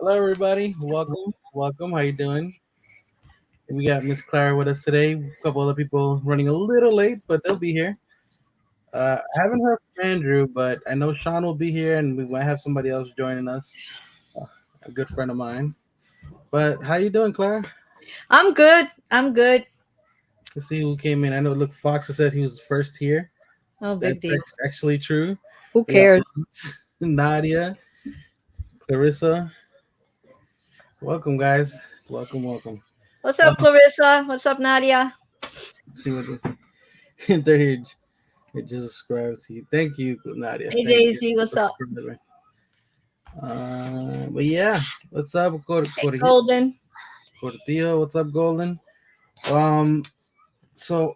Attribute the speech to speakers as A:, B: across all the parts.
A: Hello, everybody. Welcome. How you doing? We got Miss Clara with us today. A couple other people running a little late, but they'll be here. I haven't heard from Andrew, but I know Sean will be here, and we might have somebody else joining us. Uh, a good friend of mine. But how you doing, Clara?
B: I'm good. I'm good.
A: Let's see who came in. I know. Look, Fox has said he was first here.
B: No
A: That's
B: big deal.
A: actually true.
B: Who
A: We got
B: cares?
A: Nadia, Clarissa. Welcome, guys. Welcome.
B: What's
A: Uh,
B: up, Clarissa? What's up, Nadia?
A: let's see what this. They're here. It just subscribes to you. Thank you, Nadia.
B: Hey,
A: Thank you.
B: Daisy. What's up?
A: But yeah, what's up,
B: Hey, Golden.
A: Cortillo? What's up, Golden? Um, so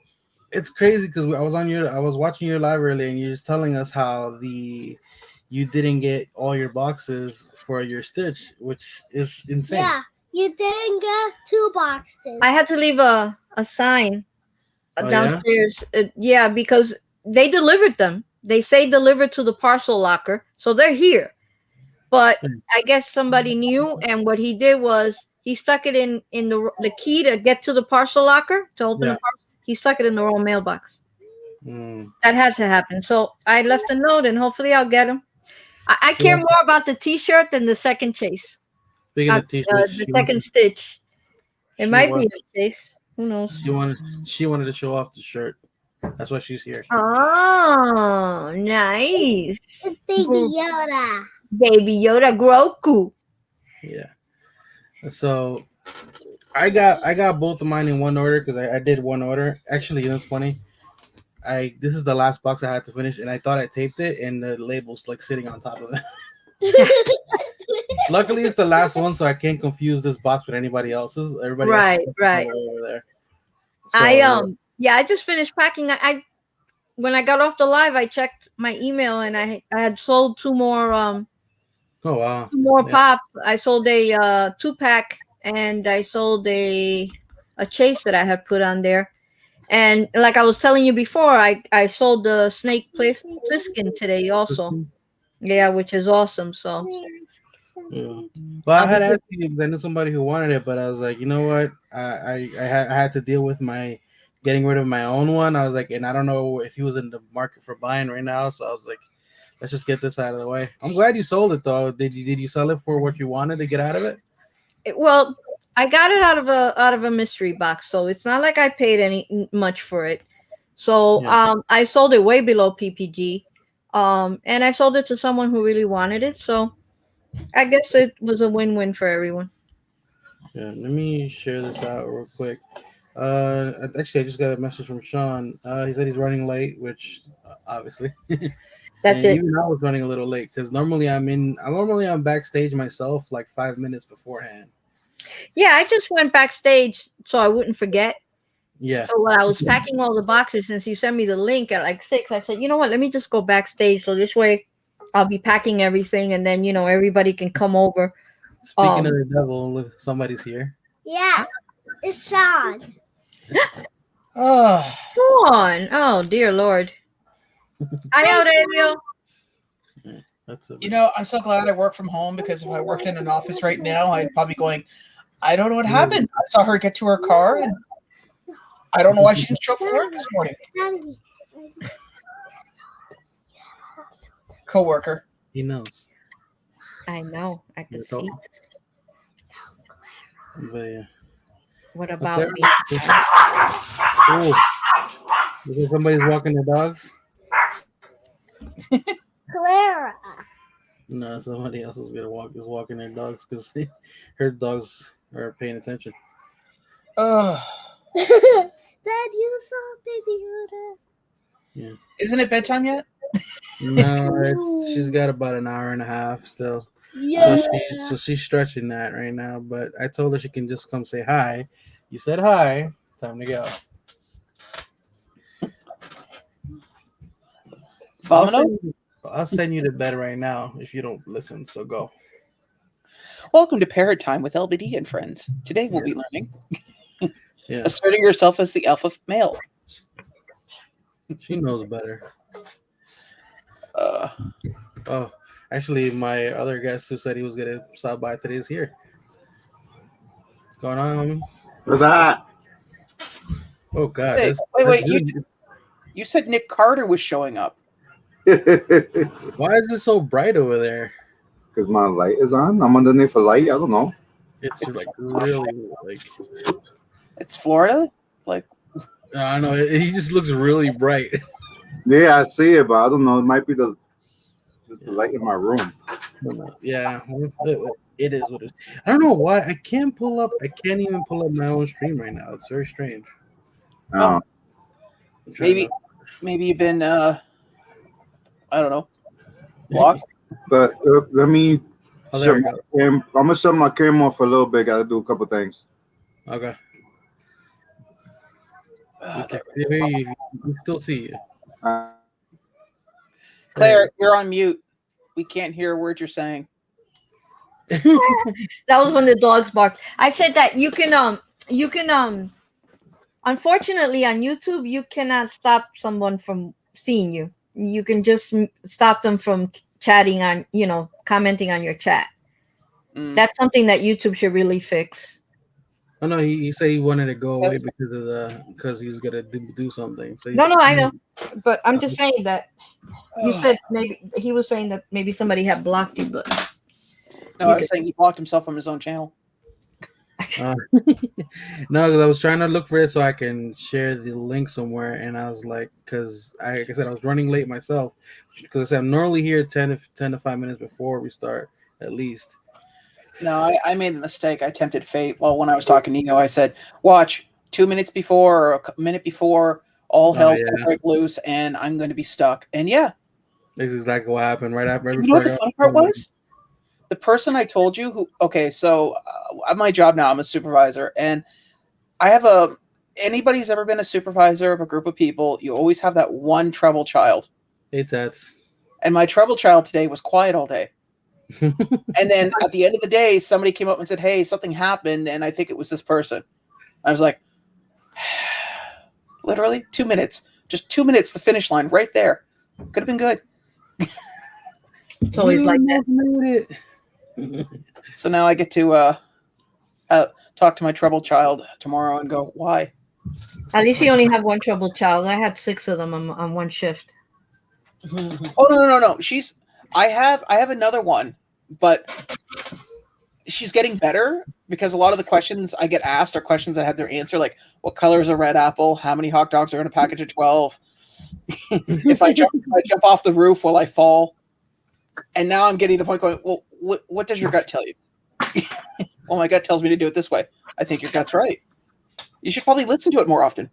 A: it's crazy because I was watching your live earlier, and you're just telling us how you didn't get all your boxes for your Stitch, which is insane.
C: Yeah, you didn't get two boxes.
B: I had to leave a sign
A: Oh yeah.
B: downstairs. Yeah, because they delivered them. They say delivered to the parcel locker, so they're here. But I guess somebody knew, and what he did was he stuck it in the key to get to the parcel locker to open
A: Yeah.
B: the parcel. He stuck it in the wrong mailbox.
A: Mm.
B: That had to happen. So I left a note, and hopefully I'll get them. I
A: She
B: care
A: wants,
B: more about the T-shirt than the second chase.
A: speaking of T-shirts,
B: The second stitch. It
A: she
B: might be
A: wants
B: a chase. Who knows?
A: she wanted to show off the shirt. That's why she's here.
B: Oh, nice.
C: It's Baby Yoda.
B: Baby Yoda Groku.
A: Yeah. So I got both of mine in one order because I did one order. Actually, you know, it's funny. This is the last box I had to finish, and I thought I taped it, and the label's like sitting on top of it. Luckily, it's the last one, so I can't confuse this box with anybody else's. Everybody else is
B: Right.
A: over there.
B: I
A: So
B: yeah, I just finished packing. I when I got off the live, I checked my email and I had sold
A: oh wow,
B: two more
A: yeah.
B: pop. I sold a 2-pack and I sold a chase that I had put on there. And like I was telling you before, I sold the snake Pliskin today also. Yeah, which is awesome. So
A: Yeah. Well, I
B: I'll be
A: had
B: good.
A: asked you because I knew somebody who wanted it, but I was like, you know what? I had to deal with my getting rid of my own one. I was like, and I don't know if he was in the market for buying right now, so I was like, let's just get this out of the way. I'm glad you sold it though. Did you sell it for what you wanted to get out of it?
B: Well, I got it out of a mystery box, so it's not like I paid much for it. So
A: Yeah.
B: I sold it way below PPG. And I sold it to someone who really wanted it. So I guess it was a win-win for everyone.
A: Yeah. Let me share this out real quick. Actually, I just got a message from Sean. He said he's running late, which obviously.
B: That's
A: And
B: it.
A: even I was running a little late because normally I'm backstage myself like 5 minutes beforehand.
B: Yeah, I just went backstage so I wouldn't forget.
A: Yeah.
B: So when I was packing all the boxes, since you sent me the link at like 6, I said, you know what? Let me just go backstage so this way I'll be packing everything, and then everybody can come over.
A: Speaking of the devil, look, somebody's here.
C: Yeah, it's Sean.
D: Oh,
B: Go on. Oh dear Lord. Hi, Aurelio.
A: Yeah, that's it.
D: I'm so glad I work from home because if I worked in an office right now, I'd probably going, I don't know what happened. I saw her get to her car and I don't know why she didn't show up for work this morning. Coworker.
A: He knows.
B: I know. I can
A: That's all.
B: see.
A: But yeah.
B: What
A: Up
B: about
A: there?
B: me?
A: Oh, you think somebody's walking their dogs?
C: Clara.
A: No, somebody else is walking their dogs because her dogs are paying attention.
D: Oh,
C: Dad, you saw Baby Yoda.
A: Yeah.
D: isn't it bedtime yet?
A: No, she's got about an hour and a half still.
C: Yeah.
A: So she's stretching that right now. But I told her she can just come say hi. You said hi. Time to go. I'll send you to bed right now if you don't listen. So go.
E: Welcome to Parrot Time with LBD and friends. Today we'll be learning
A: Yeah,
E: asserting yourself as the alpha male.
A: she knows better.
E: Uh,
A: Oh, Actually, my other guest who said he was gonna stop by today is here. What's going on, homie?
F: What's that?
A: Oh God,
E: Hey,
A: that's
E: wait.
A: good.
E: You said Nick Carter was showing up.
F: Because
A: Why is it so bright over there?
F: my light is on. I'm underneath a light. I don't know.
A: It's like really like
E: It's Florida. Like,
A: I don't know. He just looks really bright.
F: Yeah, I see it, but I don't know. It might be just the light in my room.
A: Yeah, it is what it is. I don't know why I can't pull up. I can't even pull up my own stream right now. It's very strange.
F: Oh,
A: I'm trying
E: maybe you've been I don't know, blocked.
F: but let me.
A: Oh, there we
F: shut
A: go.
F: my I'm gonna shut my camera off for a little bit. Got to do a couple things.
A: Okay. We can still hear you. We can still see you.
F: Uh,
E: Claire, you're on mute. We can't hear a word you're saying.
B: That was when the dogs barked. I said that you can unfortunately on YouTube you cannot stop someone from seeing you. You can just stop them from chatting on, commenting on your chat.
E: Mm.
B: That's something that YouTube should really fix.
A: Oh no, he said he wanted to go away because he was gonna do something. So
B: No, I know, but I'm just saying that he said maybe he was saying that maybe somebody had blocked you, but
E: No, I was saying he blocked himself from his own channel.
A: no, because I was trying to look for it so I can share the link somewhere, and I was like, because like I said, I was running late myself because I said I'm normally here 10 to 5 minutes before we start at least.
E: No, I made a mistake. I tempted fate. Well, when I was talking to Nino, I said, watch 2 minutes before or a minute before, all hell's going to break loose and I'm going to be stuck. And yeah.
A: That's exactly what happened right after.
E: You know what the funny part was? The person I told you who, okay, so at my job now, I'm a supervisor and I have anybody who's ever been a supervisor of a group of people, you always have that one trouble child.
A: Hey, Tats.
E: And my trouble child today was quiet all day. And then at the end of the day, somebody came up and said, hey, something happened, and I think it was this person. I was like, literally 2 minutes. Just 2 minutes, the finish line right there. Could have been good.
B: It's always like that.
E: So now I get to talk to my troubled child tomorrow and go, why?
B: At least you only have one troubled child. I had 6 of them on one shift.
E: Oh no. I have another one, but she's getting better because a lot of the questions I get asked are questions that have their answer, like what color is a red apple, how many hot dogs are in a package of 12, if I jump off the roof, will I fall? And now I'm getting to the point going, well, what does your gut tell you? Well, my gut tells me to do it this way. I think your gut's right. You should probably listen to it more often.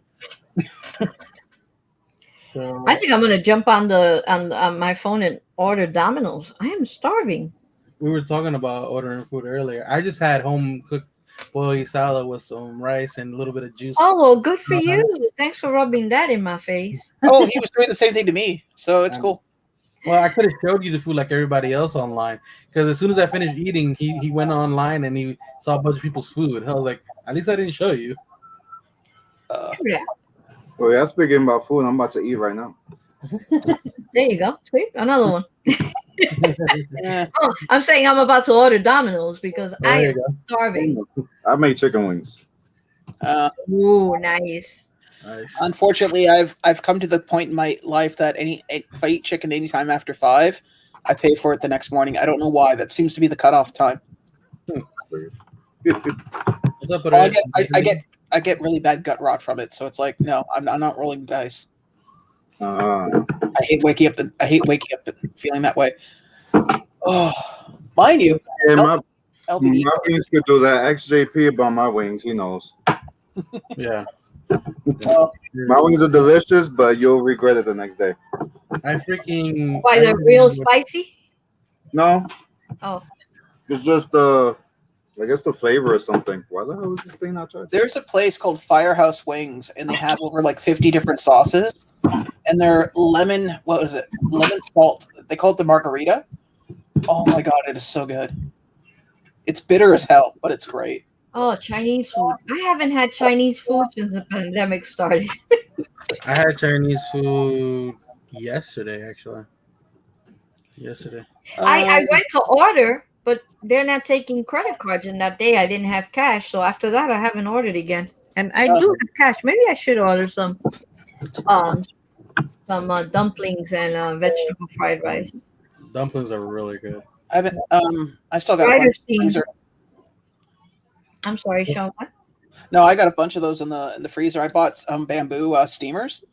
B: I think I'm gonna jump on my phone and order Domino's. I am starving.
A: We were talking about ordering food earlier. I just had home cooked boiled salad with some rice and a little bit of juice.
B: Oh well, good for you. Thanks for rubbing that in my face.
E: Oh, he was doing the same thing to me, so it's cool.
A: Well, I could have showed you the food like everybody else online because as soon as I finished eating, he went online and he saw a bunch of people's food. I was like, at least I didn't show you.
B: Yeah.
F: well, yeah, speaking about food, I'm about to eat right now.
B: There you go. See, another one.
E: Yeah.
B: Oh, I'm saying I'm about to order Domino's because I
A: there
B: am
A: you go.
B: starving.
F: I made chicken wings.
B: Ooh, nice.
A: Nice.
E: Unfortunately, I've come to the point in my life that if I eat chicken anytime after 5, I pay for it the next morning. I don't know why. That seems to be the cutoff time.
A: What's up,
E: Well, I get really bad gut rot from it, so it's like, no, I'm not rolling the dice. I hate waking up feeling that way. Oh, mind you,
F: Yeah, my
E: LBD.
F: wings could do that. XJP about my wings. He knows.
A: Yeah.
E: Well,
F: My wings are delicious, but you'll regret it the next day.
A: I freaking.
B: Why they're real spicy?
F: No.
B: Oh.
F: It's just I guess the flavor or something. Why the hell is this thing not charging?
E: there's a place called Firehouse Wings, and they have over like 50 different sauces, and they're lemon. What is it? Lemon salt. They call it the margarita. Oh my god, it is so good. It's bitter as hell, but it's great.
B: Oh, Chinese food. I haven't had Chinese food since the pandemic started.
A: I had Chinese food yesterday, actually. yesterday.
B: I went to order, but they're not taking credit cards. And that day I didn't have cash, so after that I haven't ordered again. And I do have cash. Maybe I should order um dumplings and vegetable fried rice.
A: Dumplings are really good.
E: I still got a
B: Fried or
E: bunch in the
B: steamed?
E: freezer.
B: I'm sorry, Sean. What?
E: No, I got a bunch of those in the freezer. I bought some bamboo steamers,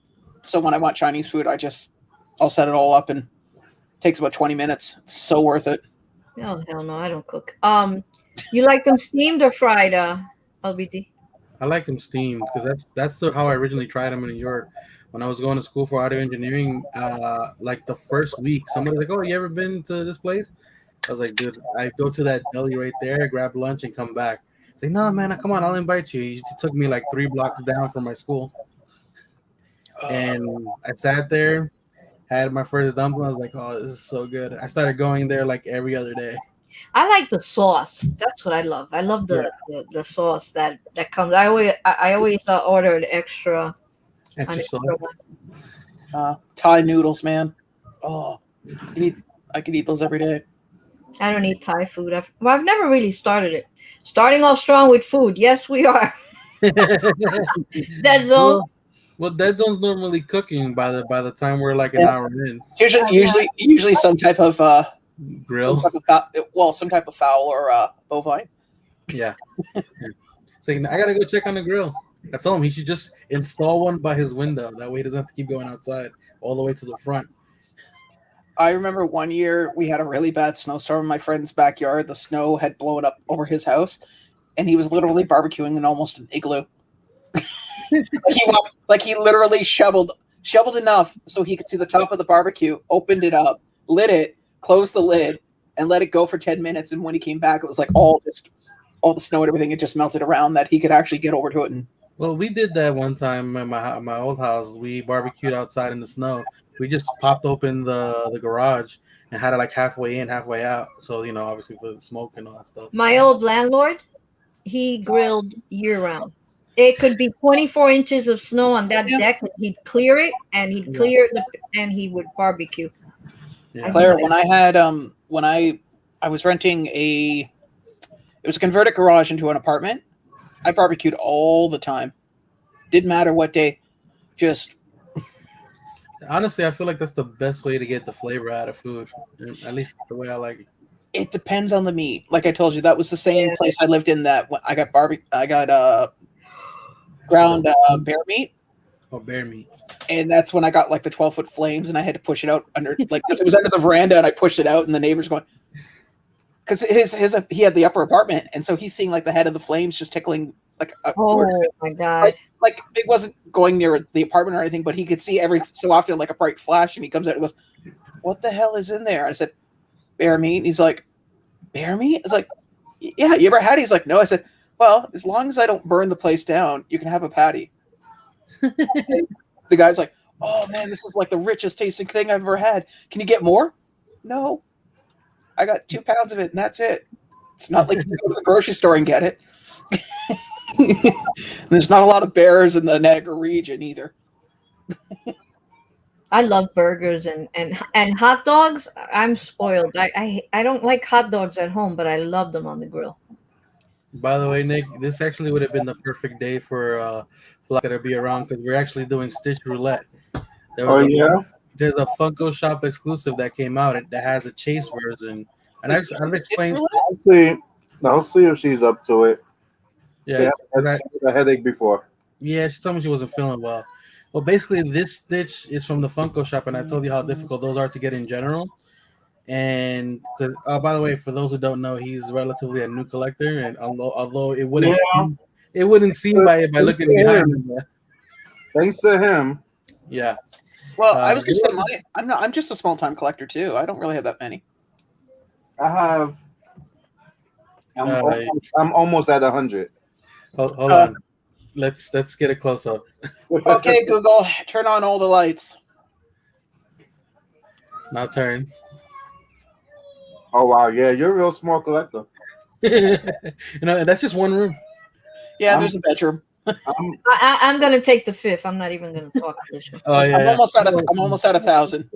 E: so when I want Chinese food, I'll set it all up and it takes about 20 minutes. It's so worth it.
B: Oh hell no, I don't cook. You like them steamed or fried? LBD.
A: I like them steamed because how I originally tried them in New York. When I was going to school for audio engineering, like the first week, somebody's like, "Oh, you ever been to this place?" I was like, "Dude, I go to that deli right there, grab lunch, and come back." It's like, "No, man, come on, I'll invite you." It took me like 3 blocks down from my school, and I sat there, had my first dumpling. I was like, "Oh, this is so good." I started going there like every other day.
B: I like the sauce. That's what I love. I love the sauce that comes. I always order an extra
A: Extra sauce.
B: one.
E: Thai noodles, man. Oh, I could eat those every day.
B: I don't eat Thai food. I've never really started it. Starting off strong with food. Yes, we are. Dead zone.
A: Well, Dead Zone's normally cooking by the time we're like an hour in.
E: Usually some type of
A: Grill.
E: Some type of fowl or bovine.
A: Yeah. So I gotta go check on the grill. I told him he should just install one by his window. That way he doesn't have to keep going outside all the way to the front.
E: I remember one year we had a really bad snowstorm in my friend's backyard. The snow had blown up over his house, and he was literally barbecuing in almost an igloo. He literally shoveled enough so he could see the top of the barbecue, opened it up, lit it, closed the lid, and let it go for 10 minutes. And when he came back, it was like all the snow and everything had just melted around that he could actually get over to it. And
A: Well, we did that one time at my old house. We barbecued outside in the snow. We just popped open the garage and had it like halfway in, halfway out. So, obviously for the smoke and all that stuff.
B: My old landlord, he grilled year round. It could be 24 inches of snow on that deck. He'd clear it, and and he would barbecue.
A: Yeah.
E: Claire, when I had when I was renting it was a converted garage into an apartment. I barbecued all the time. Didn't matter what day. Just
A: honestly, I feel like that's the best way to get the flavor out of food. At least the way I like it.
E: It depends on the meat. Like I told you, that was the same place I lived in that when I got ground bear meat.
A: Oh, bear meat.
E: And that's when I got like the 12-foot flames, and I had to push it out under it was under the veranda, and I pushed it out, and the neighbors going, because he had the upper apartment, and so he's seeing like the head of the flames just tickling like
B: my god!
E: Like it wasn't going near the apartment or anything, but he could see every so often like a bright flash, and he comes out and goes, "What the hell is in there?" I said, "Bear meat." And he's like, "Bear meat?" I was like, "Yeah, you ever had it?" He's like, "No." I said, "Well, as long as I don't burn the place down, you can have a patty." The guy's like, "Oh man, this is like the richest tasting thing I've ever had. Can you get more?" No. I got 2 pounds of it, and that's it. It's not like you go to the grocery store and get it. There's not a lot of bears in the Niagara region either.
B: I love burgers and hot dogs. I'm spoiled. I don't like hot dogs at home, but I love them on the grill.
A: By the way, Nick, this actually would have been the perfect day for Flocka to be around because we're actually doing Stitch Roulette. There's a Funko Shop exclusive that came out that has a chase version, and I've explained.
F: I'll see if she's up to it.
A: Yeah,
F: she had a headache before.
A: Yeah, she told me she wasn't feeling well. Well, basically, this Stitch is from the Funko Shop, and I told you how difficult those are to get in general. And because, by the way, for those who don't know, he's relatively a new collector, and although it wouldn't seem by looking behind him.
F: Thanks to him.
A: Yeah.
E: Well, I was gonna say I'm just a small time collector too. I don't really have that many.
F: I'm almost at 100.
A: Hold on. Let's get a close up.
E: Okay, Google, turn on all the lights.
A: Now turn.
F: Oh wow, yeah, you're a real small collector.
A: That's just one room.
E: Yeah, there's a bedroom.
B: I'm gonna take the fifth. I'm not even gonna talk this one.
A: Oh yeah,
E: I'm almost at I'm almost at 1,000.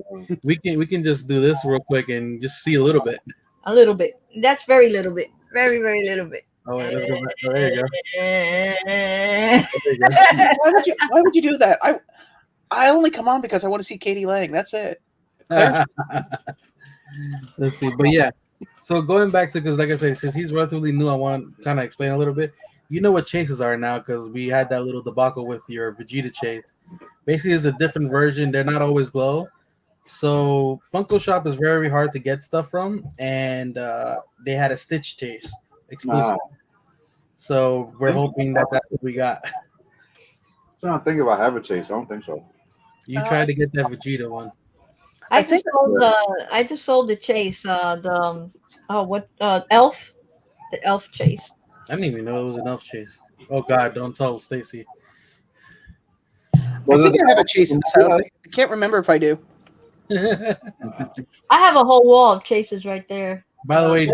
A: we can just do this real quick and just see a little bit.
B: A little bit. That's very little bit. Very, very little bit.
A: Oh wait, let's go back. Oh, there you go.
B: Eh.
A: There you go.
E: Why would you do that? I only come on because I want to see Katie Lang. That's it.
A: Let's see, but yeah. So going back to, because like I said, since he's relatively new, I want to kind of explain a little bit. You know what chases are now, because we had that little debacle with your Vegeta chase. Basically, it's a different version. They're not always glow. So Funko Shop is very hard to get stuff from, and they had a Stitch chase exclusive. So we're hoping that that's what we got.
F: I'm trying to think if I have a chase. I don't think so.
A: You tried to get that Vegeta one.
B: I just sold the chase. Elf, the elf chase.
A: I didn't even know it was an elf chase. Oh God, don't tell Stacy.
E: I think I have a chase in this house. I can't remember if I do.
B: I have a whole wall of chases right there.
A: By the way,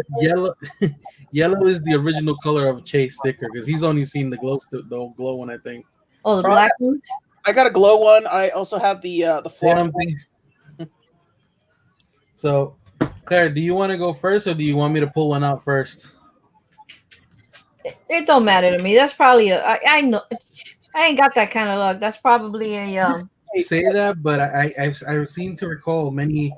A: yellow is the original color of a Chase sticker, because he's only seen the glow one, I think.
B: Oh, the black ones.
E: I got a glow one. I also have the flop one.
A: So, Claire, do you want to go first, or do you want me to pull one out first?
B: It don't matter to me. That's probably I know. I ain't got that kind of luck. That's probably a
A: Say that, but I've seem to recall many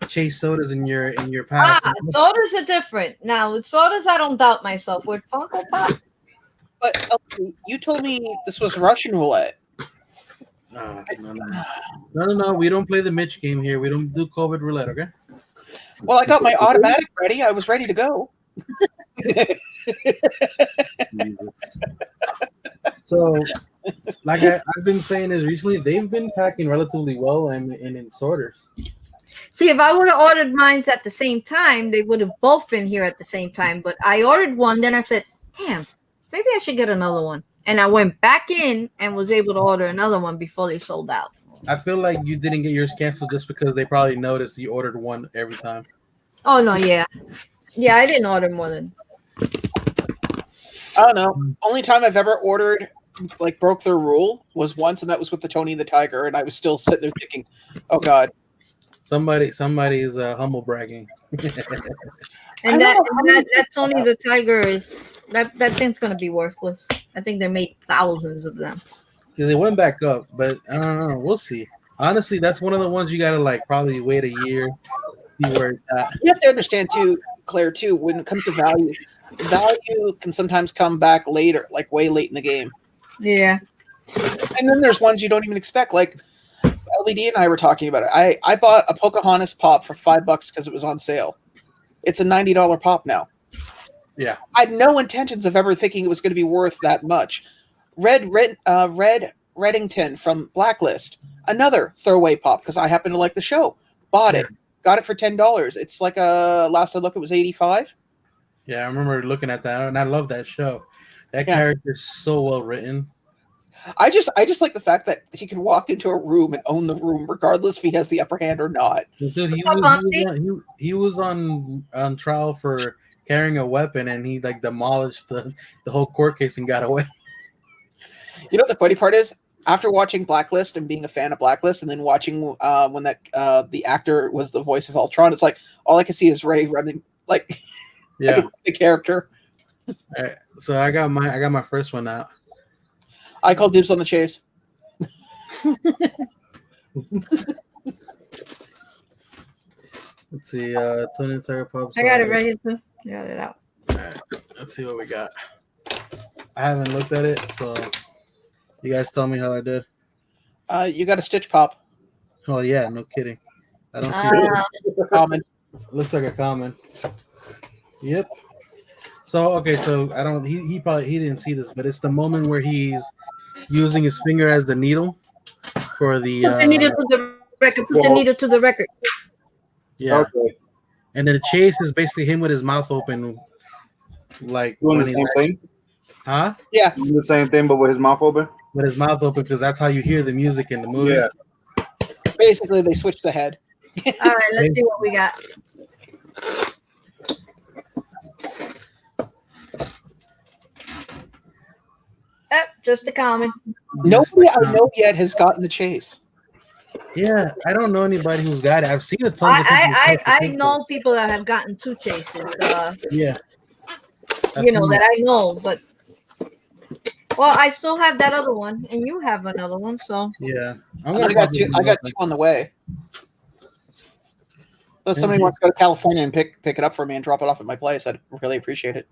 A: Chase sodas in your past.
B: Sodas are different. Now with sodas, I don't doubt myself. With Funko Pop,
E: But you told me this was Russian roulette.
A: No. We don't play the Mitch game here. We don't do COVID roulette, okay?
E: Well, I got my automatic ready. I was ready to go.
A: So, like I've been saying is recently, they've been packing relatively well and in sorters.
B: see, if I would have ordered mine at the same time, they would have both been here at the same time. But I ordered one, then I said, "Damn, maybe I should get another one." And I went back in and was able to order another one before they sold out.
A: I feel like you didn't get yours canceled just because they probably noticed you ordered one every time.
B: Oh no, yeah, I didn't order more than.
E: I don't know. Only time I've ever ordered, like, broke their rule was once, and that was with the Tony and the Tiger, and I was still sitting there thinking, "Oh God."
A: Somebody is humble bragging.
B: And that Tony the Tiger is that thing's gonna be worthless. I think they made thousands of them.
A: Because it went back up, but I don't know. We'll see. Honestly, that's one of the ones you gotta like probably wait a year, see where it's at.
E: You have to understand too, Claire, too, when it comes to value can sometimes come back later, like way late in the game.
B: Yeah.
E: And then there's ones you don't even expect, like LBD and I were talking about it. I bought a Pocahontas pop for $5 because it was on sale. It's a $90 pop now.
A: Yeah.
E: I had no intentions of ever thinking it was going to be worth that much. Red Reddington from Blacklist, another throwaway pop because I happen to like the show. Bought it, got it for $10. It's like last I looked, it was $85.
A: Yeah, I remember looking at that, and I love that show. That character's so well written.
E: I just like the fact that he can walk into a room and own the room, regardless if he has the upper hand or not.
A: Dude, he was on trial for carrying a weapon, and he like demolished the whole court case and got away.
E: You know what the funny part is? After watching Blacklist and being a fan of Blacklist, and then watching when that the actor was the voice of Ultron, it's like all I can see is Ray running like the character.
A: All right, so I got my first one out.
E: I call dibs on the chase.
A: Let's see, Tony Tiger Pops.
B: I got it ready to got it out.
A: All right, let's see what we got. I haven't looked at it, so you guys tell me how I did.
E: You got a Stitch pop.
A: Oh yeah, no kidding. I don't see it.
E: Common.
A: Looks like a common. Yep. So okay, so I don't. He probably didn't see this, but it's the moment where he's using his finger as the needle for the.
B: Put the needle to the record. Put the needle to the record.
A: Yeah.
F: Okay.
A: And then the chase is basically him with his mouth open, like
F: Doing the
A: when
F: same thing?
A: Huh?
E: Yeah.
F: Doing the same thing, but with his mouth open?
A: With his mouth open, because that's how you hear the music in the movie.
F: Yeah.
E: Basically, they switched the head.
B: All right, let's see what we got. Just a common.
E: Nobody I know yet has gotten the chase.
A: Yeah, I don't know anybody who's got it. I've seen a tons of people.
B: I know people that have gotten 2 chases.
A: Yeah.
B: You know that I know, but well, I still have that other one, and you have another one, so
A: Yeah,
E: I got two. I got 2 on the way. So if somebody wants to go to California and pick it up for me and drop it off at my place, I'd really appreciate it.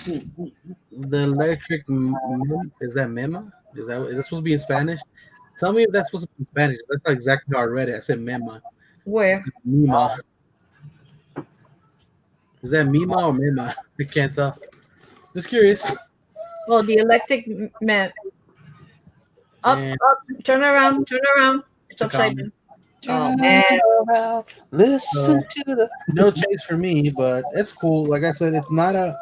A: The electric is that Mema? Is that supposed to be in Spanish? Tell me if that's supposed to be in Spanish. That's not exactly how I read it. I said Mema.
B: where?
A: Mima. Is that Mima or Mema? I can't tell. Just curious.
B: Well, the electric man. Up,
A: And
B: up, turn around. It's
A: a
B: upside
A: common.
B: down. Oh man.
E: Listen to the.
A: No chase for me, but it's cool. Like I said, it's not a.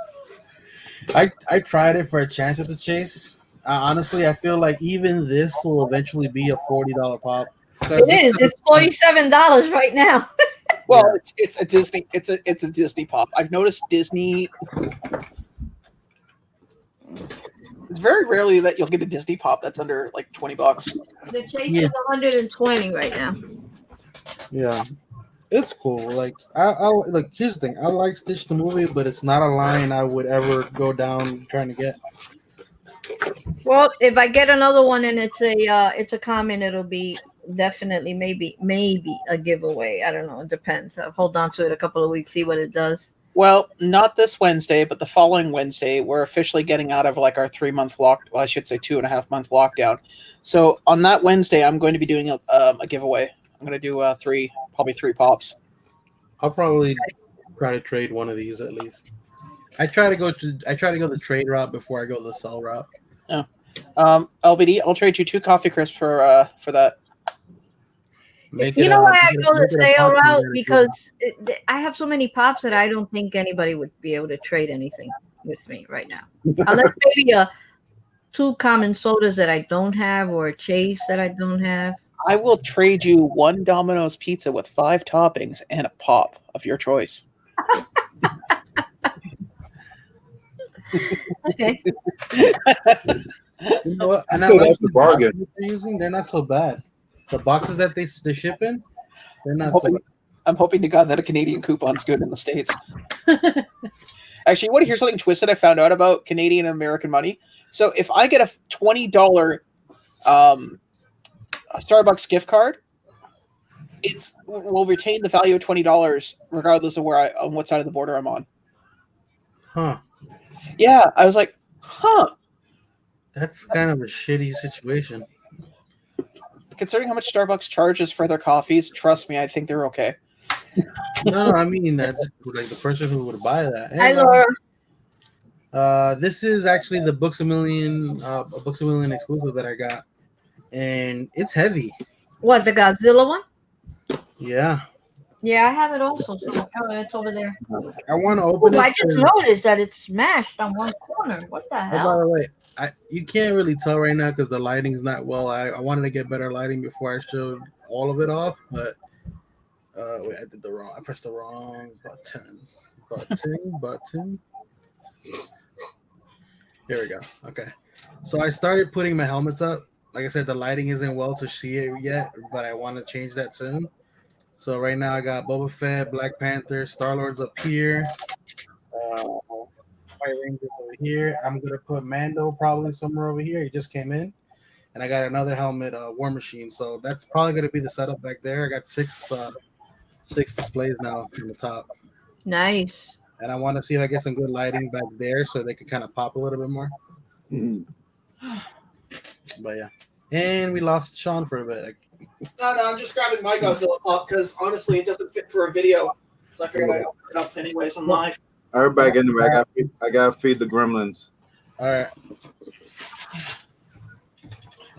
A: I tried it for a chance at the chase. Honestly, I feel like even this will eventually be a $40 pop.
B: It is. It's $47 right now.
E: Well, it's a Disney. It's a Disney pop. I've noticed Disney. It's very rarely that you'll get a Disney pop that's under like $20.
B: The chase is 120 right now.
A: Yeah, it's cool. Like I like. Here's the thing. I like Stitch the movie, but it's not a line I would ever go down trying to get.
B: Well, if I get another one and it's a common, it'll be definitely maybe a giveaway. I don't know. It depends. I'll hold on to it a couple of weeks, see what it does.
E: Well, not this Wednesday, but the following Wednesday, we're officially getting out of like our 3-month lock. Well, I should say 2.5-month lockdown. So on that Wednesday, I'm going to be doing a giveaway. I'm going to do probably three pops.
A: I'll probably try to trade one of these at least. I try to go the trade route before I go the sell route.
E: Oh. LBD, I'll trade you 2 coffee crisps for that.
B: You know why I go the sale route? Because I have so many pops that I don't think anybody would be able to trade anything with me right now. Unless maybe 2 common sodas that I don't have or a chase that I don't have.
E: I will trade you 1 Domino's pizza with 5 toppings and a pop of your choice.
B: Okay.
A: You know what? And I
F: So
A: like
F: that's
A: the
F: the bargain.
A: boxes they're using. They're not so bad. The boxes that they ship in, they're not so bad.
E: I'm hoping to God that a Canadian coupon's good in the States. Actually, you want to hear something twisted I found out about Canadian and American money? So if I get a $20 Starbucks gift card, will retain the value of $20 regardless of on what side of the border I'm on.
A: Huh.
E: Yeah, I was like, huh.
A: That's kind of a shitty situation.
E: Considering how much Starbucks charges for their coffees, trust me, I think they're okay.
A: No, I mean that's like the person who would buy that.
B: Hi, Laura.
A: This is actually the Books a Million exclusive that I got, and it's heavy.
B: What, the Godzilla one?
A: Yeah.
B: Yeah, I have it also. So, it's over there.
A: I want to open it.
B: I just noticed that it's smashed on one corner. What the hell?
A: Oh, by the way, you can't really tell right now because the lighting's not well. I wanted to get better lighting before I showed all of it off, but wait, I pressed the wrong button. Here we go. Okay, so I started putting my helmets up. Like I said, the lighting isn't well to see it yet, but I want to change that soon. So right now I got Boba Fett, Black Panther, Star-Lord's up here. White Ranger over here. I'm gonna put Mando probably somewhere over here. He just came in, and I got another helmet, War Machine. So that's probably gonna be the setup back there. I got six displays now on the top.
B: Nice.
A: And I want to see if I get some good lighting back there so they can kind of pop a little bit more.
F: Mm-hmm.
A: But yeah, and we lost Sean for a bit.
E: No, I'm just grabbing my Godzilla pop because honestly, it doesn't fit for a video, so I figured I'd open it up anyways on live.
F: All right, back in there. I gotta feed the gremlins.
A: All right.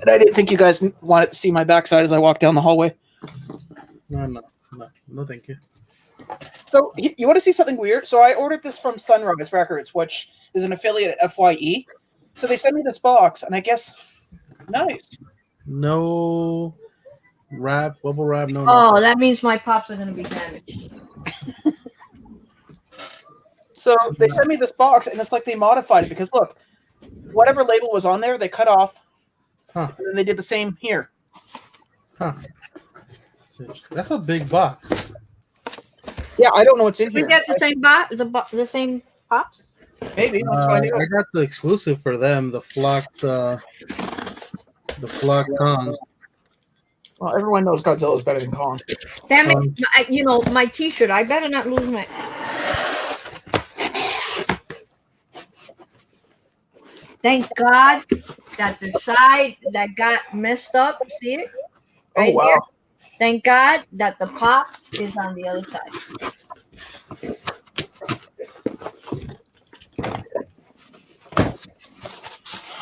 E: And I didn't think you guys wanted to see my backside as I walked down the hallway.
A: No, thank you.
E: So you want to see something weird? So I ordered this from Sunrise Records, which is an affiliate at FYE. So they sent me this box, and I guess nice.
A: No wrap, bubble wrap, no.
B: Oh, that means my pops are gonna be damaged.
E: So they sent me this box, and it's like they modified it because look, whatever label was on there, they cut off,
A: Huh.
E: and then they did the same here.
A: Huh. That's a big box.
E: Yeah, I don't know what's in
B: We
E: here.
B: get the same the same pops.
E: Maybe let's find out.
A: I got the exclusive for them, the flock Kong.
E: Well, everyone knows Godzilla is better than Kong.
B: Damn it! My T-shirt. I better not lose my. Thank God that the side that got messed up. See it?
E: Oh wow!
B: Here. Thank God that the pop is on the other side.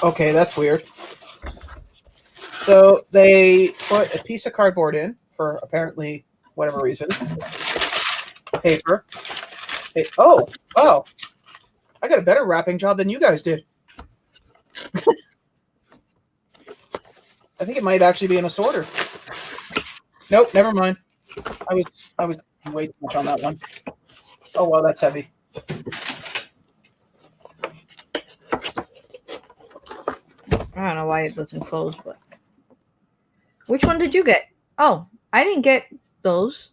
E: Okay, that's weird. So they put a piece of cardboard in for apparently whatever reasons. Paper. Oh, wow. I got a better wrapping job than you guys did. I think it might actually be in a sorter. Nope, never mind. I was way too much on that one. Oh well, that's heavy.
B: I don't know why it doesn't close, but which one did you get? Oh, I didn't get those.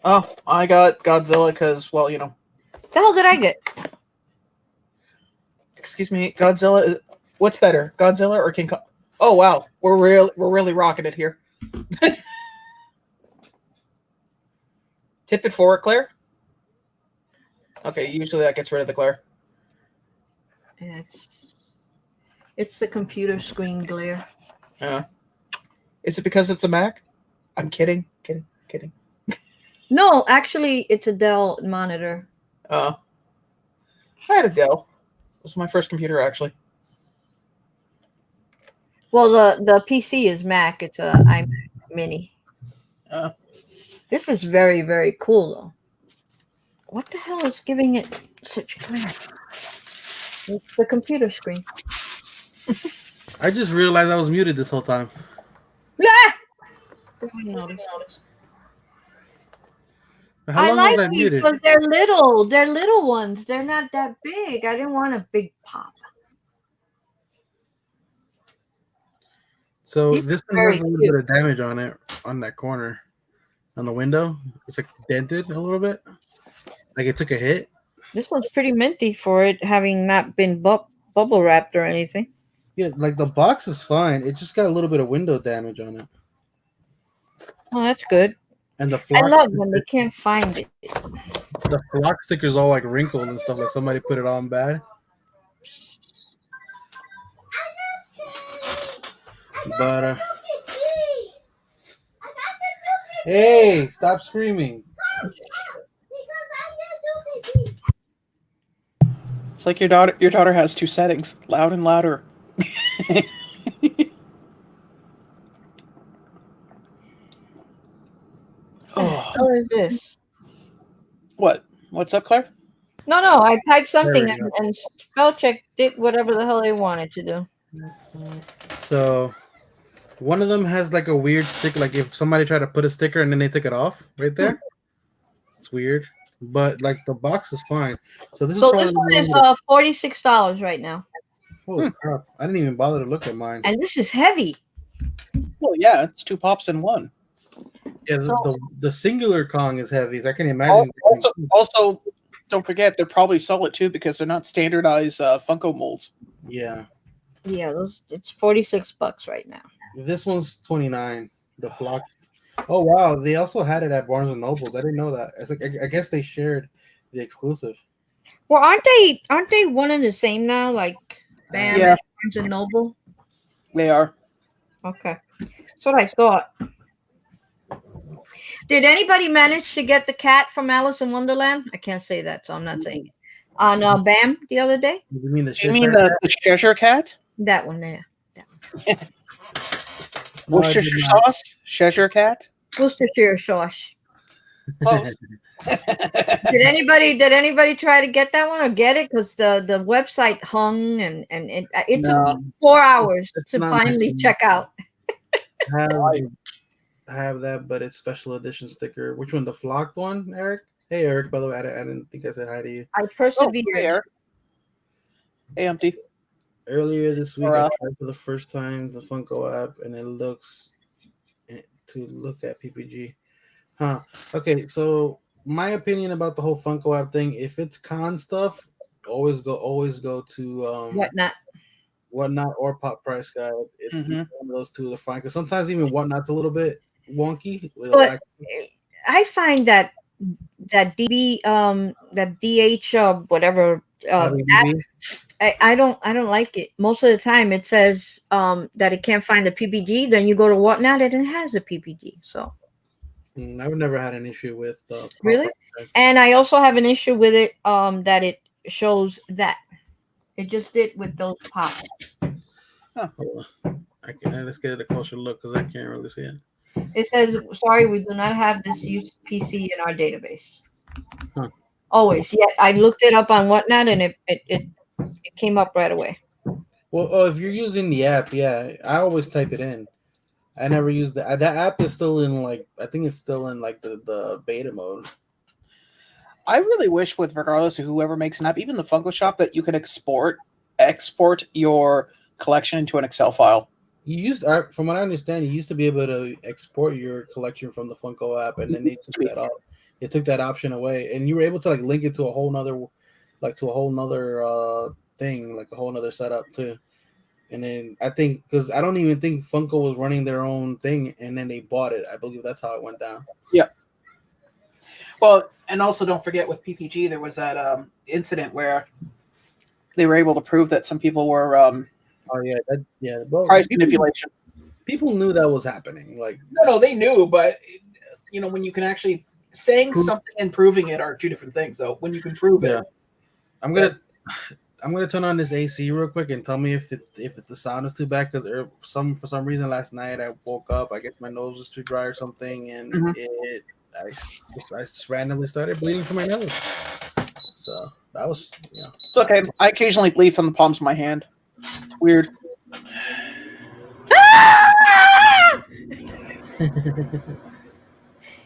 E: Oh, I got Godzilla because, well, you know.
B: The hell did I get?
E: Excuse me, Godzilla. What's better, Godzilla or King Kong? Oh wow, we're really rocking it here. Tip it forward, Claire. Okay, usually that gets rid of the glare.
B: It's the computer screen glare.
E: Is it because it's a Mac? I'm kidding.
B: No, actually, it's a Dell monitor.
E: I had a Dell. It was my first computer, actually.
B: Well, the PC is Mac. It's a iMac Mini. This is very, very cool, though. What the hell is giving it such glare? It's the computer screen.
A: I just realized I was muted this whole time. How
B: I
A: long
B: like
A: was I
B: these
A: muted?
B: because they're little. They're little ones. They're not that big. I didn't want a big pop.
A: So
B: These
A: this
B: are
A: one has
B: very
A: a little
B: cute.
A: bit of damage on it, on that corner, on the window. It's like dented a little bit, like it took a hit.
B: This one's pretty minty for it having not been bubble wrapped or anything.
A: Yeah, like the box is fine. It just got a little bit of window damage on it.
B: Oh, that's good.
A: And the
B: I
A: flock
B: love
A: sticker,
B: when they can't find it.
A: the flock sticker's all like wrinkled and stuff. Like somebody put it on bad. But hey, stop screaming!
E: It's like your daughter. Your daughter has two settings: loud and louder.
B: What is this?
E: What? What's up, Claire?
B: No, I typed something
A: There we go.
B: and spell check did whatever the hell they wanted to do.
A: So one of them has like a weird sticker. Like if somebody tried to put a sticker and then they took it off right there, it's weird. But like the box is fine. So this is
B: So
A: probably
B: this one
A: the
B: is
A: one
B: $46 right now,
A: holy crap! I didn't even bother to look at mine.
B: and this is heavy.
E: Well, yeah, it's two pops in one.
A: Yeah, the singular Kong is heavy. I can imagine.
E: Also, don't forget they're probably solid too because they're not standardized Funko molds.
A: Yeah,
B: Yeah, it's $46 right now.
A: this one's 29. The flock. Oh wow, they also had it at Barnes and Nobles. I didn't know that. It's like I guess they shared the exclusive.
B: Well, aren't they one and the same now? Like Bam,
E: Yeah.
B: Barnes and Noble.
E: They are.
B: Okay, that's what I thought. Did anybody manage to get the cat from Alice in Wonderland? I can't say that, so I'm not saying it. On Bam the other day?
A: You mean the
E: You mean the Cheshire Cat?
B: That one there.
E: Worcestershire sauce? Cheshire Cat?
B: Worcestershire sauce.
E: Close.
B: Did anybody try to get that one or get it? Because the website hung and it took me 4 hours
A: It's
B: to
A: not my
B: finally
A: thing.
B: check out.
A: I have that, but it's special edition sticker. Which one? The flocked one, Eric? Hey, Eric. By the way, I didn't think I said hi to you.
B: I
E: Oh,
B: persevered.
E: there. Hey, Empty.
A: Earlier this week,
E: Or,
A: I tried for the first time the Funko app, and it looks to look at PPG. Huh. Okay, so my opinion about the whole Funko app thing, if it's con stuff, always go to
B: Whatnot.
A: Whatnot or Pop Price Guide. If
E: Mhm.
A: one of those two are fine, because sometimes even Whatnot's a little bit wonky with a
B: But
A: lack.
B: I find that that DH whatever app,
A: WDB.
B: I don't like it. Most of the time it says that it can't find the PPG. Then you go to Whatnot and it has a PPG. So
A: I've never had an issue with Pop
B: really,
A: Price Guide.
B: and I also have an issue with it that it shows that it just did with those pops.
A: Hold on. Let's get a closer look because I can't really see it.
B: It says, "Sorry, we do not have this used PC in our database."
A: Huh.
B: Always. Yet I looked it up on Whatnot and it came up right away.
A: Well, if you're using the app, yeah, I always type it in. I never use that app is still in like I think it's still in like the beta mode.
E: I really wish, with regardless of whoever makes an app, even the Funko Shop, that you could export your collection into an Excel file.
A: From what I understand, you used to be able to export your collection from the Funko app, and then they took that off. They took that option away, and you were able to like link it to a whole nother, thing, like a whole nother setup too. And then I think because I don't even think Funko was running their own thing, and then they bought it. I believe that's how it went down.
E: Yeah. Well, and also don't forget with PPG, there was that incident where they were able to prove that some people were
A: Oh yeah. Well,
E: price manipulation.
A: People knew that was happening. Like
E: No, they knew, but when you can actually saying something and proving it are two different things. Though when you can prove it,
A: I'm gonna turn on this AC real quick and tell me if the sound is too bad because for some reason last night I woke up. I guess my nose was too dry or something, and I just randomly started bleeding from my nose. So that was
E: it's okay. I occasionally bleed from the palms of my hand. It's weird.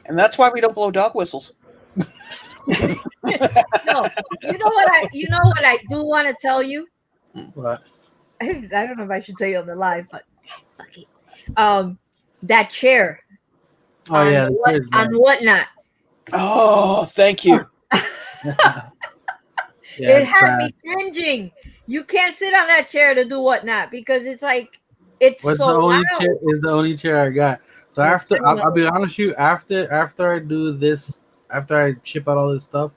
E: And that's why we don't blow dog whistles.
B: No, you know what I do want to tell you.
A: What?
B: I don't know if I should say it on the live, but fuck it. That chair.
A: Oh yeah,
B: on Whatnot.
E: Oh, thank you.
B: It had me cringing. You can't sit on that chair to do Whatnot because it's like it's
A: What's
B: so
A: the only
B: loud.
A: chair is the only chair I got. So after I'll be honest with you, after I do this, after I ship out all this stuff,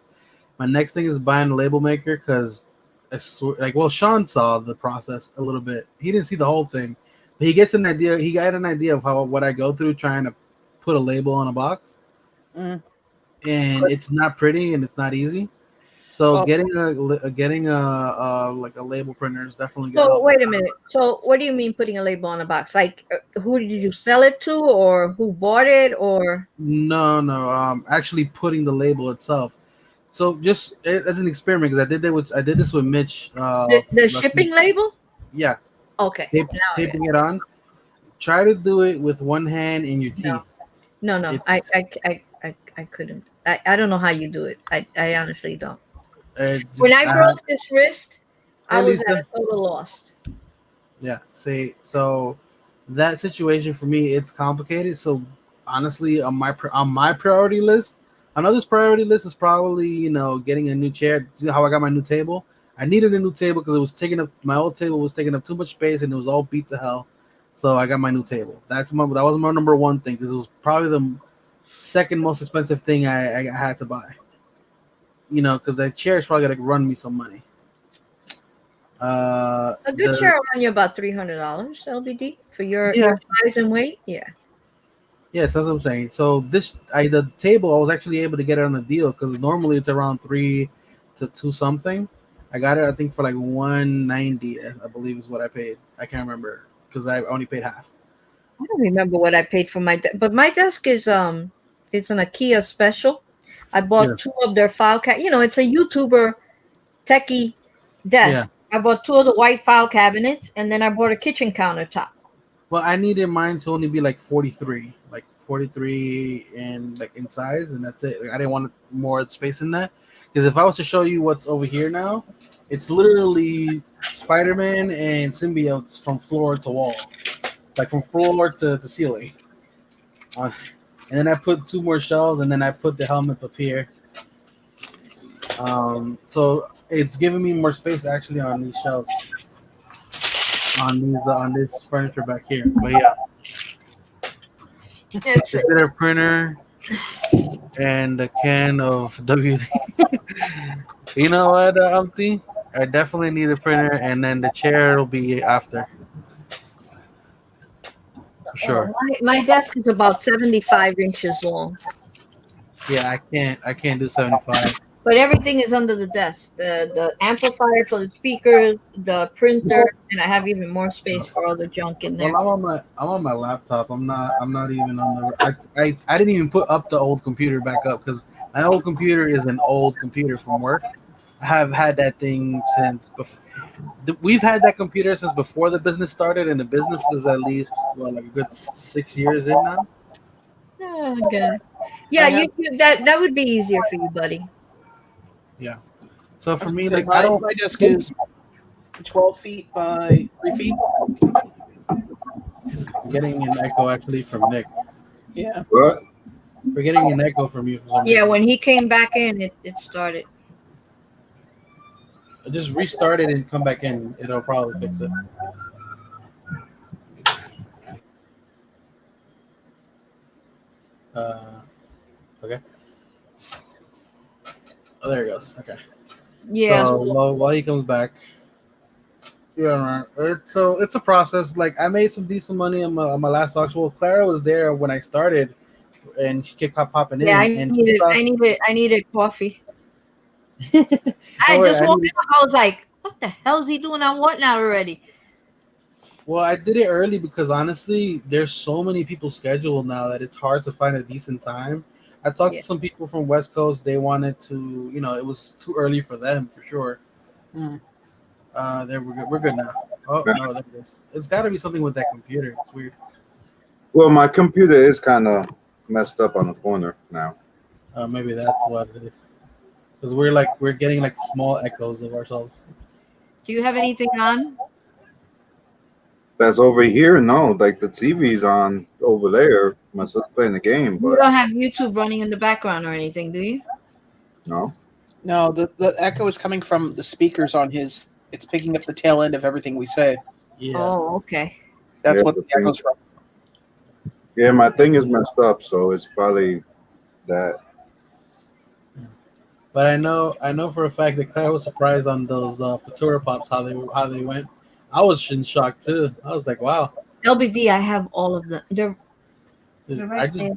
A: my next thing is buying a label maker because I swear, Sean saw the process a little bit. He didn't see the whole thing, but he gets an idea. He got an idea of what I go through trying to put a label on a box, and it's not pretty and it's not easy. So getting a label printer is definitely good.
B: So wait a minute. So what do you mean putting a label on a box? Like who did you sell it to, or who bought it, or?
A: No. Actually putting the label itself. So just as an experiment, because I did this with Mitch.
B: The shipping label?
A: Yeah.
B: Okay.
A: Taping it on. Try to do it with one hand in your teeth.
B: No. I couldn't. I don't know how you do it. I honestly don't. When I broke this wrist, I was at a total loss.
A: Yeah. So that situation for me, it's complicated. So honestly, on my priority list, another's priority list is probably getting a new chair. See how I got my new table? I needed a new table because it was taking up my old table was taking up too much space and it was all beat to hell. So I got my new table. That was my number one thing because it was probably the second most expensive thing I had to buy. Because that chair is probably gonna run me some money.
B: A good chair will run you about $300 LBD for your size and weight. Yeah.
A: Yes, that's what I'm saying. So the table I was actually able to get it on a deal because normally it's around $3 to $2 something. I got it I think for like $190, I believe is what I paid. I can't remember because I only paid half.
B: I don't remember what I paid for my but my desk is it's an IKEA special. I bought 2 of their file it's a YouTuber techie desk. I bought 2 of the white file cabinets and then I bought a kitchen countertop.
A: Well, I needed mine to only be like 43 and in size, and that's it. I didn't want more space in that because if I was to show you what's over here now, It's literally Spider-Man and symbiotes from floor to wall, like from floor to ceiling. On, and then I put 2 more shelves, and then I put the helmet up here. So it's giving me more space actually on these shelves, on this furniture back here. But yeah,
B: It's,
A: I did a printer and a can of WD. You know what, Umpty? I definitely need a printer, and then the chair will be after. For sure.
B: my desk is about 75 inches long,
A: Yeah, I can't do 75.
B: but everything is under the desk. The amplifier for the speakers, the printer, and I have even more space for other junk in there.
A: Well, I'm on my laptop. I'm not even on the. I didn't even put up the old computer back up because my old computer is an old computer from work. I have had that thing since before. We've had that computer since before the business started, and the business is at least like a good 6 years in now.
B: Oh, God. Yeah, that would be easier for you, buddy.
A: Yeah. So for me,
E: So
A: like I don't.
E: my desk is 12 feet by 3 feet.
A: I'm getting an echo actually from Nick.
E: Yeah.
F: What?
A: We're getting an echo from you for some
B: Yeah,
A: reason.
B: when he came back in, it started.
A: Just restart it and come back in. It'll probably fix it. Okay. Oh, there it goes. Okay.
B: Yeah.
A: So while he comes back, yeah, man. It's a process. Like I made some decent money on my last auction. Well, Clara was there when I started, and she kept popping in.
B: Yeah,
A: And she thought,
B: I needed coffee.
A: don't
B: I
A: worry,
B: just woke up. I was like, "What the hell is he doing on what now already?"
A: well, I did it early because honestly, there's so many people scheduled now that it's hard to find a decent time. I talked
B: Yeah.
A: to some people from West Coast. They wanted to, it was too early for them for sure.
E: Mm.
A: There we're good now. Oh no, there it is. It's got to be something with that computer. It's weird.
F: Well, my computer is kind of messed up on the corner now.
A: Maybe that's what it is. Because we're getting like small echoes of ourselves.
B: Do you have anything on?
F: That's over here. No, like the TV's on over there. My son's playing the game,
B: You
F: but
B: don't have YouTube running in the background or anything, do you?
F: no.
E: No, the echo is coming from the speakers on his. It's picking up the tail end of everything we say.
A: Yeah.
B: Oh, okay.
E: That's
F: Yeah,
E: what
F: the
E: the echo's from.
F: Yeah, my thing is messed up, so it's probably that.
A: But I know for a fact that Claire was surprised on those Futura Pops how they went. I was in shock too. I was like, wow.
B: LBD, I have all of them. They're right
A: I just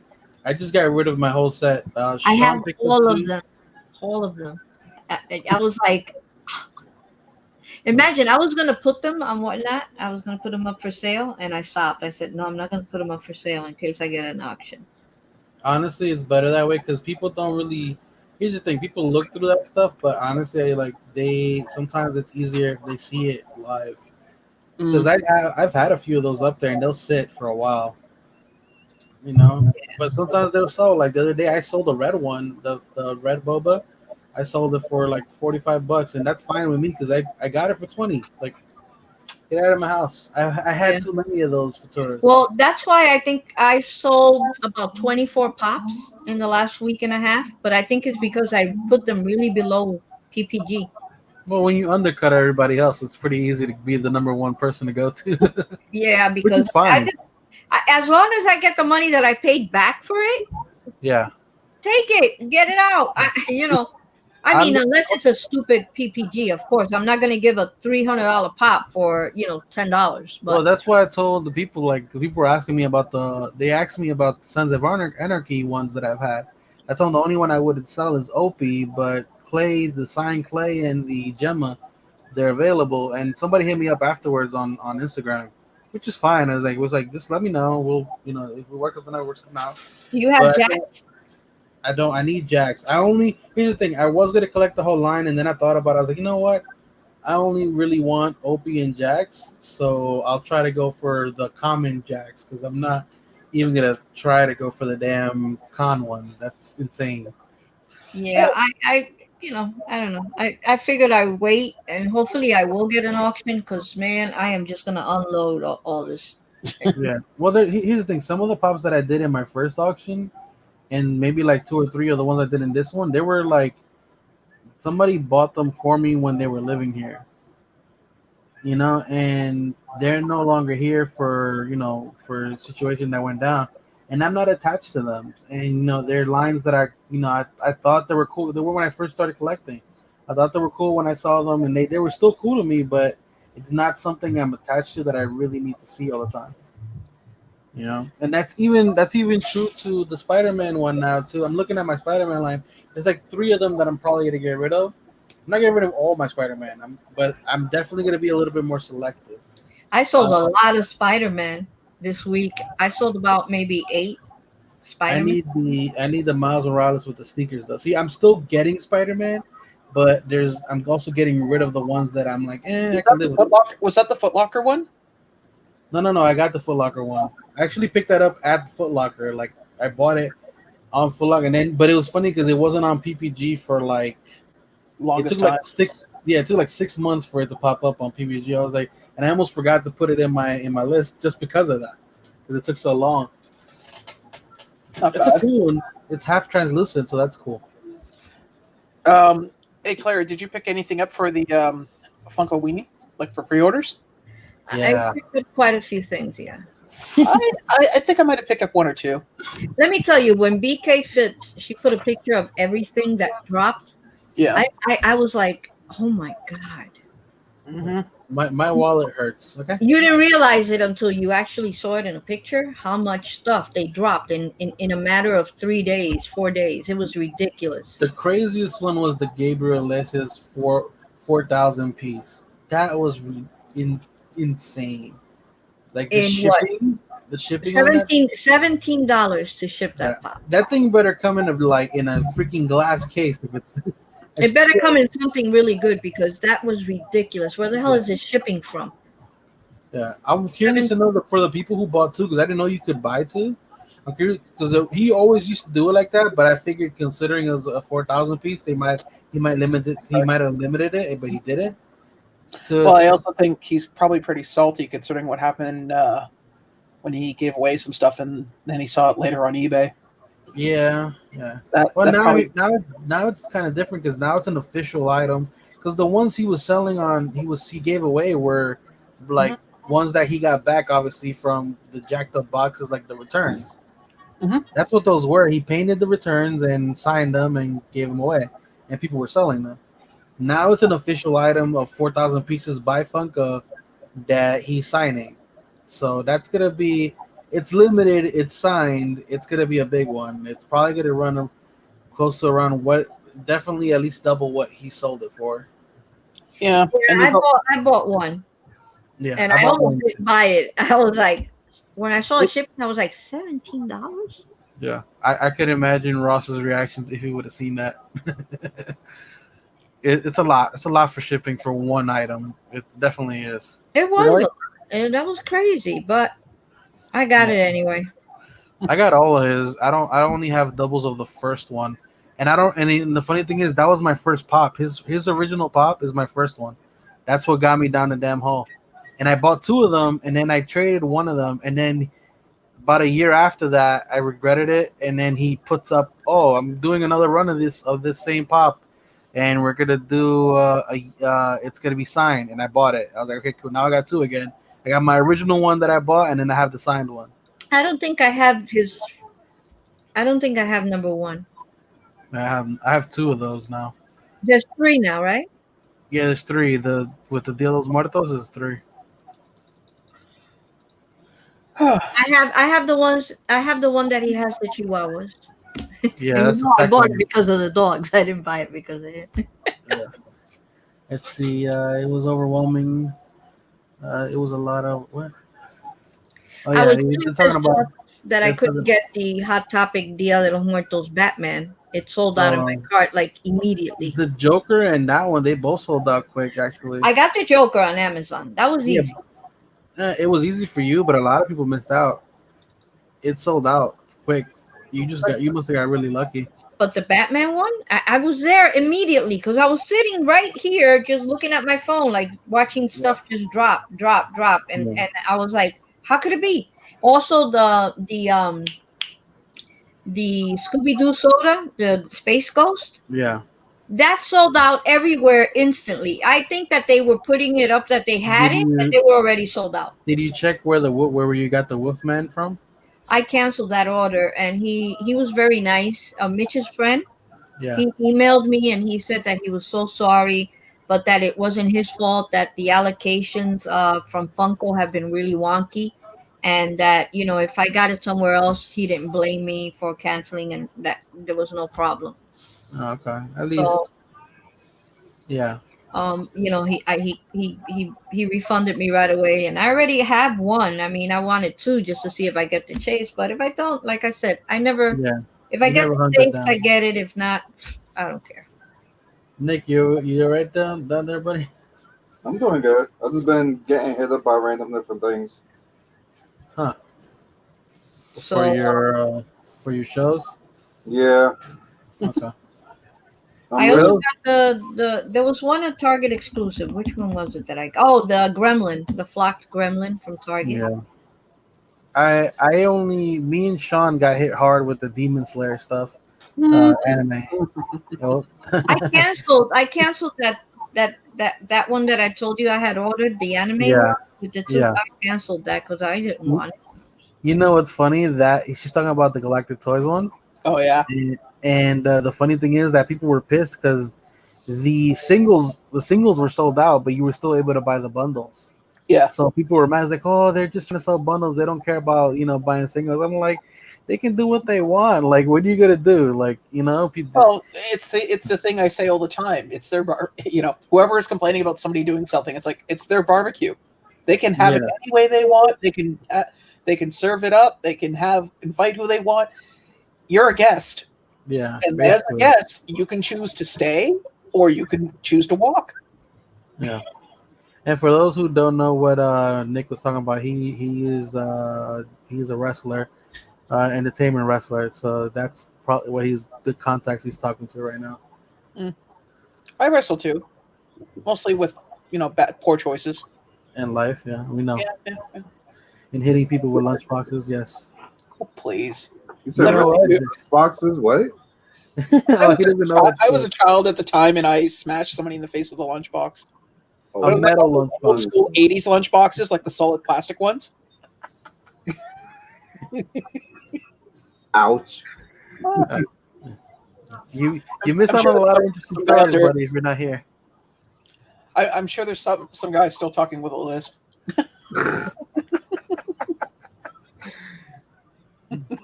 A: I just got rid of my whole set.
B: I
A: Sean
B: have
A: picked up
B: all of
A: 2.
B: them. All of them. I was like, imagine I was gonna put them on whatnot. I was gonna put them up for sale, and I stopped. I said, no, I'm not gonna put them up for sale in case I get an auction.
A: Honestly, it's better that way because people don't really. Here's the thing: people look through that stuff, but honestly, like they sometimes it's easier if they see it live. Because I've had a few of those up there, and they'll sit for a while. But sometimes they'll sell. Like the other day, I sold a red one, the red boba. I sold it for like $45, and that's fine with me because I got it for 20. Like, get out of my house. I had too many of those Futuras.
B: Well, that's why I think I sold about 24 pops in the last week and a half. But I think it's because I put them really below PPG.
A: Well, when you undercut everybody else, it's pretty easy to be the number one person to go to.
B: Yeah,
A: Which
B: because
A: is fine.
B: as long as I get the money that I paid back for it,
A: Yeah.
B: take it, get it out. I mean, unless it's a stupid PPG, of course. I'm not going to give a $300 pop for, $10. But
A: Well, that's why I told the people, like, the people were asking me about they asked me about the Sons of Anarchy ones that I've had. I told them the only one I would sell is Opie, but Clay, the signed Clay and the Gemma, they're available. And somebody hit me up afterwards on Instagram, which is fine. I was like, just let me know. We'll, if we work something out, work something out.
B: you have
A: But
B: Jacks?
A: I need Jacks. Here's the thing. I was going to collect the whole line, and then I thought about it. I was like, you know what? I only really want Opie and Jacks, so I'll try to go for the common Jacks because I'm not even going to try to go for the damn con one. That's insane.
B: Yeah, I don't know. I figured I'd wait and hopefully I will get an auction because, man, I am just going to unload all this.
A: Yeah. Well, here's the thing. Some of the pops that I did in my first auction, and maybe like two or three of the ones I did in this one, they were like somebody bought them for me when they were living here. And they're no longer here for for a situation that went down, and I'm not attached to them. And they're lines that I thought they were cool. They were when I first started collecting. I thought they were cool when I saw them, and they were still cool to me, but it's not something I'm attached to that I really need to see all the time. And that's even true to the Spider-Man one now too. I'm looking at my Spider-Man line. There's like three of them that I'm probably gonna get rid of. I'm not getting rid of all my Spider-Man, but I'm definitely gonna be a little bit more selective.
B: I sold a
A: Uh,
B: lot of Spider-Man this week. I sold about maybe 8
A: I
B: Spider-Man.
A: need the Miles Morales with the sneakers though. See, I'm still getting Spider-Man, but I'm also getting rid of the ones that I'm like, I
E: Was
A: can
E: that
A: live
E: the
A: with.
E: Foot Locker? Was that the Foot Locker one?
A: No. I got the Foot Locker one. I actually picked that up at Foot Locker. Like I bought it on Foot Locker, but it was funny because it wasn't on PPG for like it took
E: Longest time.
A: like it took like 6 months for it to pop up on PPG. I was like, and I almost forgot to put it in my list just because of that, because it took so long.
E: Not
A: It's a
E: bad.
A: cool one. It's half translucent, so that's cool.
E: Hey Claire, did you pick anything up for the Funko Weenie, like for pre-orders?
B: I
A: Yeah,
B: picked up quite a few things, yeah.
E: I think I might have picked up one or two.
B: Let me tell you, when BK Phipps, she put a picture of everything that dropped,
E: Yeah.
B: I was like, oh my God.
E: Hmm.
A: my wallet hurts. Okay.
B: You didn't realize it until you actually saw it in a picture, how much stuff they dropped in a matter of 3 days, 4 days. It was ridiculous.
A: The craziest one was the Gabriel Iglesias 4,000 piece. That was insane. Like
B: In what?
A: the shipping on that.
B: $17 to ship
A: Yeah,
B: that pop.
A: that thing better come in a freaking glass case if it's.
B: It
A: It's
B: better come in something really good because that was ridiculous. Where the hell
A: yeah,
B: is it shipping from?
A: yeah. I'm curious
B: Seven,
A: to know for the people who bought two, because I didn't know you could buy two. I'm curious because he always used to do it like that, but I figured considering it was a 4,000 piece, he might limit it. He might have limited it, but he didn't.
E: Well,
A: To
E: I also think he's probably pretty salty considering what happened when he gave away some stuff and then he saw it later on eBay.
A: Yeah, yeah. Well,
E: That probably.
A: now it's kind of different because now it's an official item. Because the ones he was selling on, he gave away were
E: Mhm.
A: like ones that he got back, obviously from the jacked up boxes, like the returns.
E: Mhm.
A: That's what those were. He painted the returns and signed them and gave them away, and people were selling them. Now it's an official item of 4,000 pieces by Funko that he's signing. So that's gonna be. It's limited. It's signed. It's gonna be a big one. It's probably gonna run close to around what, definitely at least double what he sold it for.
E: Yeah,
B: yeah,
E: and
B: I bought one,
A: Yeah,
B: and
A: I
B: I
A: bought
B: almost
A: one.
B: didn't buy it. I was like, when I saw it
E: it,
B: shipping, I was like, $17.
A: Yeah, I could imagine Ross's reactions if he would have seen that. It's a lot. It's a lot for shipping for one item. It definitely is.
B: It was a
E: really.
B: lot, and that was crazy, but I got
A: Yeah,
B: it anyway.
A: I got all of his. I don't. I only have doubles of the first one, and I don't. And the funny thing is, that was my first pop. His original pop is my first one. That's what got me down the damn hole. And I bought two of them, and then I traded one of them, and then about a year after that, I regretted it. And then he puts up, "Oh, I'm doing another run of this same pop, and we're gonna do it's gonna be signed." And I bought it. I was like, "Okay, cool. Now I got two again. I got my original one that I bought, and then I have the signed one.
B: I don't think I have his. I don't think I have number one.
A: I have two of those now.
B: There's 3 now, right?
A: Yeah, there's three. The with the Dia de los Muertos is three.
B: I have the one that he has the chihuahuas.
A: Yeah,
B: And
A: that's the
B: I
A: second
B: bought it
A: one.
B: because of the dogs. I didn't buy it because of it.
A: Yeah. Let's see. It was overwhelming. It was a lot of what? Oh
B: I
A: yeah,
B: was
A: they're
B: really
A: talking
B: pissed
A: about.
B: off that I
A: They're
B: couldn't
A: talking,
B: get the Hot Topic Dia de los Muertos Batman. It sold out of my
A: um,
B: cart like immediately.
A: the Joker and that one they both sold out quick actually.
B: I got the Joker on Amazon. That was
A: Yeah,
B: easy.
A: it was easy for you, but a lot of people missed out. It sold out quick. You must have got really lucky.
B: But the Batman one, I was there immediately because I was sitting right here just looking at my phone, like watching stuff just drop, drop, drop,
A: Yeah.
B: and I was like, how could it be? Also, the Scooby Doo soda, the Space Ghost,
A: Yeah.
B: that sold out everywhere instantly. I think that they were putting it up that they had
A: Did
B: it and
A: you
B: they were already sold out.
A: did you check where you got the Wolfman from?
B: I canceled that order, and he was very nice. Mitch's friend,
A: Yeah.
B: he emailed me and he said that he was so sorry, but that it wasn't his fault. That the allocations from Funko have been really wonky, and that if I got it somewhere else, he didn't blame me for canceling, and that there was no problem.
A: Oh, okay. At least,
B: So
A: yeah.
B: he refunded me right away, and I already have one. I mean, I wanted two just to see if I get the chase, but if I don't, like I said, I never.
A: Yeah.
B: If I
A: You
B: get
A: never
B: the
A: hunted
B: chase,
A: down.
B: I get it. If not, I don't care.
A: Nick, you right down there, buddy?
F: I'm doing good. I've just been getting hit up by random different things.
A: Huh.
B: So
A: For your shows?
F: Yeah.
A: Okay.
B: I
F: really,
B: also got there was one at Target exclusive. Which one was it that I got? Oh, the Gremlin, the flocked Gremlin from Target.
A: Yeah. Me and Sean got hit hard with the Demon Slayer stuff, anime. Oh.
B: I canceled that one that I told you I had ordered, the anime
A: Yeah.
B: one with the two.
A: Yeah.
B: I canceled that because I didn't want it.
A: You know what's funny? That she's talking about the Galactic Toys one.
E: Oh yeah.
A: And the funny thing is that people were pissed because the singles were sold out, but you were still able to buy the bundles.
E: Yeah.
A: So people were mad, like, oh, they're just trying to sell bundles. They don't care about buying singles. I'm like, they can do what they want. Like, what are you gonna do? Like, people.
E: Well, it's the thing I say all the time. It's their whoever is complaining about somebody doing something, it's like it's their barbecue. They can have it any way they want. They can serve it up. They can invite who they want. You're a guest.
A: Yeah.
E: And as a guest, you can choose to stay or you can choose to walk.
A: Yeah. And for those who don't know what Nick was talking about, he's a wrestler, entertainment wrestler. So that's probably what the contacts he's talking to right now.
E: I wrestle too, mostly with bad poor choices.
A: In life, yeah, we know.
E: Yeah.
A: And hitting people with lunch boxes, yes.
E: Oh, please.
F: you said boxes. What?
A: Oh, he doesn't know.
E: I was a child at the time, and I smashed somebody in the face with a lunchbox.
A: A metal lunch
E: Old
A: box.
E: school 80s lunch boxes, like the solid plastic ones.
F: Ouch.
A: You miss
E: I'm
A: out
E: sure
A: on a lot of interesting stories,
E: there-
A: buddy, if you're not here.
E: I'm sure there's some guys still talking with a lisp.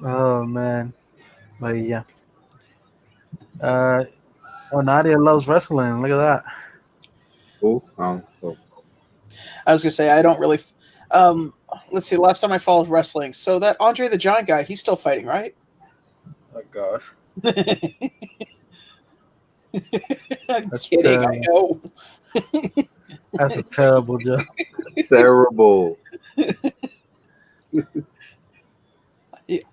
A: Oh man, but yeah. Nadia loves wrestling. Look at that.
F: Oh.
E: I was gonna say I don't really. Let's see. Last time I followed wrestling, so that Andre the Giant guy, he's still fighting, right?
F: My God.
E: I'm
A: That's
E: kidding. I know.
A: That's a terrible joke.
F: Terrible.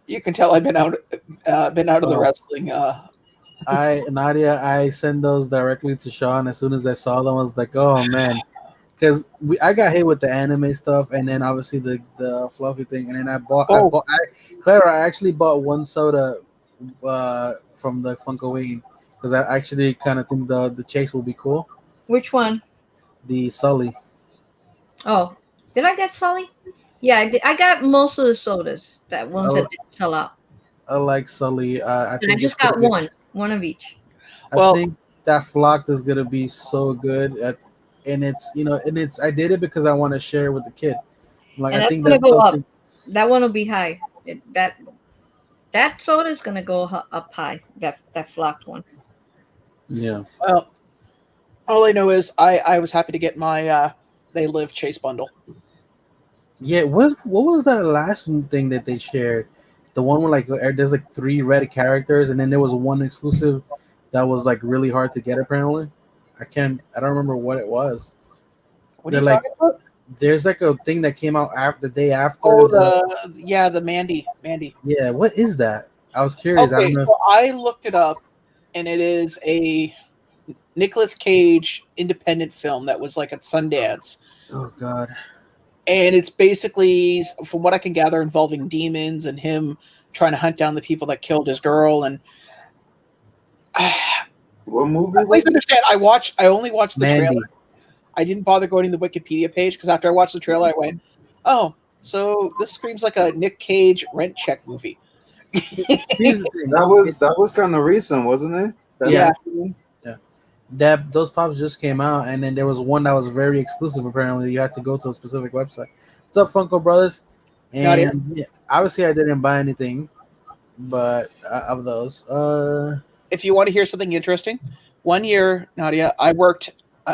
E: You can tell I've been out of the wrestling.
A: Nadia, I send those directly to Sean. As soon as I saw them, I was like, oh man, because I got hit with the anime stuff, and then obviously the fluffy thing, and then I actually bought one soda from the Funko Wing because I actually kind of think the chase will be cool.
B: Which one?
A: The Sully.
B: Oh, did I get Sully? Yeah, I did. I got most of the sodas. That ones that didn't sell out.
A: I like Sully. I
B: And I just got one of each.
A: I think that flocked is gonna be so good. And I did it because I want to share it with the kid. Like,
B: And
A: I
B: that's
A: think
B: gonna
A: that's
B: go up.
A: something.
B: That one will be high. That soda is gonna go up high. That flocked one.
A: Yeah.
E: Well, all I know is I was happy to get my They Live Chase bundle.
A: Yeah. What was that last thing that they shared? The one where there's like 3 red characters, and then there was one exclusive that was like really hard to get. Apparently, I don't remember what it was.
E: What are you talking about?
A: There's like a thing that came out the day after.
E: Oh, the Mandy.
A: Yeah. What is that? I was curious. I
E: Okay,
A: don't know.
E: so I looked it up, and it is a Nicolas Cage independent film that was like at Sundance.
A: Oh God.
E: And it's basically, from what I can gather, involving demons and him trying to hunt down the people that killed his girl. And
F: What movie was
E: please
F: it?
E: understand, I only watched the
A: Mandy.
E: trailer. I didn't bother going to the Wikipedia page because after I watched the trailer, I went, "Oh, so this screams like a Nick Cage rent check movie."
A: Here's the thing.
F: That was kind of recent, wasn't it?
E: Yeah.
A: That those pops just came out, and then there was one that was very exclusive. Apparently, you had to go to a specific website. What's up, Funko Brothers?
E: Nadia.
A: And yeah, obviously, I didn't buy anything, but of those,
E: If you want to hear something interesting, one year, Nadia, I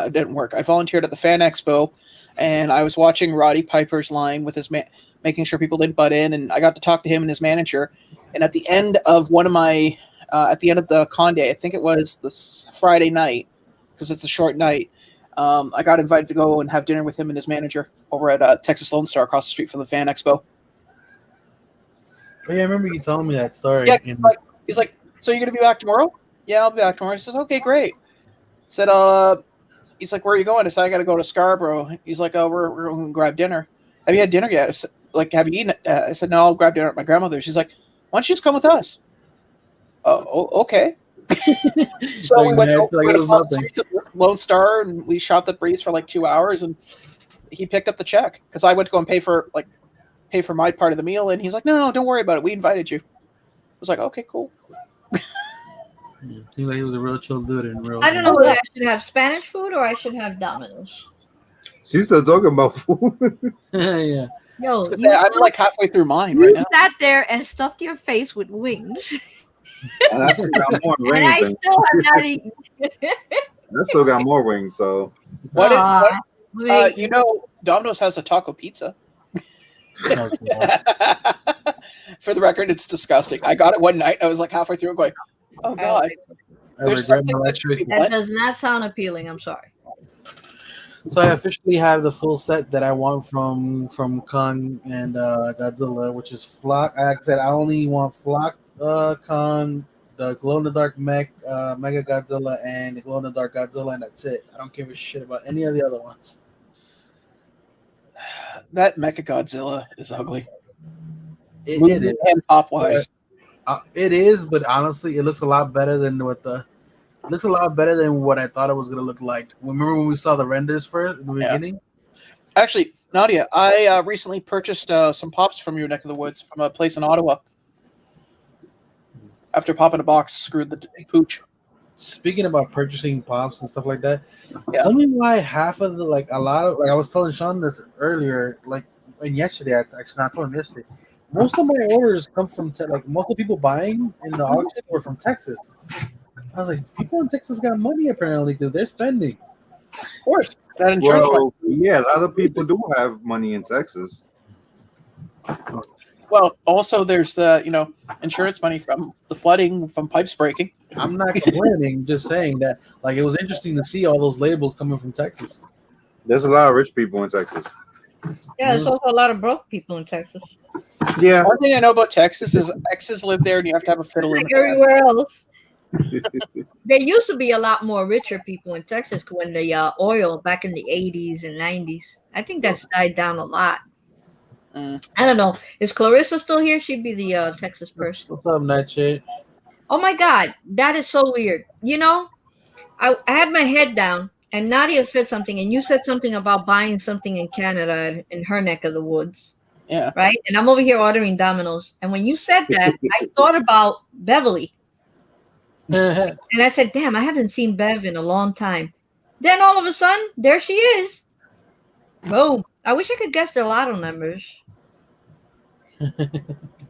E: didn't work. I volunteered at the Fan Expo, and I was watching Roddy Piper's line with his making sure people didn't butt in, and I got to talk to him and his manager. And at the end of at the end of the con day, I think it was this Friday night, because it's a short night, I got invited to go and have dinner with him and his manager over at Texas Lone Star across the street from the Fan Expo.
A: yeah, I remember you telling me that story.
E: Yeah,
A: And
E: he's like, "So you're gonna be back tomorrow?" "Yeah, I'll be back tomorrow." He says, "Okay, great." Said, he's like, "Where are you going?" I said, "I got to go to Scarborough." He's like, "Oh, we're going to grab dinner." "Have you had dinner yet?" I said, "Like, have you eaten?" I said, "No, I'll grab dinner at my grandmother's." She's like, "Why don't you just come with us?" Okay. So we went
A: Like it was
E: across the
A: nothing.
E: street to Lone Star, and we shot the breeze for like 2 hours, and he picked up the check because I went to go and pay for my part of the meal, and he's like, "No, don't worry about it. We invited you." I was like, "Okay, cool."
A: Seems like he was a real chill dude and real.
B: I don't know whether I should have Spanish food or I should have Domino's.
F: She's still talking about food.
A: Yeah.
B: Yo,
E: I'm like halfway through mine right
B: you
E: now.
B: sat there and stuffed your face with wings,
F: And I still got more
B: and I
F: wings.
B: still have not eaten.
F: I still got more wings. So
E: What
B: Aw,
E: Domino's has a taco pizza.
A: Oh, God.
E: For the record, it's disgusting. I got it one night. I was like halfway through, going, "Oh God,
A: I
E: there's
A: regret
E: something
A: my
E: that
A: life
E: should be
A: choice.
B: that
E: what?"
B: does not sound appealing. I'm sorry.
A: So I officially have the full set that I want from Kong and Godzilla, which is Flock. Like I said, I only want Flock, Kong, the glow in the dark mech, Mega Godzilla, and the glow in the dark Godzilla, and that's it. I don't give a shit about any of the other ones.
E: That Mecha Godzilla is ugly.
A: It
E: Movement
A: is.
E: and top wise.
A: It is, but honestly, it looks a lot better than what I thought it was gonna look like. Remember when we saw the renders first in the beginning?
E: Actually, Nadia, I recently purchased some pops from your neck of the woods from a place in Ottawa. After popping a box, screwed the pooch.
A: Speaking about purchasing pops and stuff like that,
E: Yeah.
A: tell me why half of I was telling Sean this earlier, and yesterday, actually, I told him yesterday. Most of my orders come from most of the people buying in the auction were from Texas. I was like, people in Texas got money apparently because they're spending.
E: Of course, that insurance.
F: well, yeah, a lot of people do have money in Texas.
E: Well, also there's the insurance money from the flooding, from pipes breaking.
A: I'm not complaining, just saying that it was interesting to see all those labels coming from Texas.
F: There's a lot of rich people in Texas.
B: Yeah, there's also a lot of broke people in Texas,
F: Yeah,
E: One thing I know about Texas is exes live there, and you have to have a fiddle in
B: like
E: the band.
B: everywhere else. There used to be a lot more richer people in Texas when the oil back in the 80s and 90s. I think that's died down a lot.
E: Mm.
B: I don't know. Is Clarissa still here? She'd be the Texas person.
A: What's up, Nightshade?
B: Oh my God, that is so weird. I had my head down, and Nadia said something, and you said something about buying something in Canada in her neck of the woods,
E: Yeah.
B: right? And I'm over here ordering Domino's. And when you said that, I thought about Beverly. And I said, damn, I haven't seen Bev in a long time. Then all of a sudden, there she is. Boom. I wish I could guess the lotto numbers.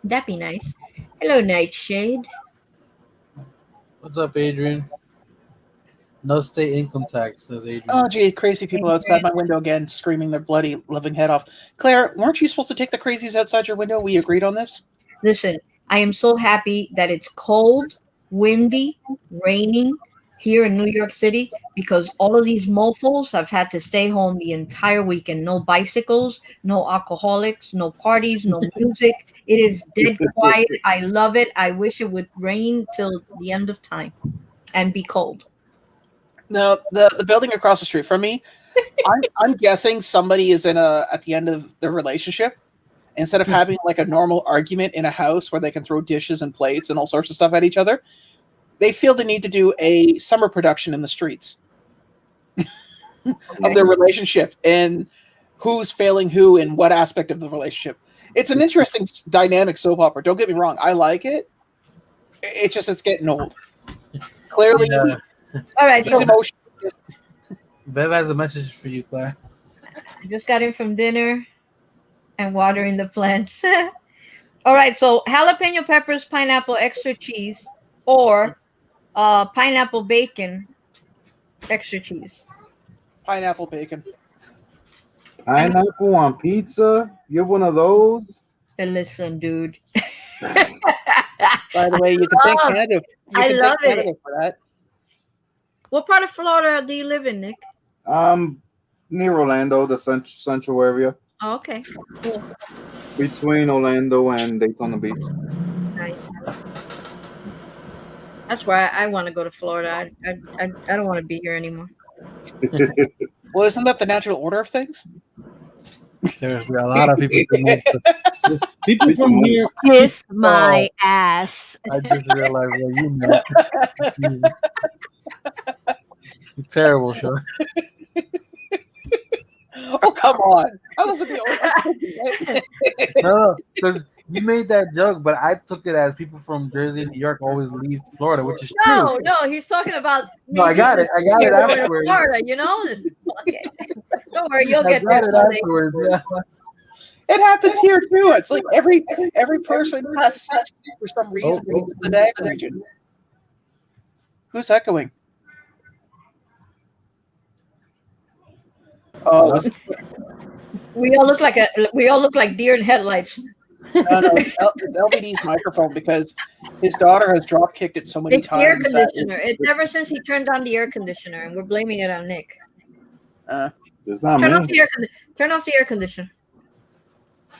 B: That'd be nice. Hello, Nightshade.
A: What's up, Adrian? No state income tax, says Adrian.
E: Oh, gee, crazy people outside my window again, screaming their bloody living head off. Claire, weren't you supposed to take the crazies outside your window? We agreed on this?
B: Listen, I am so happy that it's cold, windy, raining, here in New York City because all of these mofos have had to stay home the entire weekend. No bicycles, no alcoholics, no parties, no music. It is dead quiet. I love it. I wish it would rain till the end of time and be cold.
E: No, the building across the street from me, I'm guessing somebody is at the end of their relationship. Instead of having like a normal argument in a house where they can throw dishes and plates and all sorts of stuff at each other, they feel the need to do a summer production in the streets of their relationship and who's failing who in what aspect of the relationship. It's an interesting dynamic soap opera. Don't get me wrong. I like it. It's just, it's getting old. Clearly,
A: Yeah.
B: All right,
E: he's
B: so
E: emotional.
A: Bev has a message for you, Claire.
B: I just got in from dinner and watering the plants. All right, so jalapeno peppers, pineapple, extra cheese, or pineapple bacon, extra cheese.
E: Pineapple bacon.
F: Pineapple on pizza? You're one of those?
B: And listen, dude.
E: By the way, you can thank Canada. You
B: I
E: can
B: love
E: thank
B: it.
E: Canada for that.
B: What part of Florida do you live in, Nick?
F: Near Orlando, the central area.
B: Oh, okay. Cool.
F: Between Orlando and Daytona Beach.
B: Nice. That's why I want to go to Florida. I don't want to be here anymore.
E: Well, isn't that the natural order of things?
A: Seriously, a lot of people people from here.
C: Kiss my ass.
A: I just realized what you meant. Jesus. Terrible show.
E: Oh, come on. I wasn't the only one.
A: No, because you made that joke, but I took it as people from Jersey and New York always leave Florida, which is true.
B: No, he's talking about.
A: No, I got it. I got it
B: you're going to
A: afterwards.
B: Florida, you know. Fuck it. Don't worry, you'll
A: I
B: get
A: got
B: there
A: it
B: someday.
A: afterwards. Yeah.
E: It happens here too. It's like every person has sex for some reason in the DAG region. Who's echoing? Oh, it's,
B: We all look like deer in headlights.
E: no, it's LBD's microphone because his daughter has drop kicked it so many
B: It's the
E: times.
B: air
E: that
B: conditioner. It's ever since he turned on the air conditioner, and we're blaming it on Nick.
F: It's not
B: Turn
F: me.
B: off the air. Turn off the air conditioner.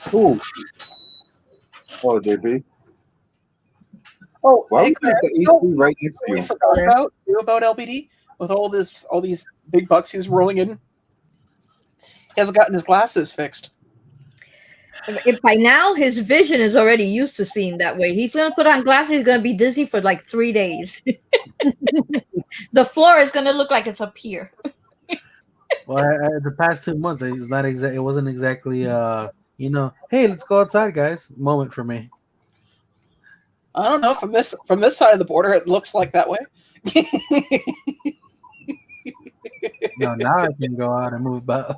F: Who? Oh, JP.
E: Oh,
F: Why
E: hey,
F: would
E: Claire,
F: the
E: you know
F: AC right next to
E: what we
F: you?
E: forgot about LBD with all these big bucks he's rolling in. He hasn't gotten his glasses fixed.
B: If by now his vision is already used to seeing that way. He's gonna put on glasses. He's gonna be dizzy for like 3 days. The floor is gonna look like it's a pier.
A: Well, the past 2 months, it's not exact. It wasn't exactly, hey, let's go outside, guys. Moment for me.
E: I don't know, from this side of the border, it looks like that way.
A: No, now I can go out and move about.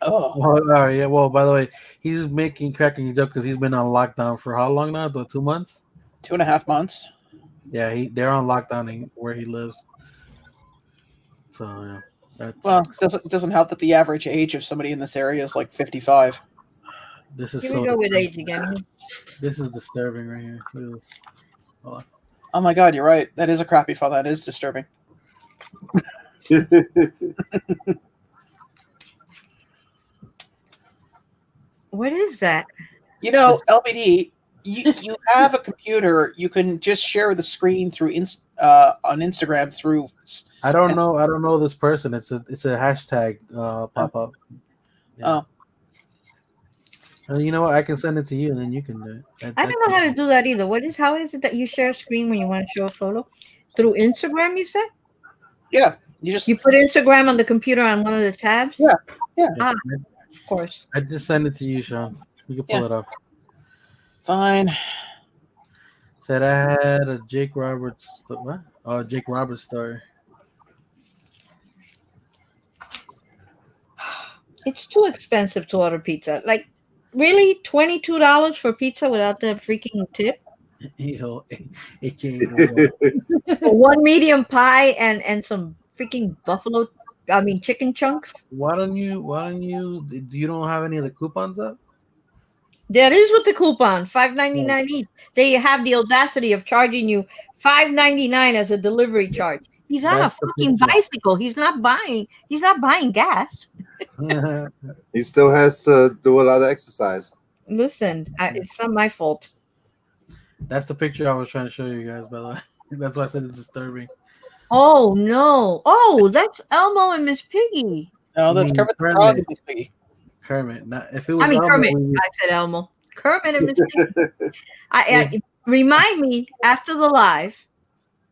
E: Oh,
A: Well, yeah. Well, by the way, he's cracking a joke because he's been on lockdown for how long now? About 2 months.
E: 2.5 months.
A: Yeah, they're on lockdown where he lives. So yeah, that's,
E: Well, it doesn't help that the average age of somebody in this area is like 55.
A: this is
B: Here
A: so.
B: we go with age again.
A: This is disturbing right here. Look at this. Hold on.
E: Oh my God, you're right. That is a crappy file. That is disturbing.
B: What is that?
E: You know, LBD, you have a computer. You can just share the screen through on Instagram through.
A: I don't know this person. It's a hashtag pop up. Yeah.
E: Oh,
A: You know what? I can send it to you, and then you can do it.
B: I don't know how to do that either. How is it that you share a screen when you want to show a photo? Through Instagram, you said?
E: yeah.
B: You put Instagram on the computer on one of the tabs?
E: Yeah.
B: Of course.
A: I just send it to you, Sean. You can pull it up.
E: Fine.
A: Said I had a Jake Roberts. What? Oh, Jake Roberts story.
B: It's too expensive to order pizza. Like, really? $22 for pizza without the freaking tip?
A: It can't.
B: One medium pie and some freaking chicken chunks?
A: Why don't you? Do you don't have any of the coupons up?
B: That is with the coupon, $5.99 each. They have the audacity of charging you $5.99 as a delivery charge. He's on a
A: That's the
B: fucking
A: picture.
B: bicycle. He's not buying gas.
F: He still has to do a lot of exercise.
B: Listen, it's not my fault.
A: That's the picture I was trying to show you guys, by the way. That's why I said it's disturbing.
B: Oh no! Oh, that's Elmo and Miss Piggy.
E: No, that's
A: Mm,
E: Kermit the
A: Kermit.
E: Frog and Miss Piggy.
A: Kermit. Now, if it
B: I
A: was
B: mean
A: Elmo,
B: Kermit.
A: we-
B: I said Elmo. Kermit and Miss Piggy. Remind me after the live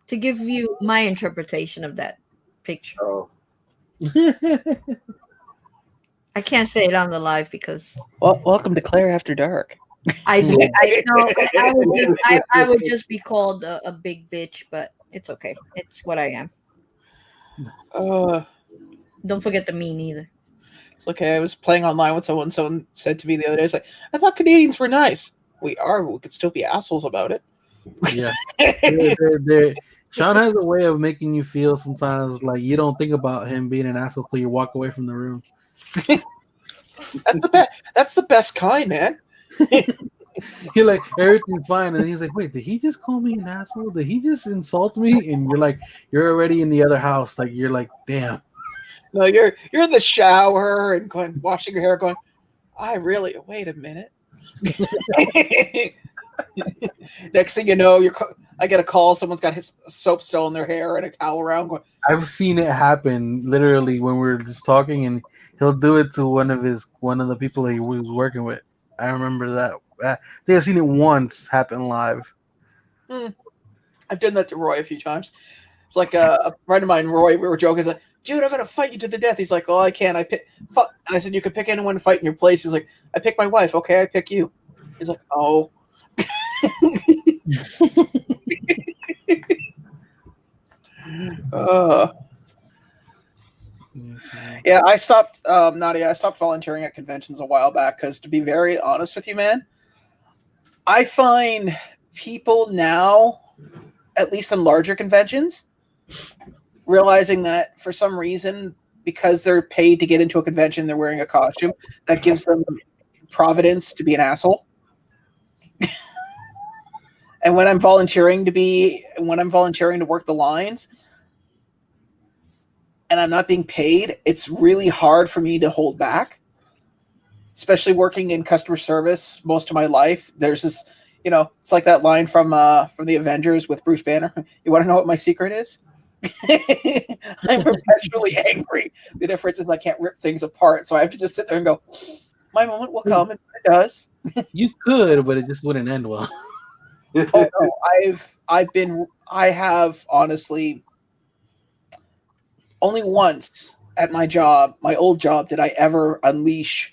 B: to give you my interpretation of that picture.
F: Oh,
B: I can't say it on the live because
E: Well, welcome to Claire After Dark.
B: I would just be called a big bitch, but it's okay. It's what I am. Don't forget the mean either.
E: It's okay. I was playing online with someone. Someone said to me the other day, "It's like I thought Canadians were nice. We are. But we could still be assholes about it."
A: yeah. Sean has a way of making you feel sometimes like you don't think about him being an asshole till you walk away from the room.
E: That's the best. That's the best kind, man.
A: You're like, everything's fine, and he's like, wait, did he just call me an asshole? Did he just insult me? And you're like, you're already in the other house. Like, you're like, damn.
E: No, you're in the shower and going washing your hair, going, I really wait a minute. Next thing you know, I get a call. Someone's got his soap still in their hair and a towel around. Going,
A: I've seen it happen literally when we were just talking, and he'll do it to one of the people that he was working with. I remember that. I think I've seen it once happen live.
E: I've done that to Roy a few times. It's like a friend of mine, Roy. We were joking. He's like, "Dude, I'm gonna fight you to the death." He's like, "Oh, I can't. I pick." And I said, "You can pick anyone to fight in your place." He's like, "I pick my wife." Okay, I pick you. He's like, "Oh." Yeah, I stopped, Nadia. I stopped volunteering at conventions a while back because, to be very honest with you, man, I find people now, at least in larger conventions, realizing that for some reason, because they're paid to get into a convention, they're wearing a costume that gives them providence to be an asshole. And when I'm volunteering to work the lines, and I'm not being paid, it's really hard for me to hold back. Especially working in customer service most of my life. There's this, it's like that line from the Avengers with Bruce Banner. You want to know what my secret is? I'm perpetually angry. The difference is I can't rip things apart, so I have to just sit there and go, my moment will come, and it does.
A: You could, but it just wouldn't end well.
E: Oh no, I have honestly only once at my old job, did I ever unleash.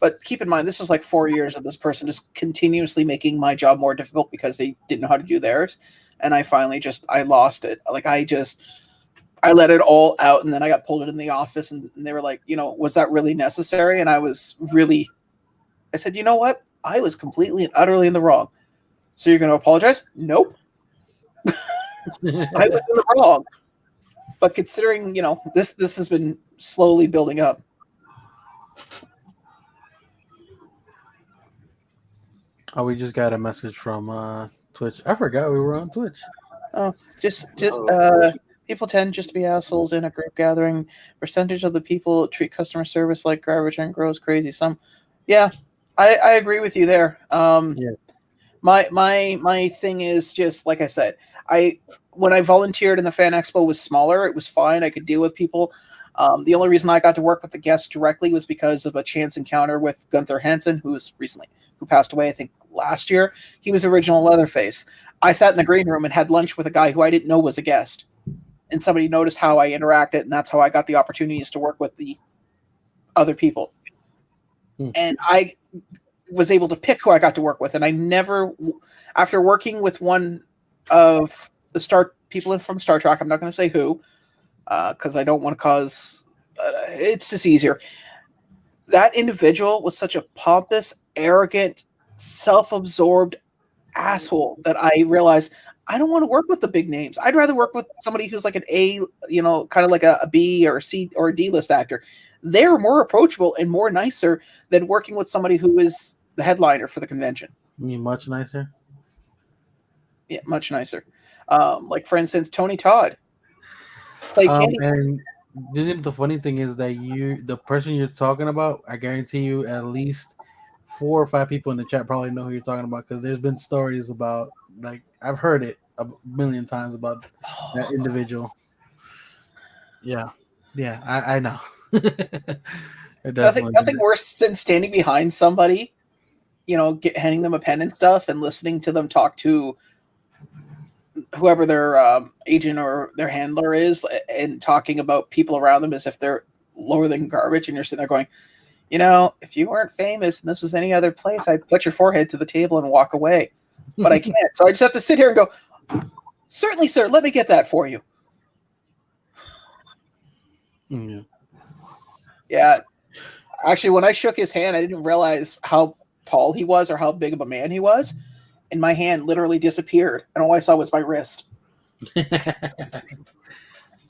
E: But keep in mind, this was like 4 years of this person just continuously making my job more difficult because they didn't know how to do theirs. And I finally I lost it. Like I let it all out, and then I got pulled in the office, and they were like, was that really necessary? And I said, you know what? I was completely and utterly in the wrong. So you're going to apologize? Nope. I was in the wrong. But considering, this has been slowly building up.
A: Oh, we just got a message from Twitch. I forgot we were on Twitch.
E: Oh, people tend just to be assholes in a group gathering. Percentage of the people treat customer service like garbage and grows crazy. I agree with you there.
A: Yeah.
E: My thing is just like I said, when I volunteered in the Fan Expo was smaller, it was fine. I could deal with people. The only reason I got to work with the guests directly was because of a chance encounter with Gunther Hansen, who passed away, I think, last year. He was original Leatherface. I sat in the green room and had lunch with a guy who I didn't know was a guest. And somebody noticed how I interacted, and that's how I got the opportunities to work with the other people. And I was able to pick who I got to work with. And I never, after working with one of the people from Star Trek, I'm not going to say who, because I don't want to cause, it's just easier. That individual was such a pompous, arrogant, self-absorbed asshole that I realized I don't want to work with the big names. I'd rather work with somebody who's like an A, kind of like a B or a C or a D list actor. They're more approachable and more nicer than working with somebody who is the headliner for the convention.
A: You mean much nicer?
E: Yeah, much nicer. Like for instance, Tony Todd played Candy.
A: And the funny thing is that the person you're talking about, I guarantee you, at least 4 or 5 people in the chat probably know who you're talking about because there's been stories about like I've heard it a million times about that individual. Yeah, yeah, I know. I
E: Nothing,
A: definitely
E: nothing worse than standing behind somebody, handing them a pen and stuff, and listening to them talk to whoever their agent or their handler is, and talking about people around them as if they're lower than garbage, and you're sitting there going, if you weren't famous and this was any other place, I'd put your forehead to the table and walk away. But I can't. So I just have to sit here and go, certainly, sir, let me get that for you.
A: Yeah.
E: Yeah. Actually, when I shook his hand, I didn't realize how tall he was or how big of a man he was. And my hand literally disappeared. And all I saw was my wrist.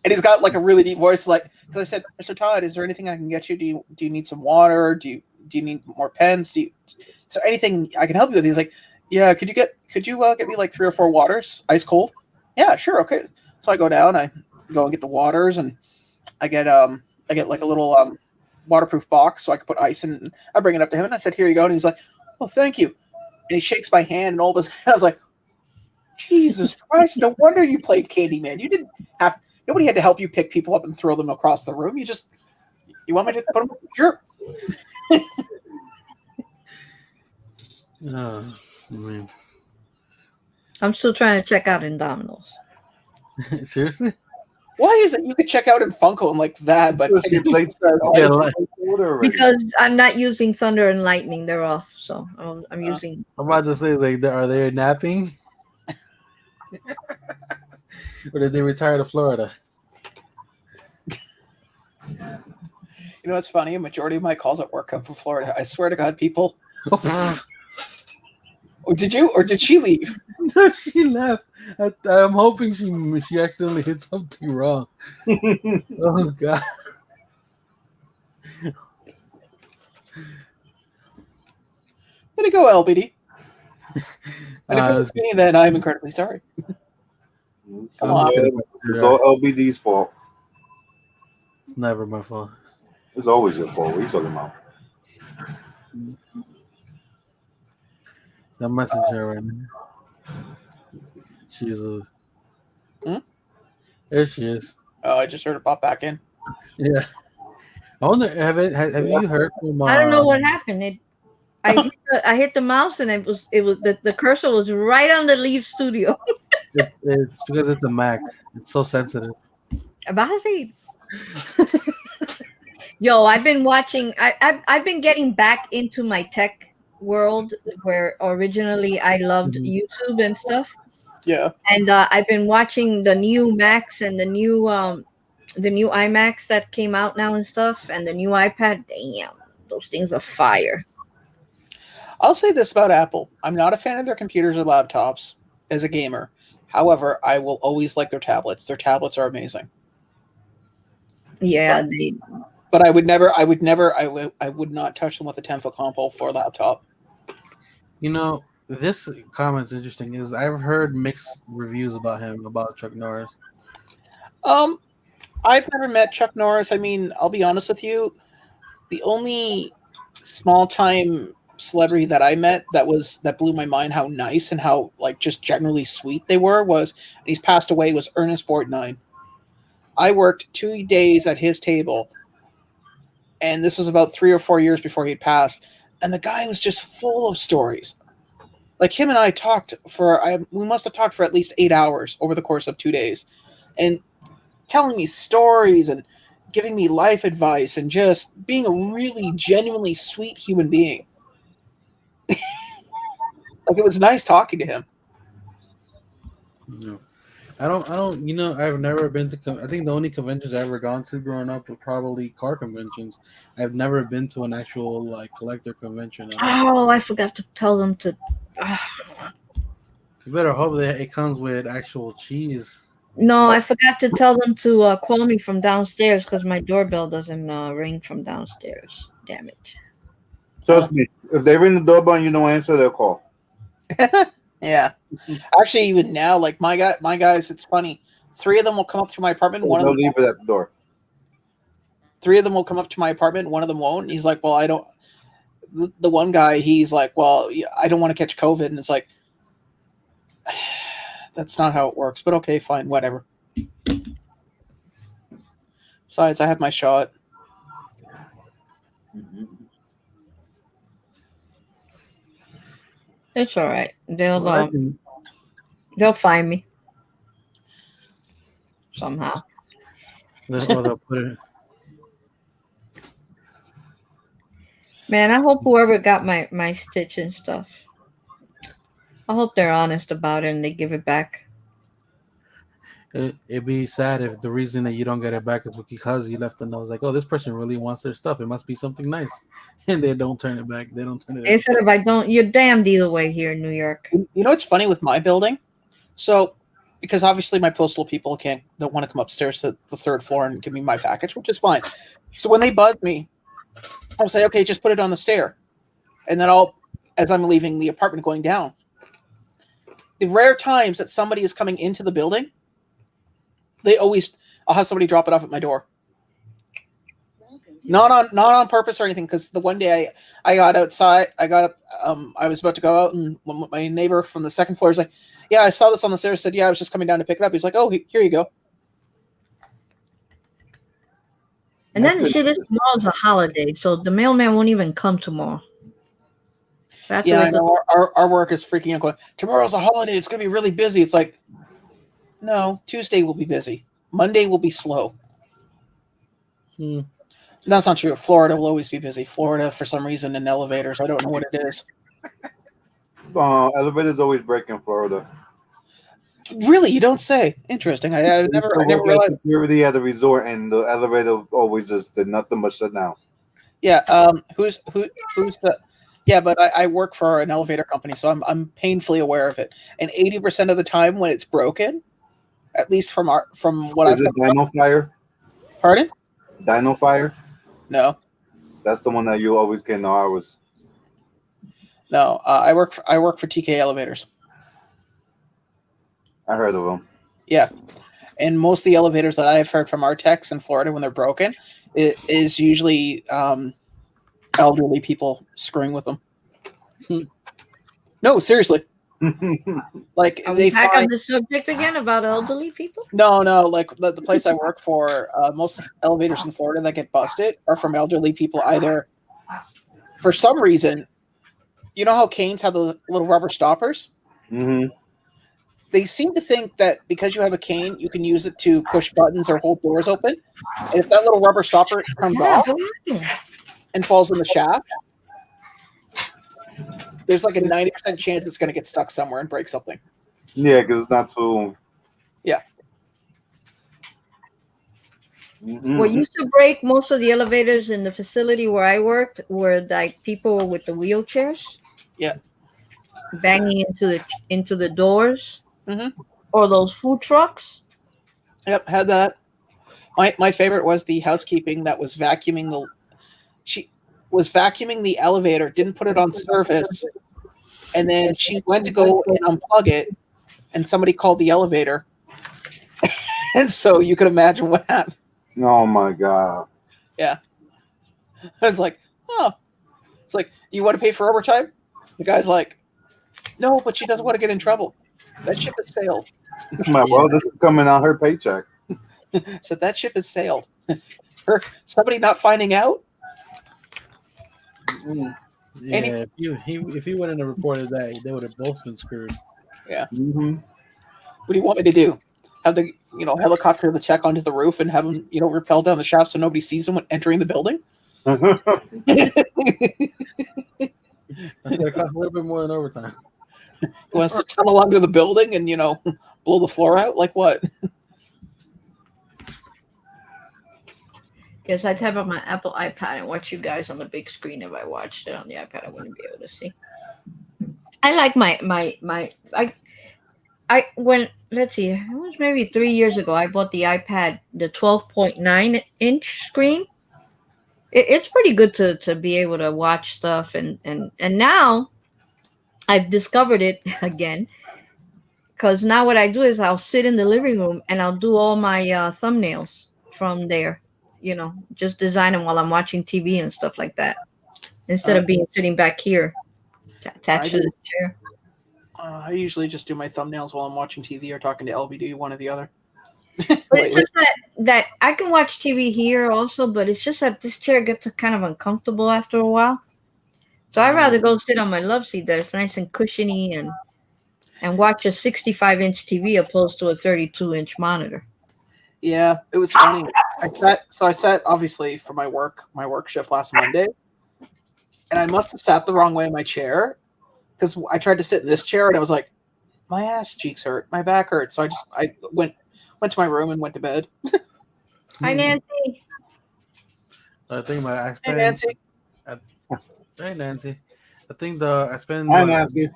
E: And he's got like a really deep voice, like, because I said, Mr. Todd, is there anything I can get you? Do you need some water? Do you need more pens? Is there anything I can help you with? He's like, yeah, could you get me like 3 or 4 waters, ice cold? Yeah, sure, okay. So I go down, I go and get the waters, and I get like a little waterproof box so I can put ice in. And I bring it up to him, and I said, here you go. And he's like, oh, thank you. And he shakes my hand, and all of a sudden I was like, Jesus Christ, no wonder you played Candyman. You didn't have. Nobody had to help you pick people up and throw them across the room. You want me to put them? Sure.
A: Oh, man.
B: I'm still trying to check out Indominos.
A: Seriously?
E: Why is it you could check out in Funko and like that, but
B: because I'm not using Thunder and Lightning, they're off. So I'm using.
A: I'm about to say, like, are they napping? Or did they retire to Florida?
E: You know what's funny? A majority of my calls at work come from Florida. I swear to God, people. Oh, did you or did she leave?
A: No, she left. I'm hoping she accidentally hit something wrong. Oh God.
E: Way to go, LBD. And if it was me, then I'm incredibly sorry.
F: It's all LBD's fault.
A: It's never my fault.
F: It's always your fault. What are you talking about?
A: I'm messaging her right now. She's there she is.
E: Oh, I just heard it pop back in.
A: Yeah. I wonder, have you heard from
B: I don't know what happened. I hit the mouse and it was the cursor was right on the Leave Studio.
A: It's because it's a Mac. It's so sensitive.
B: Yo, I've been watching. I've been getting back into my tech world where originally I loved YouTube and stuff.
E: Yeah.
B: And I've been watching the new Macs and the new iMacs that came out now and stuff, and the new iPad. Damn, those things are fire.
E: I'll say this about Apple. I'm not a fan of their computers or laptops as a gamer. However, I will always like their tablets. Their tablets are amazing.
B: Yeah,
E: but I would not touch them with a 10-foot combo for a laptop.
A: This comment's interesting. I've heard mixed reviews about him, about Chuck Norris.
E: I've never met Chuck Norris. I mean, I'll be honest with you. The only small-time celebrity that I met that blew my mind how nice and how like just generally sweet they were was, and he's passed away, was Ernest Borgnine. I worked 2 days at his table, and this was about 3 or 4 years before he'd passed, and the guy was just full of stories. Like him and I we must have talked for at least 8 hours over the course of 2 days, and telling me stories and giving me life advice and just being a really genuinely sweet human being. Like it was nice talking to him.
A: No. I don't. I've never been to. I think the only conventions I've ever gone to growing up were probably car conventions. I've never been to an actual like collector convention.
B: Oh, I forgot to tell them to.
A: You better hope that it comes with actual cheese.
B: No, I forgot to tell them to call me from downstairs because my doorbell doesn't ring from downstairs. Damn it.
F: Trust me, if they ring the doorbell and you don't answer, they'll call.
E: Yeah. Actually, even now, like my guys, it's funny. 3 of them will come up to my apartment. One of
F: They'll
E: them,
F: leave it at the door.
E: 3 of them will come up to my apartment. One of them won't. He's like, well, I don't. The one guy, he's like, well, I don't want to catch COVID, and it's like, that's not how it works. But okay, fine, whatever. Besides, I have my shot.
B: It's all right.
A: Well,
B: They'll find me somehow.
A: that's why they'll put it.
B: Man, I hope whoever got my stitch and stuff, I hope they're honest about it and they give it back.
A: It'd be sad if the reason that you don't get it back is because you left a note. It's like, oh, this person really wants their stuff. It must be something nice, and they don't turn it back. They don't turn it.
B: They said if I don't, you're damned either way here in New York.
E: You know what's funny with my building? So, because obviously my postal people don't want to come upstairs to the 3rd floor and give me my package, which is fine. So when they buzz me, I'll say, okay, just put it on the stair. And then as I'm leaving the apartment going down, the rare times that somebody is coming into the building, I'll have somebody drop it off at my door. Not on purpose or anything, because the one day I got outside, I was about to go out, and my neighbor from the 2nd floor is like, yeah, I saw this on the stairs. Said, yeah, I was just coming down to pick it up. He's like, oh, here you go.
B: And then the shit is tomorrow's a holiday, so the mailman won't even come tomorrow.
E: Yeah, I know. Our work is freaking out going, tomorrow's a holiday. It's going to be really busy. It's like, no, Tuesday will be busy. Monday will be slow. That's not true. Florida will always be busy. Florida, for some reason, in elevators. I don't know what it is.
F: Elevators always break in Florida.
E: Really? You don't say. Interesting. I never realized.
F: Security at the resort, and the elevator always just did nothing but shut down.
E: Yeah. Who's the? Yeah, but I work for an elevator company, so I'm painfully aware of it. And 80% of the time, when it's broken, at least from what I've.
F: Is it Dino Fire?
E: Pardon?
F: Dino Fire?
E: No.
F: That's the one that you always get in the hours.
E: No, I work for TK Elevators.
F: I heard of them.
E: Yeah, and most of the elevators that I've heard from our techs in Florida when they're broken, it is usually elderly people screwing with them. No, seriously. Like
B: Are we back on the subject again about elderly people?
E: No. Like the place I work for, most elevators in Florida that get busted are from elderly people. Either for some reason, you know how canes have the little rubber stoppers.
F: Mm-hmm.
E: They seem to think that because you have a cane, you can use it to push buttons or hold doors open. And if that little rubber stopper comes off and falls in the shaft, there's like a 90% chance it's going to get stuck somewhere and break something.
F: Yeah, because it's not too.
E: Yeah.
F: Mm-hmm.
B: What used to break most of the elevators in the facility where I worked were like people with the wheelchairs.
E: Yeah.
B: Banging into the doors.
E: Mm-hmm.
B: Or those food trucks.
E: Yep, had that. My favorite was the housekeeping that was vacuuming she was vacuuming the elevator, didn't put it on service, and then she went to go and unplug it, and somebody called the elevator. And so you could imagine what happened.
F: Oh my god.
E: Yeah. I was like, oh. It's like, do you want to pay for overtime? The guy's like, no, but she doesn't want to get in trouble. That ship has sailed.
F: Well, this is coming out her paycheck.
E: So that ship has sailed. Somebody not finding out?
A: Yeah, if he wouldn't have reported that, they would have both been screwed.
E: Yeah.
F: Mm-hmm.
E: What do you want me to do? Have the helicopter the check onto the roof and have them rappel down the shaft so nobody sees them when entering the building?
A: That's gonna cost a little bit more than overtime.
E: He wants to tunnel under the building and blow the floor out? Like what?
B: Yes, I'd have on my Apple iPad and watch you guys on the big screen. If I watched it on the iPad, I wouldn't be able to see. I like let's see, it was maybe 3 years ago. I bought the iPad, the 12.9-inch screen. It's pretty good to be able to watch stuff, and now I've discovered it again because now what I do is I'll sit in the living room and I'll do all my thumbnails from there. You know, just design them while I'm watching TV and stuff like that, instead of being sitting back here attached to the chair.
E: I usually just do my thumbnails while I'm watching TV or talking to LBD, one or the other.
B: But it's just that I can watch TV here also, but it's just that this chair gets kind of uncomfortable after a while. So I'd rather go sit on my love seat that is nice and cushiony and watch a 65-inch TV opposed to a 32-inch monitor.
E: Yeah, it was funny. I sat obviously for my work shift last Monday, and I must have sat the wrong way in my chair because I tried to sit in this chair and I was like, my ass cheeks hurt, my back hurts. So I went to my room and went to bed.
B: Hi, Nancy.
A: I think about it, I
E: Hey,
A: spend.
E: Nancy.
A: Hey, Nancy. I think I spend.
F: Hi, Nancy.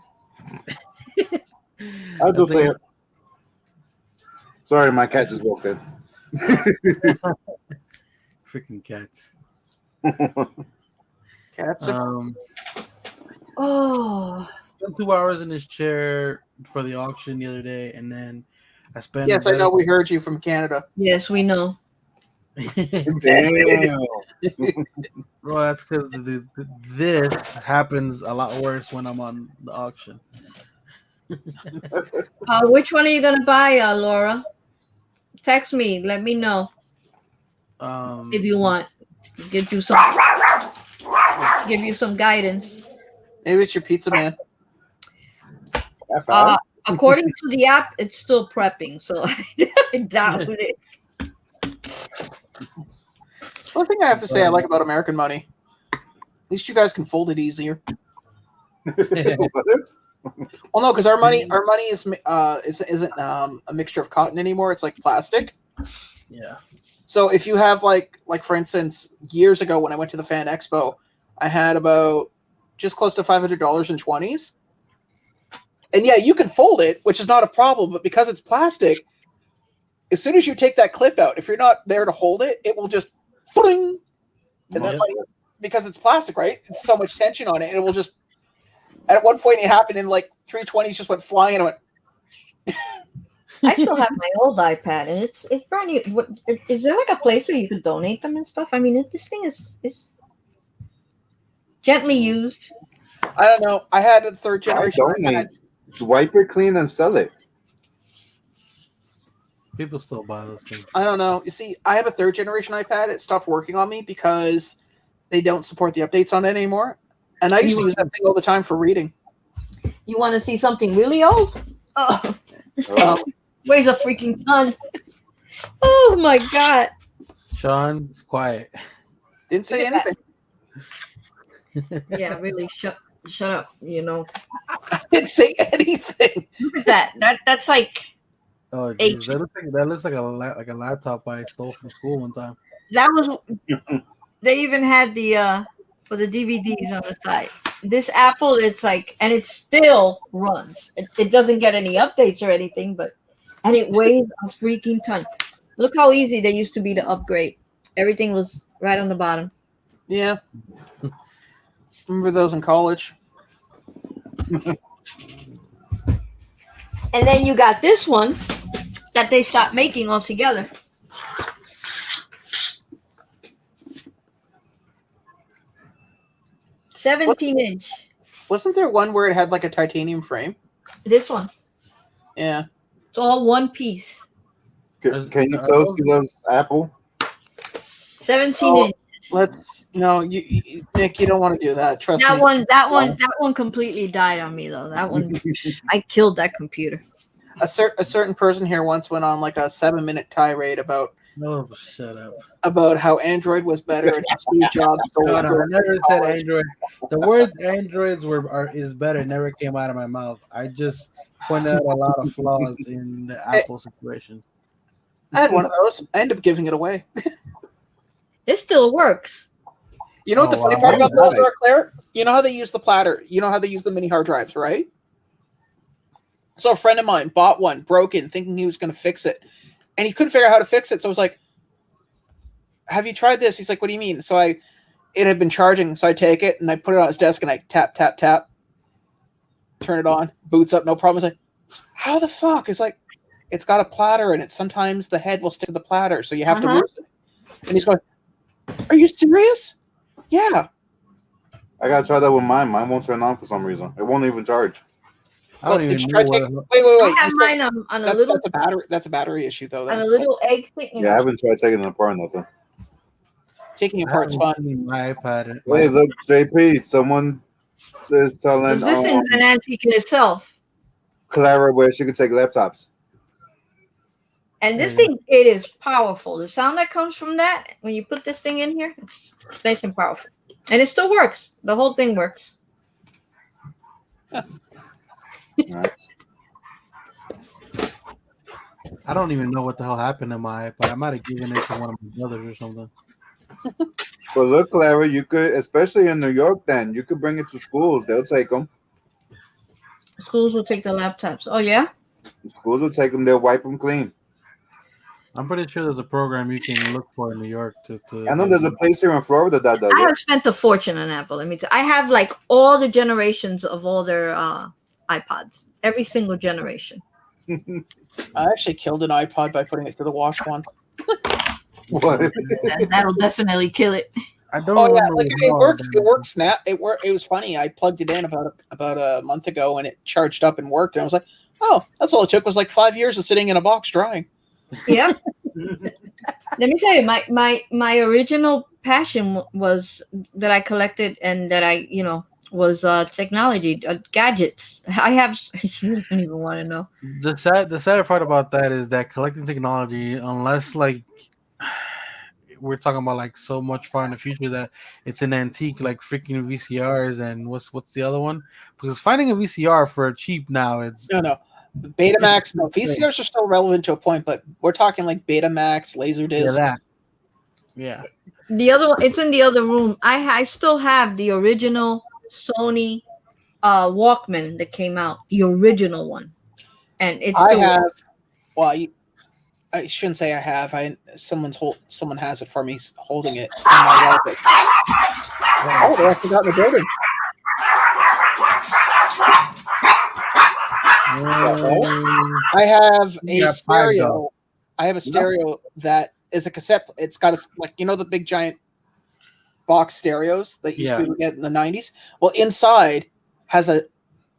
F: I'll just say it. Sorry, my cat just woke in.
A: Freaking cats.
E: Cats are
B: Oh,
A: Spent 2 hours in this chair for the auction the other day, and then I spent.
E: yes, I know. We heard you from Canada.
B: yes, we know.
F: Damn.
A: Well, that's because this happens a lot worse when I'm on the auction.
B: Which one are you gonna buy, Laura? Text me. Let me know if you want. Give you some guidance.
E: Maybe it's your pizza man.
F: That fast?
B: According to the app, it's still prepping, so I doubt it.
E: One thing I have to say I like about American money, at least you guys can fold it easier. Well, no, because our money isn't a mixture of cotton anymore. It's like plastic.
A: Yeah.
E: So if you have like for instance, years ago when I went to the Fan Expo, I had about just close to $500 in 20s. And yeah, you can fold it, which is not a problem, but because it's plastic, as soon as you take that clip out, if you're not there to hold it, it will just fling. And then because it's plastic, right? It's so much tension on it, and it will just. At one point, it happened, and like 320s just went flying, and I went.
B: I still have my old iPad, and it's brand new. Is there like a place where you can donate them and stuff? I mean, this thing is gently used.
E: I don't know. I had a third generation iPad.
F: Wipe it clean and sell it.
A: People still buy those things.
E: I don't know. You see, I have a third generation iPad. It stopped working on me because they don't support the updates on it anymore. And I used to use that thing all the time for reading.
B: You want to see something really old? Oh, weighs a freaking ton. Oh my god!
A: Sean, it's quiet.
E: Didn't say anything.
B: Yeah, really. Shut up. You know.
E: I didn't say anything.
B: Look at that. That's like.
A: Oh, geez. That looks like a laptop I stole from school one time.
B: That was. They even had the for the DVDs on the side. This Apple, it's like, and it still runs. It doesn't get any updates or anything, and it weighs a freaking ton. Look how easy they used to be to upgrade. Everything was right on the bottom.
E: Yeah. Remember those in college?
B: And then you got this one that they stopped making altogether. $17-inch.
E: Wasn't there one where it had like a titanium frame?
B: This one.
E: Yeah.
B: It's all one piece.
F: Can you tell she loves Apple?
B: 17-inch.
E: You Nick, you don't want to do that. Trust me.
B: That one completely died on me though. That one, I killed that computer.
E: A certain person here once went on like a 7-minute tirade about.
A: No, shut up.
E: About how Android was better and how Steve Jobs stole
A: I
E: it.
A: never said Android. The words Androids is better never came out of my mouth. I just pointed out a lot of flaws in the Apple situation.
E: I had one of those. I ended up giving it away.
B: It still works.
E: You know what the funny part about those are, Claire? You know how they use the platter? You know how they use the mini hard drives, right? So a friend of mine bought one, broken, thinking he was going to fix it. And he couldn't figure out how to fix it. So I was like, have you tried this? He's like, what do you mean? So it had been charging. So I take it and I put it on his desk and I tap, tap, tap. turn it on, boots up, no problem. It's like, how the fuck? It's like, it's got a platter in it. Sometimes the head will stick to the platter, so you have to lose it. And he's going, are you serious? Yeah.
F: I gotta try that with mine. Mine won't turn on for some reason. It won't even charge.
A: I don't
E: Well,
A: even
E: did you
A: know
E: try
A: what.
E: wait.
B: I have
E: You said
B: mine on a little
E: that's a battery. That's a battery issue, though.
B: on
E: Then.
B: a little egg thing.
F: Yeah, I haven't tried taking it apart or nothing.
E: Taking it
A: I
E: apart's
A: haven't
E: fun.
A: seen my iPad.
F: Hey, look, JP, someone is telling
B: Because this thing's an antique in itself.
F: Clara where she could take laptops.
B: And this thing, it is powerful. The sound that comes from that, when you put this thing in here, it's nice and powerful. And it still works. The whole thing works.
F: Nice.
A: I don't even know what the hell happened to my iPad. I might have given it to one of my brothers or something.
F: But look, Clara, you could, especially in New York, then you could bring it to schools. They'll take them.
B: Schools will take the laptops. Oh, yeah?
F: Schools will take them. They'll wipe them clean.
A: I'm pretty sure there's a program you can look for in New York to
F: I know there's a place here in Florida that does
B: I
F: it.
B: have spent a fortune on Apple. Let me tell you. I have like all the generations of all their iPods. Every single generation.
E: I actually killed an iPod by putting it through the wash once.
F: What?
B: That'll definitely kill it.
A: I don't
E: Oh yeah,
A: remember
E: like
A: what
E: it
A: all
E: works.
A: that
E: It
A: is.
E: works. Snap. It worked. It was funny. I plugged it in about a month ago, and it charged up and worked. And I was like, "Oh, that's all it took was like 5 years of sitting in a box drying."
B: Yep. Let me tell you, my original passion was that I collected and that I was technology, gadgets. I have. You don't even want to know.
A: The sad part about that is that collecting technology, unless like we're talking about like so much far in the future that it's an antique, like freaking VCRs and what's the other one? Because finding a VCR for cheap now, it's
E: No. Betamax. No, VCRs are still relevant to a point, but we're talking like Betamax, Laserdisc.
A: Yeah.
B: The other one, it's in the other room. I still have the original Sony Walkman that came out, the original one, and it's
E: I
B: still
E: have. Well, I shouldn't say I have. Someone has it for me, holding it. In my wallet. Oh, they're actually out in the building. I have
A: You
E: a
A: got five,
E: stereo.
A: though.
E: I have a stereo that is a cassette. It's got the big giant box stereos that used to be get in the 90s. Well, inside has a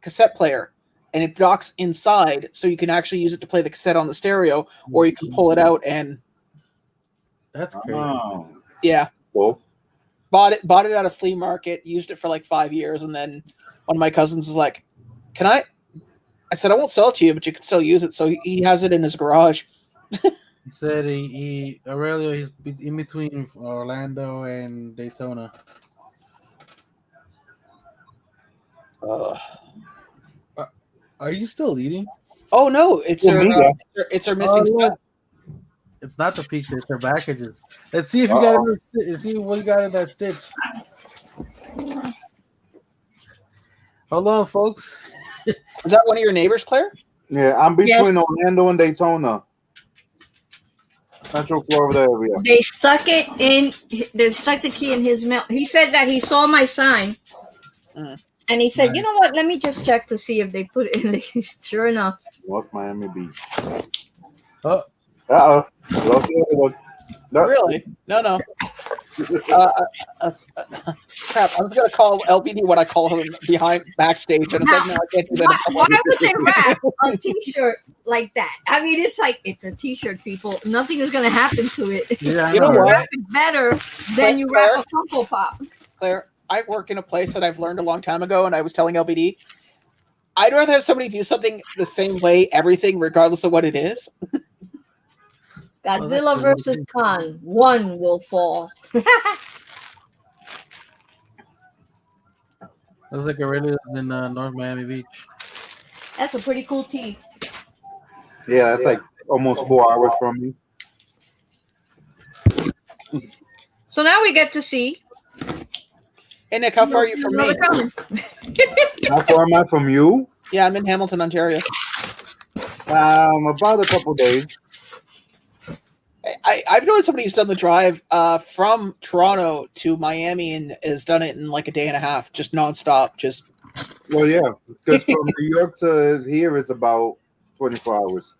E: cassette player, and it docks inside, so you can actually use it to play the cassette on the stereo, or you can pull it out and.
A: That's crazy.
F: Oh,
E: Yeah.
F: cool.
E: Bought it at a flea market, used it for like 5 years, and then one of my cousins is like, "Can I?" I said, "I won't sell it to you, but you can still use it." So he has it in his garage.
A: He said Aurelio, he's in between Orlando and Daytona. Are you still eating?
E: Oh no, it's
F: Yeah,
E: her.
F: me, yeah.
E: It's her missing
A: Oh,
E: stuff.
A: It's not the pizza, it's her packages. Let's see if you got it. Let's see what you got in that stitch. Hold on, folks.
E: Is that one of your neighbors, Claire?
F: Yeah, I'm between Orlando and Daytona. Central Florida area.
B: They stuck the key in his mail. He said that he saw my sign, and he said, "You know what? Let me just check to see if they put it in." Sure enough.
F: North Miami Beach.
A: Oh.
F: No.
E: Really? No. Crap! I was gonna call LBD what I call him backstage, and it's like, no, I can't do that.
B: Why would they wrap a T-shirt like that? I mean, it's a T-shirt, people. Nothing is gonna happen to it.
A: Yeah,
E: You know what?
B: Wrap it better than you wrap a Funko Pop.
E: Claire, I work in a place that I've learned a long time ago, and I was telling LBD, I'd rather have somebody do something the same way, everything, regardless of what it is.
B: Godzilla versus Khan. One will fall.
A: Looks like Aurelio's in North Miami Beach.
B: That's a pretty cool tee.
F: Yeah, that's like almost 4 hours from me.
B: So now we get to see.
E: Hey Nick, how far are you from me?
F: How far am I from you?
E: Yeah, I'm in Hamilton, Ontario.
F: About a couple days.
E: I've known somebody who's done the drive from Toronto to Miami and has done it in like a day and a half, just nonstop. Just
F: Well, yeah, because from New York to here is about 24 hours.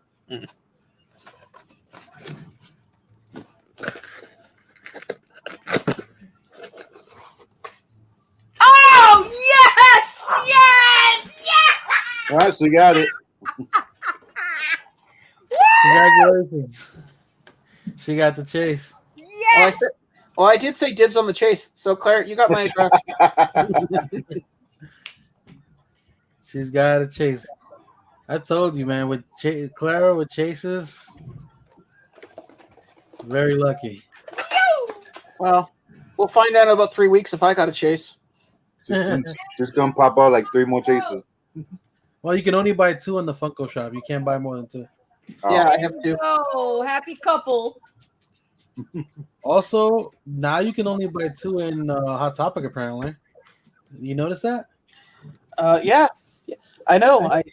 B: Oh yes, yes, yes!
F: All right, so you got it.
A: Congratulations. She got the chase.
B: Yes!
E: I did say dibs on the chase. So Claire, you got my address.
A: She's got a chase. I told you, man. With Clara with chases, very lucky.
E: Well, we'll find out in about 3 weeks if I got a chase.
F: Just gonna pop out like 3 more chases.
A: Well, you can only buy 2 in the Funko shop. You can't buy more than 2.
F: Oh.
E: Yeah, I have to.
B: Oh, happy couple.
A: Also, now you can only buy 2 in Hot Topic. Apparently, you notice that?
E: Yeah, I know. I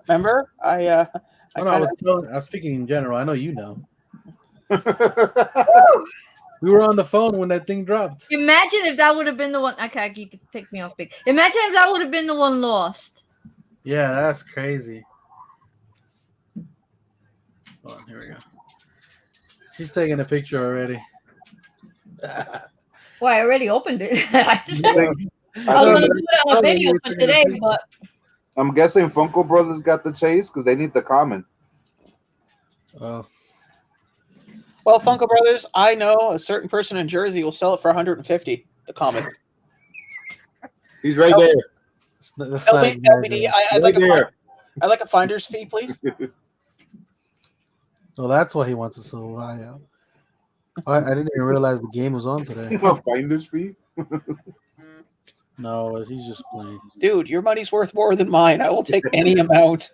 E: remember.
A: I was speaking in general. I know you know. We were on the phone when that thing dropped.
B: Imagine if that would have been the one. Okay, you could take me off big. Imagine if that would have been the one lost.
A: Yeah, that's crazy. Hold on, here we go. She's taking a picture already.
B: Well, I already opened it. I was
A: I
B: going to do it on a video for today, but
F: I'm guessing Funko Brothers got the chase because they need the common.
A: Oh,
E: Well, Funko Brothers, I know a certain person in Jersey will sell it for 150. The comic.
F: He's right there.
A: that's not
E: LBD, I'd like a finder's fee, please.
A: Oh, that's why he wants it so high. I didn't even realize the game was on today.
F: Finder's fee.
A: No, he's just playing.
E: Dude, your money's worth more than mine. I will take any amount.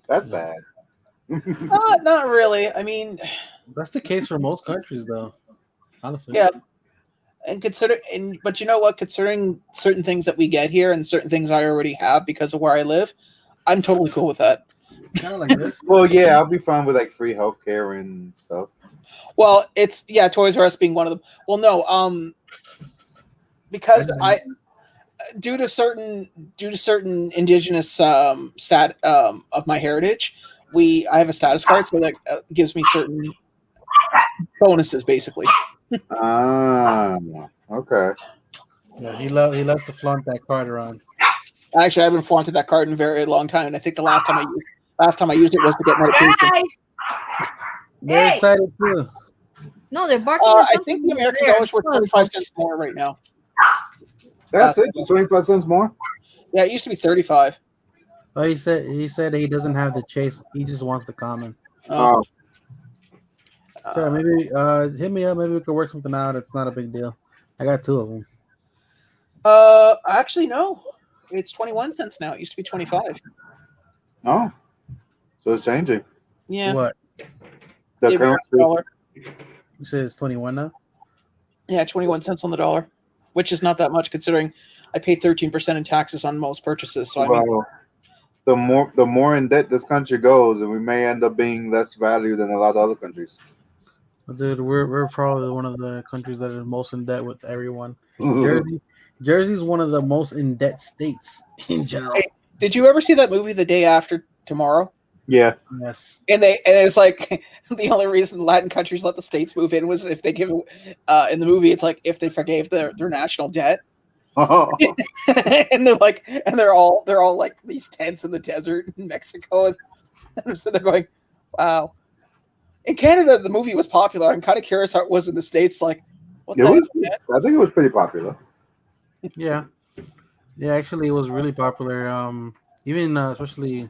F: That's sad.
E: Not really. I mean,
A: That's the case for most countries, though. Honestly.
E: yeah. But you know what? Considering certain things that we get here and certain things I already have because of where I live, I'm totally cool with that.
A: Kind of like this.
F: Well, yeah, I'll be fine with like free healthcare and stuff.
E: Well, Toys R Us being one of them. Well, no, because due to certain indigenous of my heritage, I have a status card, so that gives me certain bonuses, basically.
F: Ah, okay.
A: Yeah, he loves to flaunt that card around.
E: Actually, I haven't flaunted that card in a very long time, and I think the last time I used it was to get medication.
B: guys,
A: They're
B: Hey!
A: excited too.
B: no, they're barking. at
E: I
B: something
E: think the
B: over
E: American
B: there.
E: dollar's worth 35 cents more right now.
F: That's it. 25 cents more.
E: Yeah, it used to be 35.
A: Oh, he said he doesn't have the chase. He just wants the common.
F: Oh,
A: So maybe hit me up. Maybe we could work something out. It's not a big deal. I got 2 of them.
E: Actually, no. It's 21 cents now. It used to be 25.
F: oh. So it's changing.
E: Yeah.
A: What?
F: The
E: The American
F: currency.
E: dollar.
A: You said it's 21 now?
E: Yeah, 21 cents on the dollar, which is not that much considering I pay 13% in taxes on most purchases. So I mean,
F: Well, the more in debt this country goes, and we may end up being less value than a lot of other countries.
A: Well, dude, we're probably one of the countries that is most in debt with everyone. Jersey's one of the most in debt states in general.
E: Hey, did you ever see that movie The Day After Tomorrow?
F: Yeah.
A: Yes.
E: And it's like the only reason Latin countries let the states move in was if they give in the movie it's like if they forgave their national debt. And they're all like these tents in the desert in Mexico, and so they're going, wow. In Canada, the movie was popular. I'm kind of curious how it was in the States. Like, what the
F: It was,
E: heck, man?
F: I think it was pretty popular.
A: Yeah. Yeah, actually it was really popular. Even especially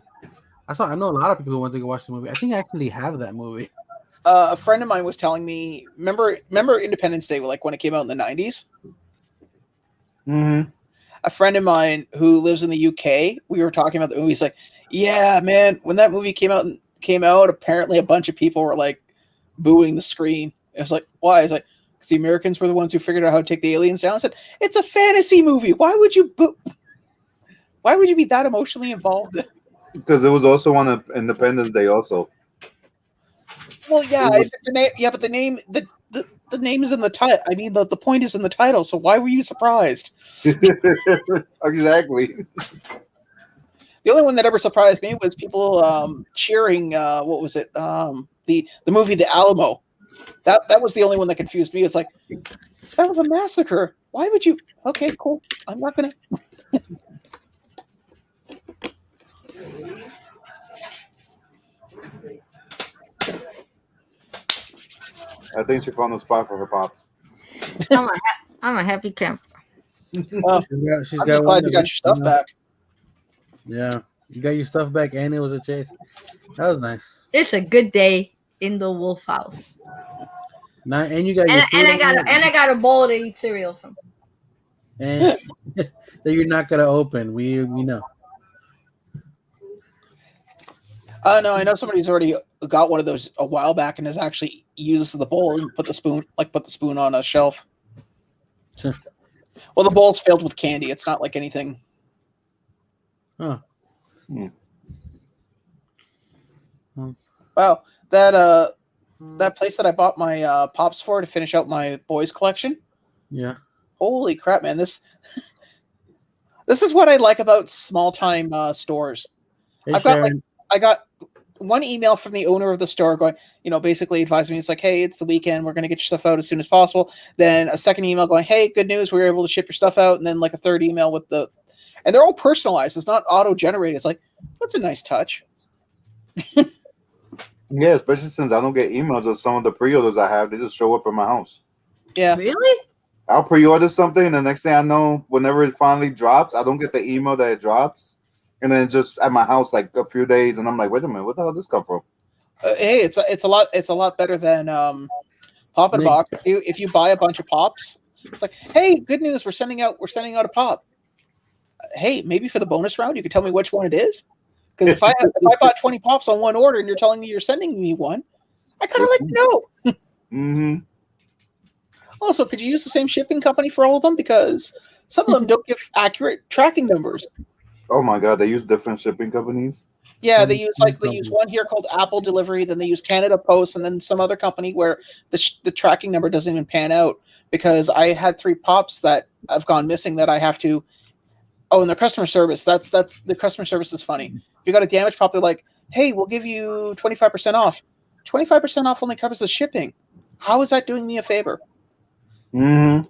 A: I know a lot of people who went to go watch the movie. I think I actually have that movie.
E: A friend of mine was telling me, remember Independence Day, like when it came out in the 90s?
F: Mm-hmm.
E: A friend of mine who lives in the UK, we were talking about the movie. He's like, yeah, man, when that movie came out, apparently a bunch of people were like booing the screen. It was like, why? It's like, because the Americans were the ones who figured out how to take the aliens down. I said, it's a fantasy movie. Why would you boo? Why would you be that emotionally involved?
F: Because it was also on Independence Day also.
E: Well, yeah, but the the name is in the title. I mean, the point is in the title. So why were you surprised?
F: Exactly.
E: The only one that ever surprised me was people cheering. What was it? The movie The Alamo. That was the only one that confused me. It's like that was a massacre. Why would you? Okay, cool. I'm not gonna.
F: I think she found a spot for her pops.
B: I'm a happy camper.
E: Well,
A: She's
E: I'm
A: got
E: just
A: one
E: glad you got your stuff back.
A: Yeah, you got your stuff back, and it was a chase. That was nice.
B: It's a good day in the wolf house.
A: And you got your food.
B: And I got a bowl to eat cereal from.
A: And that you're not gonna open. We know.
E: No, I know somebody's already got one of those a while back and has actually used the bowl and put the spoon on a shelf. Well, the bowl's filled with candy. It's not like anything.
A: Huh.
E: Wow, that place that I bought my pops for to finish out my boys collection.
A: Yeah.
E: Holy crap, man! This is what I like about small time stores.
A: Hey,
E: I got one email from the owner of the store going, basically advising me. It's like, hey, it's the weekend. We're going to get your stuff out as soon as possible. Then a second email going, hey, good news. We were able to ship your stuff out. And then like a third email with and they're all personalized. It's not auto-generated. It's like, that's a nice touch.
F: Yeah, especially since I don't get emails of some of the pre-orders I have. They just show up at my house.
E: Yeah.
B: Really?
F: I'll pre-order something, and the next thing I know, whenever it finally drops, I don't get the email that it drops. And then just at my house, like a few days, and I'm like, wait a minute, what the hell did this come from?
E: Hey, it's a lot better than Pop in a Box. If you buy a bunch of pops, it's like, hey, good news, we're sending out a pop. Hey, maybe for the bonus round, you could tell me which one it is. Because if I bought 20 pops on one order and you're telling me you're sending me one, I kind of like to know.
F: Mm-hmm.
E: Also, could you use the same shipping company for all of them? Because some of them don't give accurate tracking numbers.
F: Oh my God, they use different shipping companies.
E: Yeah, they use one here called Apple Delivery, then they use Canada Post, and then some other company where the tracking number doesn't even pan out. Because I had 3 pops that have gone missing that I have to. Oh, and the customer service. That's the customer service is funny. If you got a damaged pop, they're like, "Hey, we'll give you 25% off." 25% off only covers the shipping. How is that doing me a favor?
F: Mm-hmm.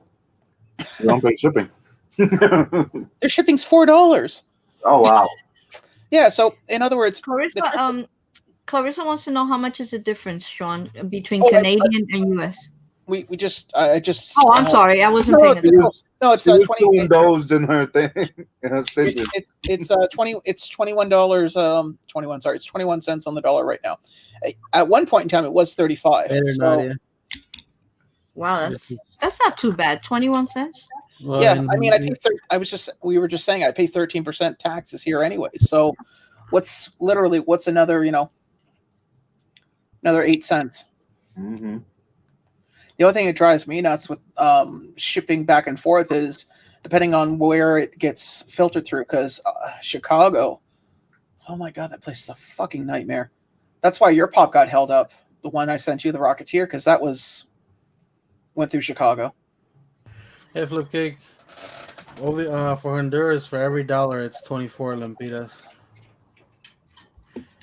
F: You don't pay shipping.
E: Their shipping's $4.
F: Oh wow.
E: Yeah, so in other words,
B: Clarissa wants to know how much is the difference, Sean, between Canadian and US.
E: I just.
B: Oh, I'm sorry, I wasn't paying attention.
E: No, it's 20.
F: Indulged in her thing. In her stitches.
E: It's $20. It's $21. 21. Sorry, it's 21 cents on the dollar right now. At one point in time, it was 35.
B: Wow, that's not too bad. 21 cents.
E: Well, yeah, I mean, we were just saying I pay 13% taxes here anyway. So, what's another another 8 cents?
F: Mm-hmm.
E: The only thing that drives me nuts with shipping back and forth is depending on where it gets filtered through. Because Chicago, oh my God, that place is a fucking nightmare. That's why your pop got held up. The one I sent you, the Rocketeer, because that went through Chicago.
A: Hey, Flipcake. For Honduras, for every dollar, it's 24 lempiras.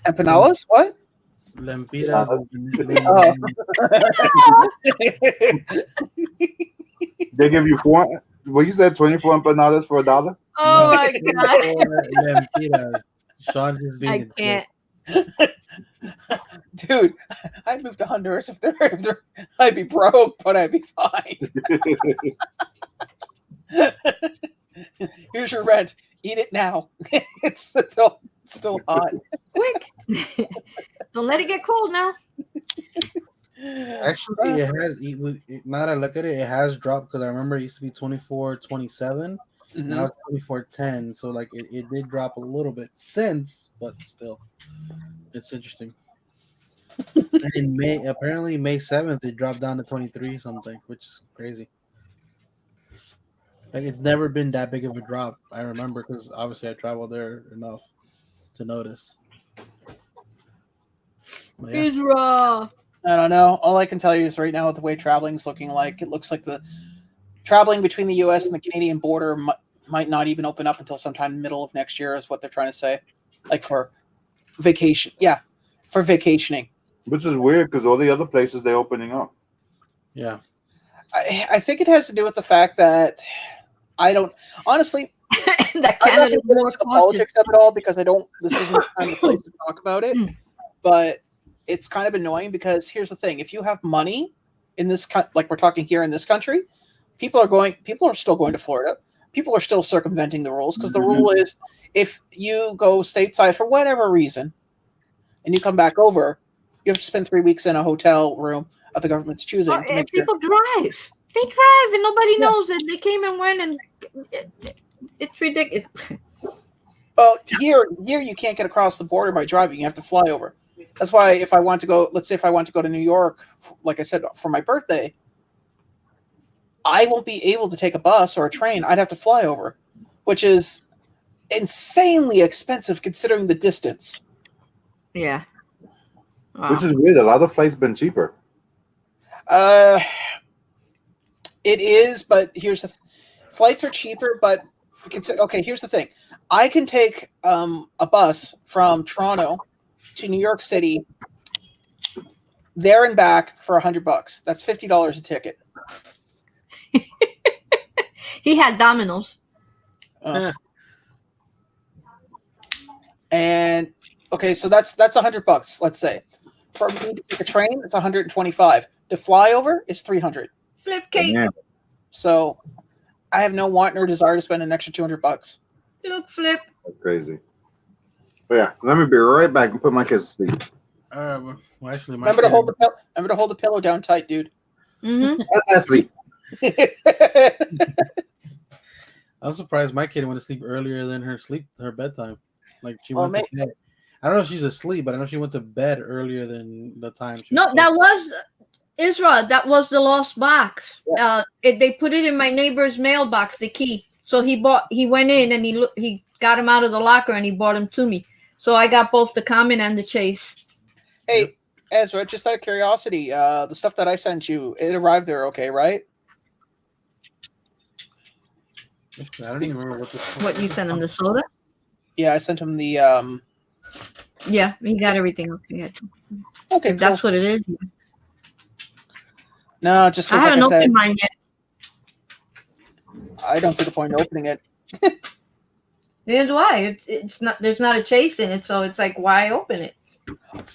E: Empanadas? What?
A: Lempiras.
F: They give you 4. Well, you said 24 empanadas for $1.
B: Oh my God!
A: Lempiras. Sean just being
B: I can't.
E: Dude, I'd move to Honduras if they're I'd be broke, but I'd be fine. Here's your rent. Eat it now. It's still hot.
B: Quick. Don't let it get cold now.
A: Actually, it has. Now that I look at it, it has dropped because I remember it used to be 24.27. Mm-hmm. Now it's 24.10. So like it did drop a little bit since, but still, it's interesting. And in May 7th, it dropped down to 23 something, which is crazy. Like it's never been that big of a drop. I remember because obviously I traveled there enough to notice.
B: Yeah. It's raw.
E: I don't know. All I can tell you is right now, with the way traveling's looking like, it looks like the traveling between the U.S. and the Canadian border might not even open up until sometime middle of next year, is what they're trying to say. Like for vacation, yeah, for vacationing.
F: Which is weird because all the other places they're opening up.
A: Yeah.
E: I think it has to do with the fact that I don't honestly.
B: that
E: I'm not
B: Canada
E: going to
B: is
E: get
B: more
E: into the
B: cautious.
E: politics of it all because I don't. This isn't the time or place to talk about it. But it's kind of annoying because here's the thing: if you have money in this, like we're talking here in this country, people are still going to Florida. People are still circumventing the rules because the rule is if you go stateside for whatever reason and you come back over, you have to spend 3 weeks in a hotel room of the government's choosing. To make sure.
B: People drive. They drive and nobody knows it. They came and went, and it's ridiculous.
E: Well, here you can't get across the border by driving. You have to fly over. That's why if I want to go, let's say if I want to go to New York, like I said, for my birthday, I won't be able to take a bus or a train. I'd have to fly over, which is insanely expensive considering the distance.
B: Yeah. Wow.
F: Which is weird. A lot of flights been cheaper.
E: It is, but flights are cheaper, but okay, here's the thing. I can take a bus from Toronto to New York City there and back for $100. That's $50 a ticket.
B: He had Domino's.
E: And okay, so that's $100, let's say. For me to take a train, it's $125. To fly over is $300.
B: Flip cake.
F: Yeah.
E: So I have no want nor desire to spend an extra $200.
B: Look, Flip.
F: That's crazy. But yeah, let me be right back and put my kids to sleep.
A: Well, actually,
E: Remember to hold the pillow down tight, dude.
B: Mm-hmm.
F: Let sleep.
A: I'm surprised my kid went to sleep earlier than her bedtime. Like she
E: Well,
A: went to bed. I don't know if she's asleep, but I know she went to bed earlier than the time.
B: No, that was Israel. That was the lost box.
E: Yeah.
B: They put it in my neighbor's mailbox, the key. So he went in and he got him out of the locker and he brought him to me. So I got both the Common and the Chase.
E: Hey, Ezra, just out of curiosity, the stuff that I sent you, it arrived there okay, right?
A: I don't even remember
B: What you sent him, the soda?
E: Yeah, I sent him the
B: Yeah, he got everything okay.
E: Okay,
B: If that's what it is.
E: No, just
B: I
E: like
B: haven't
E: I said,
B: opened mine yet.
E: I don't see the point in opening it.
B: Here's why. It's not. There's not a Chase in it, so it's like, why open it?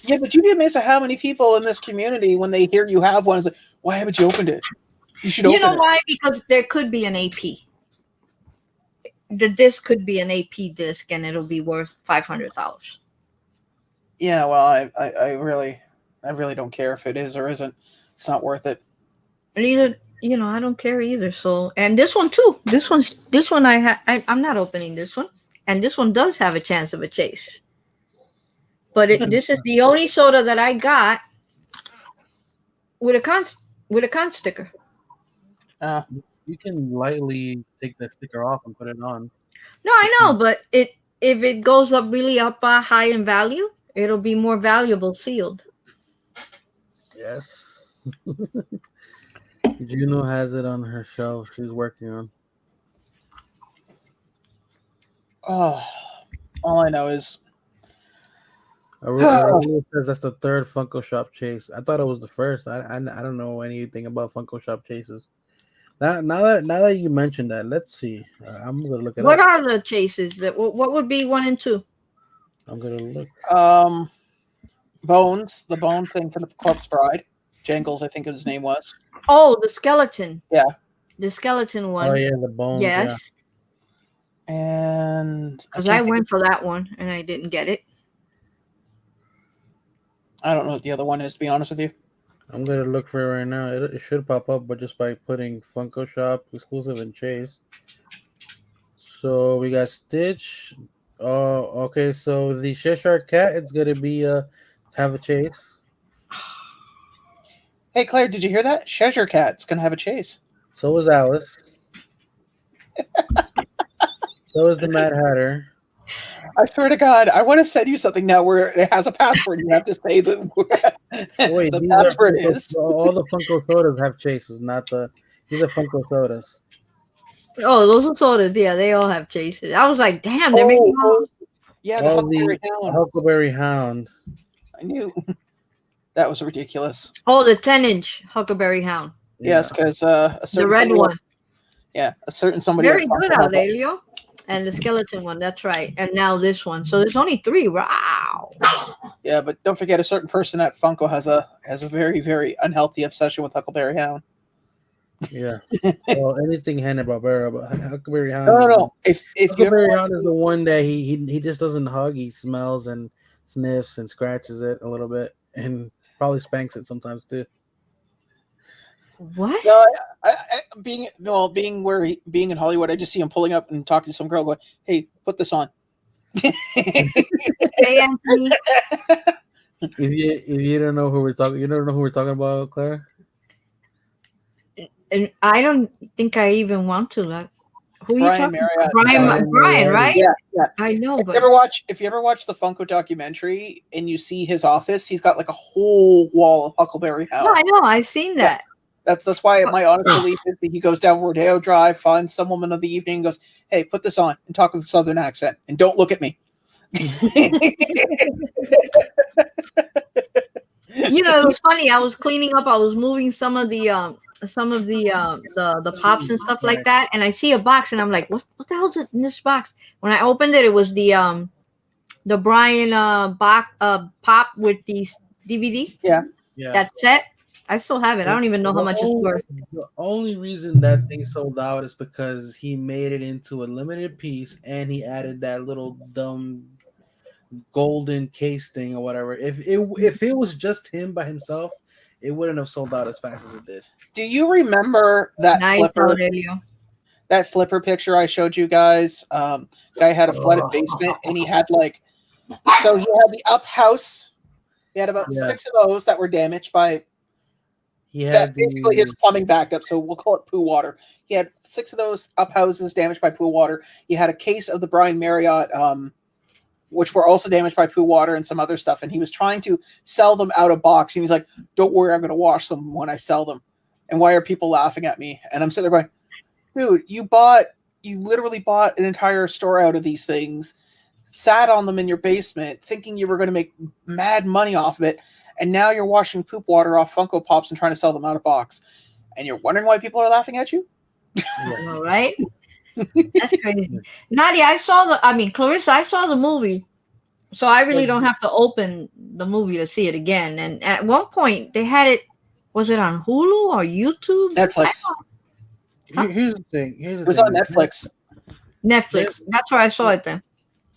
E: Yeah, but you'd be amazed at how many people in this community, when they hear you have one, is like, why haven't you opened it? You should open it.
B: You know why? Because there could be an AP. The disc could be an AP disc, and it'll be worth $500.
E: Yeah, well, I really don't care if it is or isn't. It's not worth it.
B: And either, I don't care either. So, and this one too. This one I'm not opening this one, and this one does have a chance of a Chase. But this is the only soda that I got with a con sticker.
A: You can lightly take the sticker off and put it on.
B: No, I know, but if it goes up really high in value, it'll be more valuable sealed.
A: Yes. Juno has it on her shelf. She's working on.
E: Oh, all I know is
A: It says that's the third Funko Shop Chase. I thought it was the first. I don't know anything about Funko Shop Chases. Now that you mentioned that, let's see. I'm gonna look it
B: What
A: up.
B: are the Chases? What would be 1 and 2?
A: I'm gonna look.
E: Bones, the bone thing for the Corpse Bride. Jangles, I think his name was.
B: Oh, the skeleton.
E: Yeah.
B: The skeleton one.
A: Oh yeah, the bones.
B: Yes.
A: Yeah.
E: And
B: Because I went for that one and I didn't get it.
E: I don't know what the other one is, to be honest with you.
A: I'm gonna look for it right now. It should pop up, but just by putting Funko Shop exclusive and Chase. So we got Stitch. Oh, okay. So the Cheshire Cat, it's gonna be have a Chase.
E: Hey, Claire, did you hear that? Cheshire Cat's going to have a Chase.
A: So is Alice. So is the Mad Hatter.
E: I swear to God, I want to send you something now where it has a password. You have to say the
A: Wait,
E: the
A: these
E: password
A: are Funko,
E: is.
A: all the Funko sodas have chases, not the. These are Funko sodas.
B: Oh, those are sodas. Yeah, they all have chases. I was like, damn, they're making all.
E: Oh, yeah, the
A: All
E: Huckleberry
A: the
E: Hound.
A: Huckleberry Hound.
E: I knew that was ridiculous.
B: Oh, the 10-inch Huckleberry Hound,
E: Yes, because a
B: the
E: certain
B: red
E: somebody
B: one.
E: a certain somebody
B: Very
E: at
B: good,
E: Funko has one.
B: Aurelio. And the skeleton one. That's right. And now this one. So there's only 3. Wow.
E: Yeah, but don't forget, a certain person at Funko has a very, very unhealthy obsession with Huckleberry Hound.
A: Yeah. Well, anything Hanna-Barbera, but Huckleberry Hound.
E: No. If you ever
A: Huckleberry
E: watch,
A: Hound is the one that he just doesn't hug. He smells and sniffs and scratches it a little bit, and probably spanks it sometimes too.
B: What?
E: no, being being in Hollywood, I just see him pulling up and talking to some girl, going, "Hey, put this on."
B: Hey, Anthony.
A: If you don't know who we're talking, you don't know who we're talking about, Clara.
B: And I don't think I even want to. Like, who are you
E: Brian
B: talking
E: Marriott.
B: about? Brian, right?
E: Yeah.
B: I know,
E: If
B: but
E: you ever watch the Funko documentary and you see his office, he's got like a whole wall of Huckleberry Hound.
B: no, I know. I've seen that.
E: That's why my honest belief is that he goes down Rodeo Drive, finds some woman of the evening, and goes, "Hey, put this on and talk with a Southern accent, and don't look at me."
B: You know, it was funny. I was cleaning up. I was moving some of the pops and stuff like that, and I see a box, and I'm like, what the hell's in this box? When I opened it, it was the Brian pop with the DVD.
E: Yeah.
B: That set. I still have it. I don't even know how much it's worth.
A: The only reason that thing sold out is because he made it into a limited piece, and he added that little dumb golden case thing or whatever. If it was just him by himself, it wouldn't have sold out as fast as it did.
E: Do you remember that
B: Nice,
E: flipper?
B: Aurelio.
E: That flipper picture I showed you guys. Guy had a flooded basement, and he had so he had the up house. He had about 6 of those that were damaged by.
A: He had
E: basically his plumbing backed up, so we'll call it poo water. He had 6 of those up houses damaged by poo water. He had a case of the Brian Marriott, which were also damaged by poo water and some other stuff. And he was trying to sell them out of box. And he's like, "Don't worry, I'm going to wash them when I sell them." And why are people laughing at me? And I'm sitting there going, "Dude, you literally bought an entire store out of these things, sat on them in your basement, thinking you were going to make mad money off of it. And now you're washing poop water off Funko Pops and trying to sell them out of box. And you're wondering why people are laughing at you?"
B: All right. That's crazy. Nadia, Clarissa, I saw the movie. So I really don't have to open the movie to see it again. And at one point they had it, was it on Hulu or YouTube?
E: Netflix.
A: Here's the thing.
E: It was on Netflix.
B: Netflix. That's where I saw it then.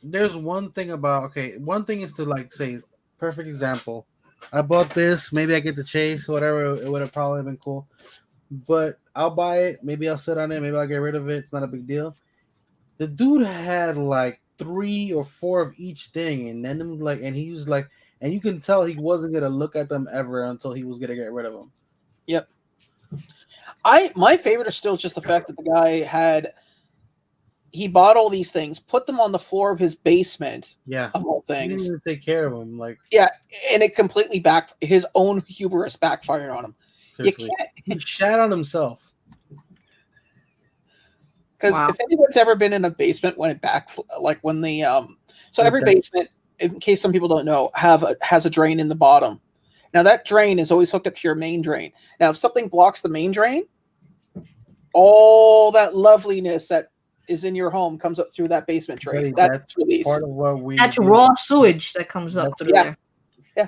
A: There's one thing about one thing is to say, perfect example. I bought this, maybe I get the chase, whatever, it would have probably been cool. But I'll buy it, maybe I'll sit on it, maybe I'll get rid of it. It's not a big deal. The dude had 3 or 4 of each thing, and then and he was and you can tell he wasn't gonna look at them ever until he was gonna get rid of them.
E: Yep. My favorite is still just the fact that the guy he bought all these things, put them on the floor of his basement.
A: Yeah.
E: Of all
A: He
E: things.
A: didn't even take care of them.
E: Yeah, and it completely his own hubris backfired on him.
A: Seriously.
E: You can't.
A: He shat on himself.
E: Because if anyone's ever been in a basement when it when the so every basement, in case some people don't know, has a drain in the bottom. Now that drain is always hooked up to your main drain. Now if something blocks the main drain, all that loveliness that is in your home comes up through that basement drain. That's released.
A: Part of what
B: that's raw sewage that comes up through there.
E: Yeah.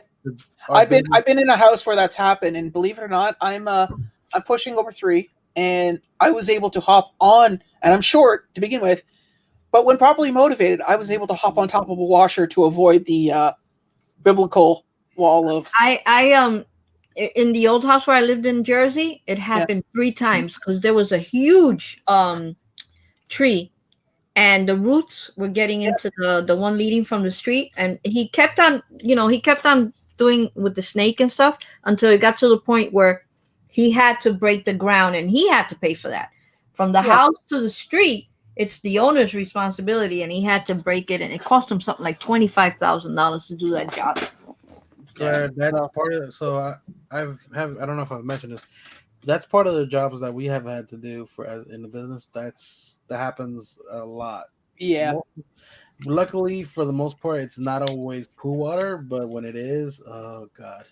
E: I've been in a house where that's happened, and believe it or not, I'm pushing over 3, and I was able to hop on, and I'm short to begin with, but when properly motivated, I was able to hop on top of a washer to avoid the biblical wall of.
B: I in the old house where I lived in Jersey, it happened 3 times because there was a huge tree, and the roots were getting into the one leading from the street, and he kept on doing with the snake and stuff until it got to the point where he had to break the ground, and he had to pay for that. From the house to the street, it's the owner's responsibility, and he had to break it, and it cost him something like $25,000 to do that job.
E: Yeah.
A: That's part of it. So I don't know if I've mentioned this. That's part of the jobs that we have had to do for as in the business. That happens a lot.
E: Yeah.
A: Luckily, for the most part, it's not always pool water, but when it is, oh god,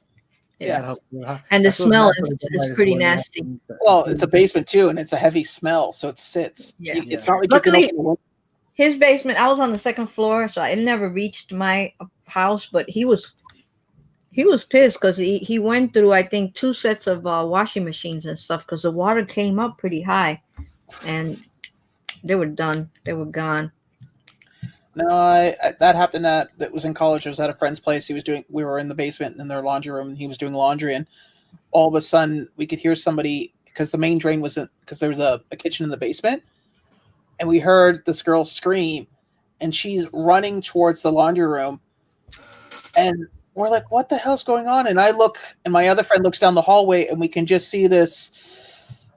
E: Yeah.
A: that helps.
B: And the
A: I feel
B: smell
A: bad for the
B: is
A: guys
B: pretty
A: when they have
B: nasty.
A: to-
E: Well, it's a basement too, and it's a heavy smell, so it sits.
B: Yeah.
E: It's not like
B: Luckily-
E: you can open
B: His basement, I was on the second floor, so it never reached my house, but he was pissed because he went through, I think, 2 sets of washing machines and stuff because the water came up pretty high, and they were done. They were gone.
E: No, that happened that was in college. I was at a friend's place. We were in the basement in their laundry room, and he was doing laundry, and all of a sudden we could hear somebody because the main drain was because there was a kitchen in the basement, and we heard this girl scream, and she's running towards the laundry room, and we're like, "What the hell's going on?" And I look, and my other friend looks down the hallway, and we can just see this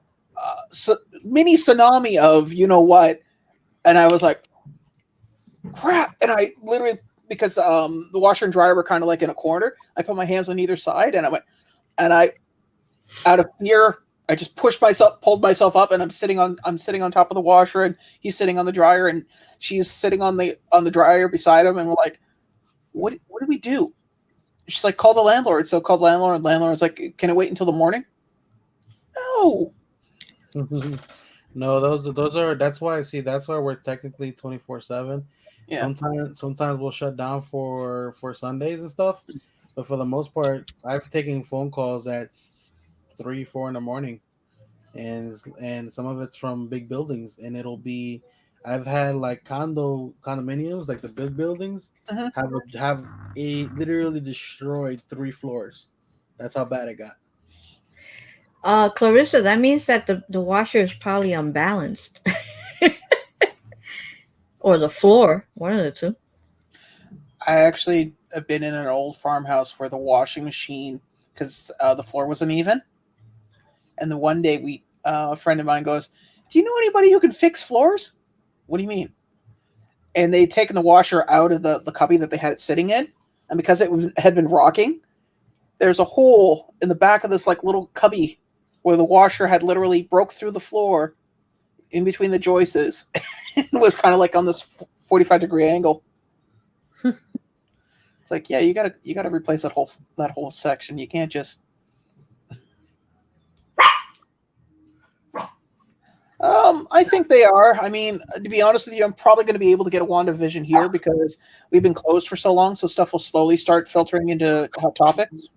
E: mini tsunami of you know what, and I was like, crap, and I literally because the washer and dryer were kind of like in a corner, I put my hands on either side, and I went, and I out of fear I just pulled myself up, and I'm sitting on top of the washer, and he's sitting on the dryer, and she's sitting on the dryer beside him, and we're like, what do we do? She's like, call the landlord. So called the landlord, and landlord's like, can it wait until the morning? No.
A: No, those are. That's why we're technically 24/7.
E: Yeah.
A: Sometimes we'll shut down for Sundays and stuff, but for the most part, I've taken phone calls at 3, 4 in the morning, and some of it's from big buildings, and it'll be. I've had like condominiums, like the big buildings,
E: Mhm.
A: have literally destroyed 3 floors. That's how bad it got.
B: Clarissa, that means that the washer is probably unbalanced. Or the floor, one of the two.
E: I actually have been in an old farmhouse where the washing machine, because the floor wasn't even, and the one day a friend of mine goes, do you know anybody who can fix floors? What do you mean? And they'd taken the washer out of the cubby that they had it sitting in, and because had been rocking, there's a hole in the back of this like little cubby where the washer had literally broke through the floor in between the joists. It was kind of like on this 45-degree angle. It's like, yeah, you gotta replace that whole section. You can't just. I think they are. I mean, to be honest with you, I'm probably going to be able to get a WandaVision here because we've been closed for so long, so stuff will slowly start filtering into Hot Topics.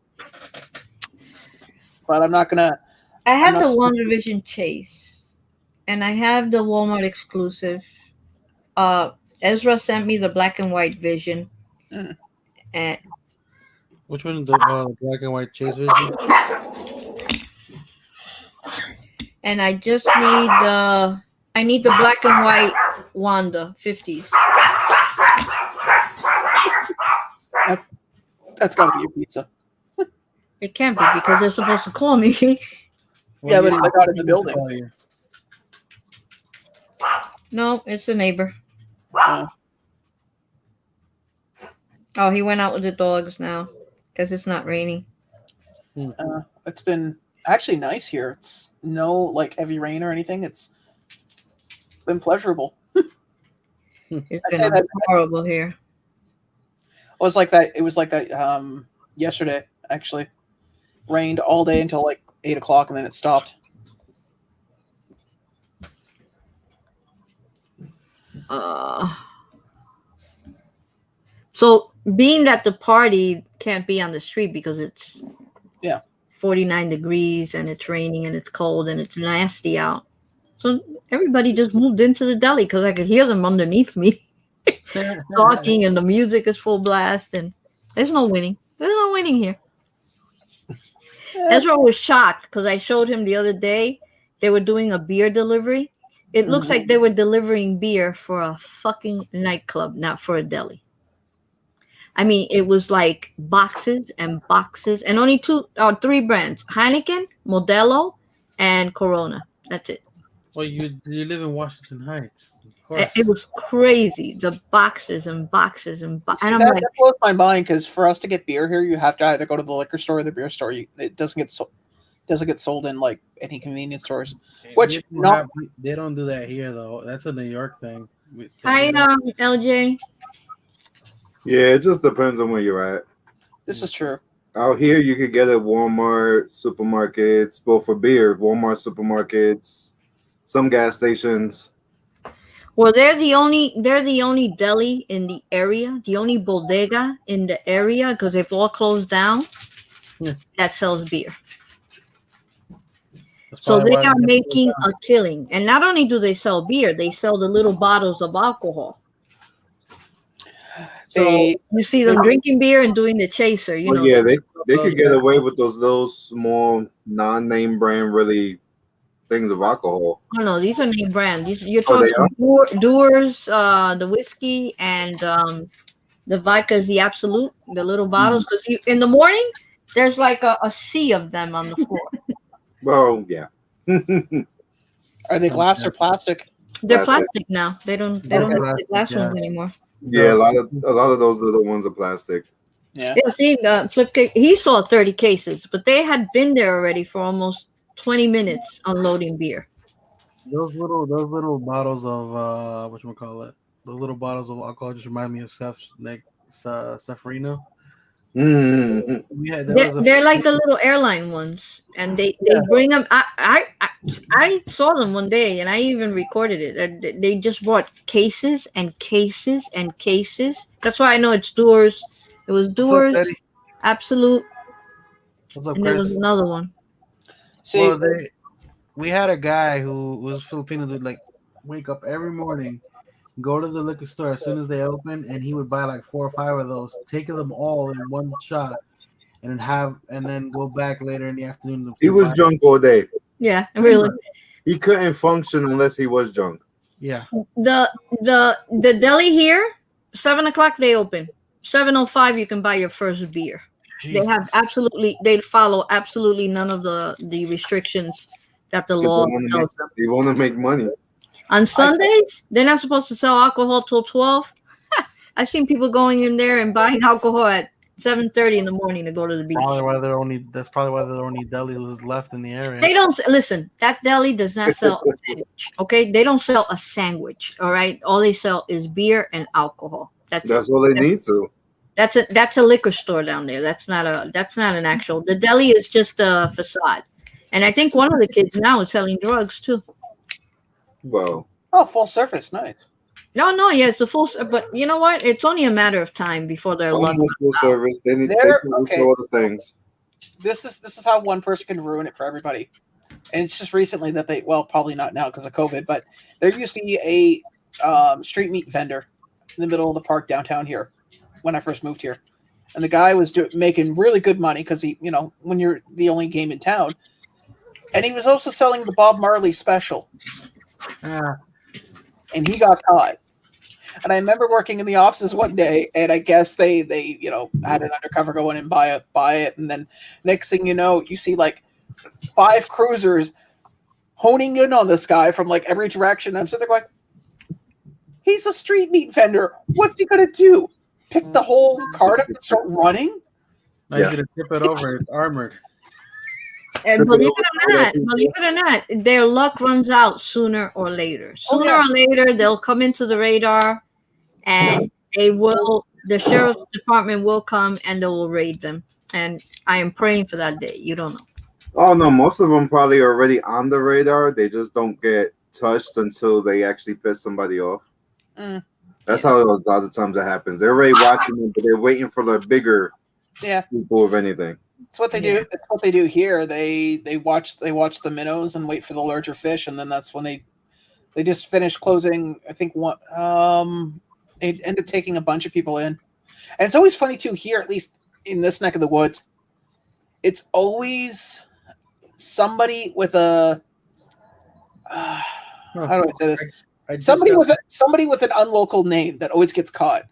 E: But I'm not gonna.
B: I have the WandaVision Chase, and I have the Walmart exclusive. Ezra sent me the black and white Vision, and
A: Which one? The black and white Chase Vision?
B: and I just need the black and white Wanda 50s.
E: That's got to be a pizza.
B: It can't be because they're supposed to call me.
E: Yeah, but I got in the building.
B: No, it's a neighbor.
E: Oh.
B: Oh, he went out with the dogs now because it's not raining.
E: It's been actually nice here. It's no like heavy rain or anything. It's been pleasurable.
B: It's been horrible here.
E: It was like that yesterday, actually. Rained all day until like 8 o'clock, and then it stopped.
B: So being that the party can't be on the street because it's 49 degrees and it's raining and it's cold and it's nasty out. So everybody just moved into the deli because I could hear them underneath me talking, and the music is full blast, and there's no winning. There's no winning here. Ezra was shocked because I showed him the other day they were doing a beer delivery. It looks like they were delivering beer for a fucking nightclub, not for a deli. I mean, it was like boxes and boxes, and only 3 brands: Heineken, Modelo, and Corona. That's it.
A: Well, you live in Washington Heights, of course.
B: It was crazy. The boxes and boxes and
E: See,
B: and I'm
E: that,
B: like,
E: that blows my mind because for us to get beer here, you have to either go to the liquor store or the beer store. It doesn't get sold in like any convenience stores. Which
A: They don't do that here though. That's a New York thing.
B: hi, LJ.
F: Yeah, it just depends on where you're at.
E: this is true.
F: Out here, you could get at Walmart, supermarkets, both for beer, Walmart, supermarkets, some gas stations.
B: Well, they're the only deli in the area, the only bodega in the area, because they've all closed down.
A: Yeah.
B: That sells beer.
A: That's
B: So
A: probably
B: they
A: why
B: are
A: they
B: making a killing. And not only do they sell beer, they sell the little bottles of alcohol. So
E: They-
B: you see them drinking beer and doing the chaser, you
F: Well,
B: know.
F: yeah, they could get away with those small non-name brand really things of alcohol.
B: Oh no, these are name brand. You're
F: Oh, they
B: talking Dewar's, the whiskey, and the vodka is the Absolute, the little bottles. Because in the morning, there's like a sea of them on the floor.
F: Well, yeah.
E: Are they glass or plastic?
B: They're
F: Plastic.
B: plastic now. They don't make the
A: plastic,
B: glass
A: yeah.
B: ones anymore.
F: Yeah, a lot of those little ones are plastic.
E: Yeah.
B: Yeah, see, Flipcake, he saw 30 cases, but they had been there already for almost 20 minutes unloading beer.
A: Those little bottles of whatchamacallit, those little bottles of alcohol just remind me of Sefrino.
F: Mm-hmm.
A: We had
B: They're like the little airline ones, and they bring them. I saw them one day, and I even recorded it. They just brought cases and cases and cases. That's why I know it's Dewar's. It was Dewar's, Absolute,
A: What's up,
B: and there
A: Chris?
B: was another one.
E: See,
A: Well, we had a guy who was Filipino that like wake up every morning, go to the liquor store as soon as they open, and he would buy like 4 or 5 of those, take them all in one shot, and then go back later in the afternoon.
F: He was drunk all day.
B: Yeah, really.
F: He couldn't function unless he was drunk.
A: Yeah.
B: The deli here, 7:00 they open. 7:05 you can buy your first beer. They have they follow absolutely none of the restrictions that the law tells them.
F: They want to make money.
B: On Sundays, they're not supposed to sell alcohol till 12. I've seen people going in there and buying alcohol at 7:30 in the morning to go to the beach.
A: That's probably why the only deli was left in the area.
B: They don't listen. That deli does not sell a sandwich. Okay, they don't sell a sandwich. All right, all they sell is beer and alcohol. That's
F: all they need to.
B: That's a liquor store down there. That's not an actual. The deli is just a facade. And I think one of the kids now is selling drugs too.
F: Well,
E: full service, nice.
B: No, yeah, it's the full. But you know what? It's only a matter of time before they're loved.
F: full service. They need to
E: okay.
F: do other things.
E: This is how one person can ruin it for everybody. And it's just recently that probably not now because of COVID, but there used to be a street meat vendor in the middle of the park downtown here when I first moved here. And the guy was making really good money because he, when you're the only game in town. And he was also selling the Bob Marley special. And he got caught. And I remember working in the offices one day, and I guess they had an undercover go in and buy it, and then next thing you know, you see like 5 cruisers honing in on this guy from like every direction. I'm sitting there going, he's a street meat vendor. What's he gonna do? Pick the whole cart up and start running?
A: Now he's gonna tip it over. It's armored.
B: And believe it or not, their luck runs out sooner or later. Sooner or later, they'll come into the radar, and the sheriff's department will come and they will raid them. And I am praying for that day. You don't know.
F: Oh no, most of them probably already on the radar. They just don't get touched until they actually piss somebody off. That's how a lot of times that happens. They're already watching them, but they're waiting for the bigger people, if anything.
E: That's what they do. That's what they do here. They watch the minnows and wait for the larger fish, and then that's when they just finish closing. I think one they end up taking a bunch of people in, and it's always funny too here, at least in this neck of the woods. It's always somebody with a how do I say this? Somebody with an unlocal name that always gets caught.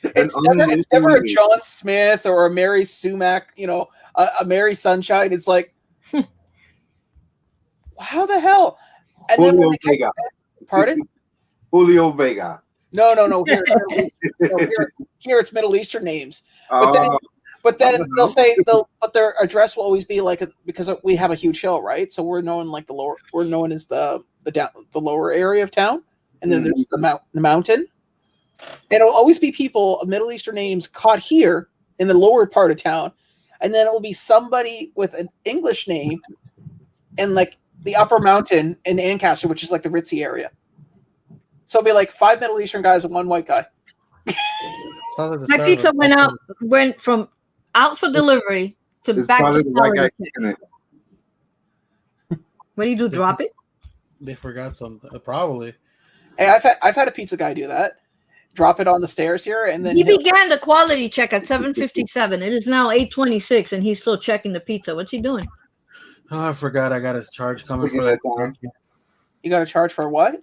E: It's never a John Smith or a Mary Sumac, a Mary Sunshine. It's like, how the hell? And then when
F: Julio
E: they get,
F: Vega.
E: pardon?
F: Julio Vega.
E: No. Here it's Middle Eastern names. But then,
F: Oh,
E: but then
F: I don't
E: they'll
F: know.
E: say but their address will always be like because we have a huge hill, right? So we're known like we're known as the lower area of town, and then there's the mountain. It'll always be people of Middle Eastern names caught here in the lower part of town, and then it will be somebody with an English name in like the upper mountain in Ancaster, which is like the ritzy area. So it'll be like 5 Middle Eastern guys and 1 white guy.
B: My pizza went from out for delivery to
F: It's
B: back
F: probably
B: to
F: the white guy
B: quality check.
F: cooking it.
B: What do you do? Drop it?
A: They forgot something. Probably.
E: Hey, I've had a pizza guy do that. Drop it on the stairs here, and then
B: He began the quality check at 7:57. It is now 8:26, and he's still checking the pizza. What's he doing?
A: Oh, I forgot. I got his charge coming
F: Taking
A: for
F: that
A: that.
F: time.
E: You got to charge for what?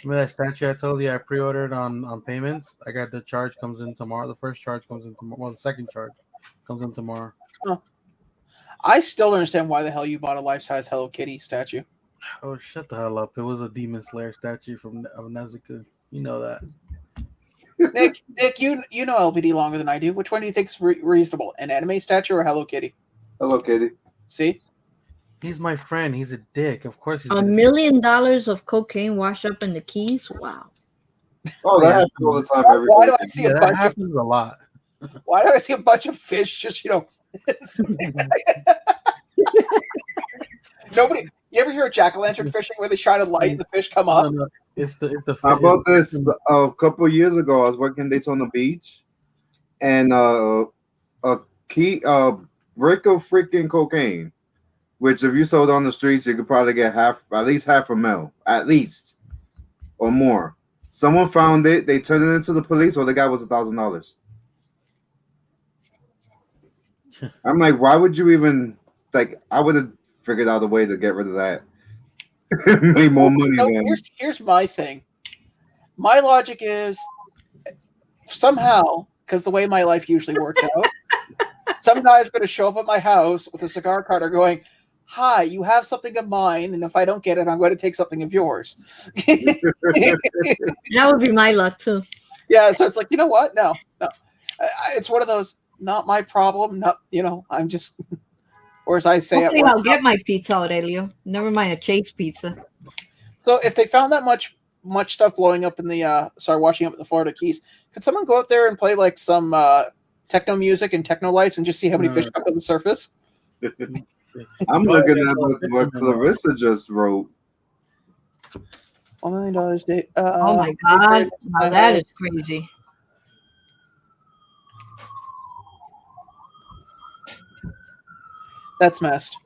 A: Remember that statue I told you I pre-ordered on payments? I got the charge comes in tomorrow. The first charge comes in tomorrow. Well, the second charge comes in tomorrow.
E: Oh. I still don't understand why the hell you bought a life-size Hello Kitty statue.
A: Oh, shut the hell up! It was a Demon Slayer statue of Nezuko. You know that.
E: Nick, you know LBD longer than I do. Which one do you think is reasonable? An anime statue or Hello Kitty?
F: Hello, Kitty.
E: See?
A: He's my friend. He's a dick. Of course he's
B: $1
A: gonna
B: million of cocaine washed up in the Keys. Wow.
F: Oh, that happens all the time.
E: Why do I see
A: Yeah,
E: a
A: that
E: bunch of
A: happens a lot.
E: Why do I see a bunch of fish just Nobody. You ever hear a jack-o'-lantern fishing where they shine a light and the fish come up?
A: No, it's the.
F: How about this? A couple of years ago, I was working in Daytona Beach, and a brick of freaking cocaine, which if you sold on the streets, you could probably get at least half a mil, at least, or more. Someone found it. They turned it into the police. All they got was $1,000. I'm like, why would you even like? I would have figured out a way to get rid of that. Made more money.
E: No,
F: than
E: here's my thing. My logic is somehow, because the way my life usually works out, some guy's going to show up at my house with a cigar cutter going, "Hi, you have something of mine, and if I don't get it, I'm going to take something of yours."
B: That would be my luck, too.
E: Yeah, so it's like, you know what? No. It's one of those, not my problem. Not, I'm just, or as I say,
B: Hopefully I'll get my pizza, Aurelio. Never mind a Chase pizza.
E: So if they found that much stuff blowing up in the washing up in the Florida Keys, could someone go out there and play like some techno music and techno lights and just see how many fish come to the surface?
F: I'm looking at what Clarissa just wrote.
E: $1 million day.
B: Oh my God. Now that is crazy.
E: That's messed.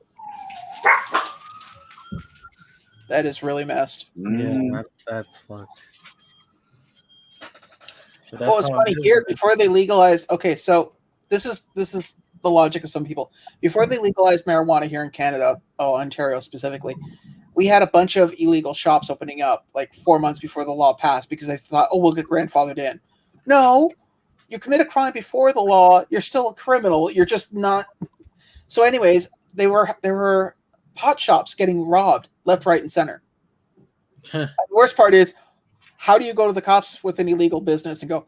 E: That is really messed.
A: Yeah, that's fucked. So
E: Well, it's funny here before they legalized. Okay, so this is the logic of some people. Before they legalized marijuana here in Canada, Ontario specifically, we had a bunch of illegal shops opening up like 4 months before the law passed because they thought, we'll get grandfathered in. No, you commit a crime before the law, you're still a criminal. You're just not. So, anyways, there were pot shops getting robbed left, right, and center. The worst part is, how do you go to the cops with an illegal business and go,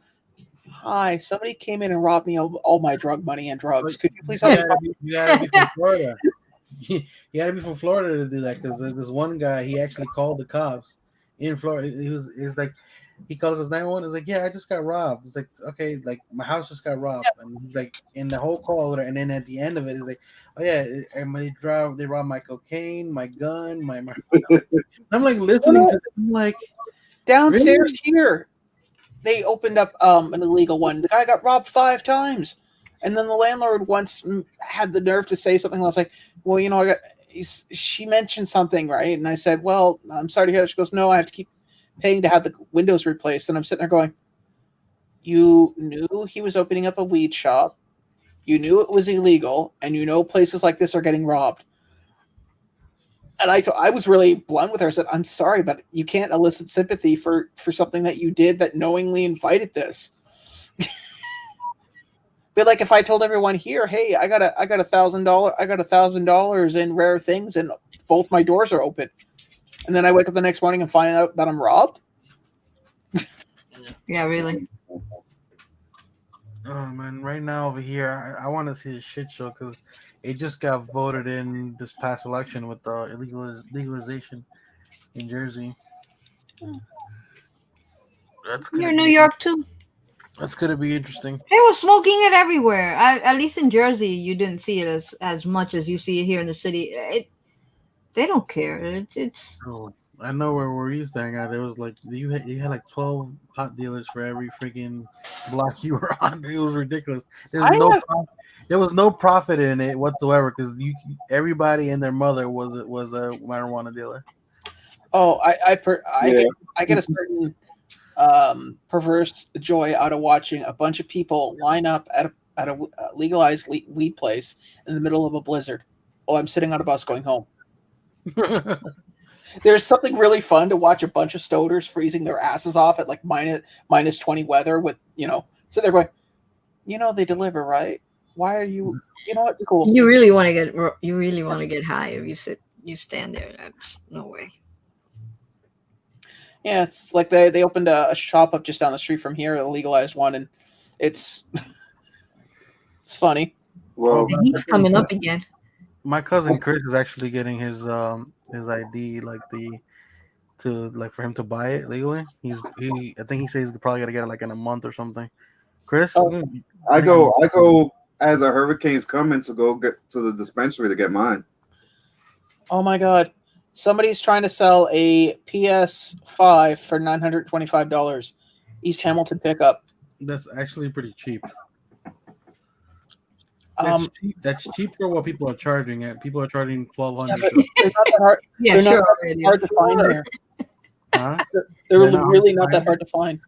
E: "Hi, somebody came in and robbed me of all my drug money and drugs. Could you please help me?"
A: You gotta be from Florida. You gotta be from Florida to do that because this one guy, he actually called the cops in Florida. He was like, he called us 911. He's like, "Yeah, I just got robbed." It's like, okay, like my house just got robbed, and he's like, in the whole call, and then at the end of it, he's like, "Oh yeah, and they robbed my cocaine, my gun, my." I'm like listening to this, I'm like,
E: downstairs here, they opened up an illegal one. The guy got robbed 5 times, and then the landlord once had the nerve to say something. I was like, "Well, she mentioned something, right?" And I said, "Well, I'm sorry to hear that." She goes, "No, I have to keep paying to have the windows replaced." And I'm sitting there going, "You knew he was opening up a weed shop, you knew it was illegal, and you know places like this are getting robbed." And I was really blunt with her. I said, "I'm sorry, but you can't elicit sympathy for something that you did that knowingly invited this." But like if I told everyone here, "Hey, I got $1,000, I got $1,000 in rare things and both my doors are open, and then I wake up the next morning and find out that I'm robbed.
B: Yeah, really.
A: Oh man, right now over here, I want to see the shit show because it just got voted in this past election with the legalization in Jersey. That's
B: Here
A: gonna
B: in New
A: be
B: York too.
A: that's gonna be interesting.
B: They were smoking it everywhere. At least in Jersey, you didn't see it as much as you see it here in the city. They don't care. It's
A: Oh, I know where we used to hang out. There was like you had like 12 pot dealers for every freaking block you were on. It was ridiculous. There's
E: I
A: no
E: have
A: there was no profit in it whatsoever because everybody and their mother was a marijuana dealer.
E: oh
F: Yeah.
E: I get a certain perverse joy out of watching a bunch of people line up at a legalized weed place in the middle of a blizzard while I'm sitting on a bus going home. There's something really fun to watch a bunch of stoners freezing their asses off at like minus 20 weather with, so they're going, they deliver, right? Why are you, what? Cool.
B: you really want to get high if you stand there. That's no way.
E: Yeah, it's like they opened a shop up just down the street from here, a legalized one, and it's it's funny.
F: Well,
B: The heat's coming up again.
A: My cousin Chris is actually getting his ID for him to buy it legally. I think he says he's probably gonna get it like in a month or something. Chris,
E: Oh.
F: I go as a hurricane's coming to go get to the dispensary to get mine.
E: Oh my god. Somebody's trying to sell a PS5 for $925. East Hamilton pickup.
A: that's actually pretty cheap. That's cheap for what people are charging. People are charging $1,200.
E: They're not that hard.
B: Yeah,
E: They're not
B: sure.
E: that hard to find here.
A: Huh?
E: They're
A: They're not
E: really
A: hard
E: not
A: to
E: that hard to find.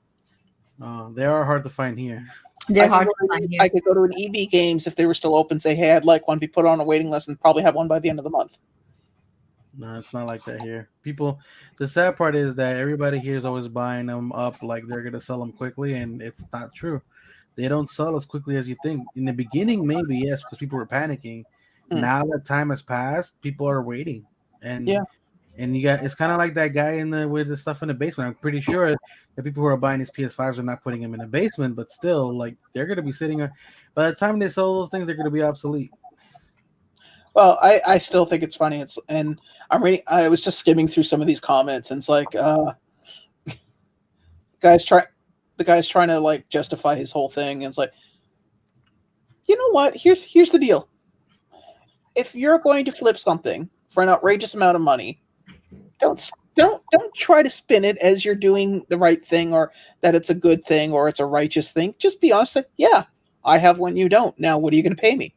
A: They are hard to find here.
B: They're hard to find
E: I
B: here.
E: could go to an EB Games if they were still open, say, hey, I'd like one, be put on a waiting list, and probably have one by the end of the month.
A: No, it's not like that here. The sad part is that everybody here is always buying them up like they're gonna sell them quickly, and it's not true. They don't sell as quickly as you think. In the beginning, maybe yes, because people were panicking. Now that time has passed, people are waiting, and and it's kind of like that guy with the stuff in the basement. I'm pretty sure the people who are buying these PS5s are not putting them in the basement, but still, like they're gonna be sitting there. By the time they sell those things, they're gonna be obsolete.
E: Well, I still think it's funny. And I'm reading. I was just skimming through some of these comments, and it's like, the guy's trying to like justify his whole thing, and it's like, you know what? Here's the deal. If you're going to flip something for an outrageous amount of money, don't try to spin it as you're doing the right thing or that it's a good thing or it's a righteous thing. Just be honest. Like, yeah, I have one, you don't. Now, what are you going to pay me?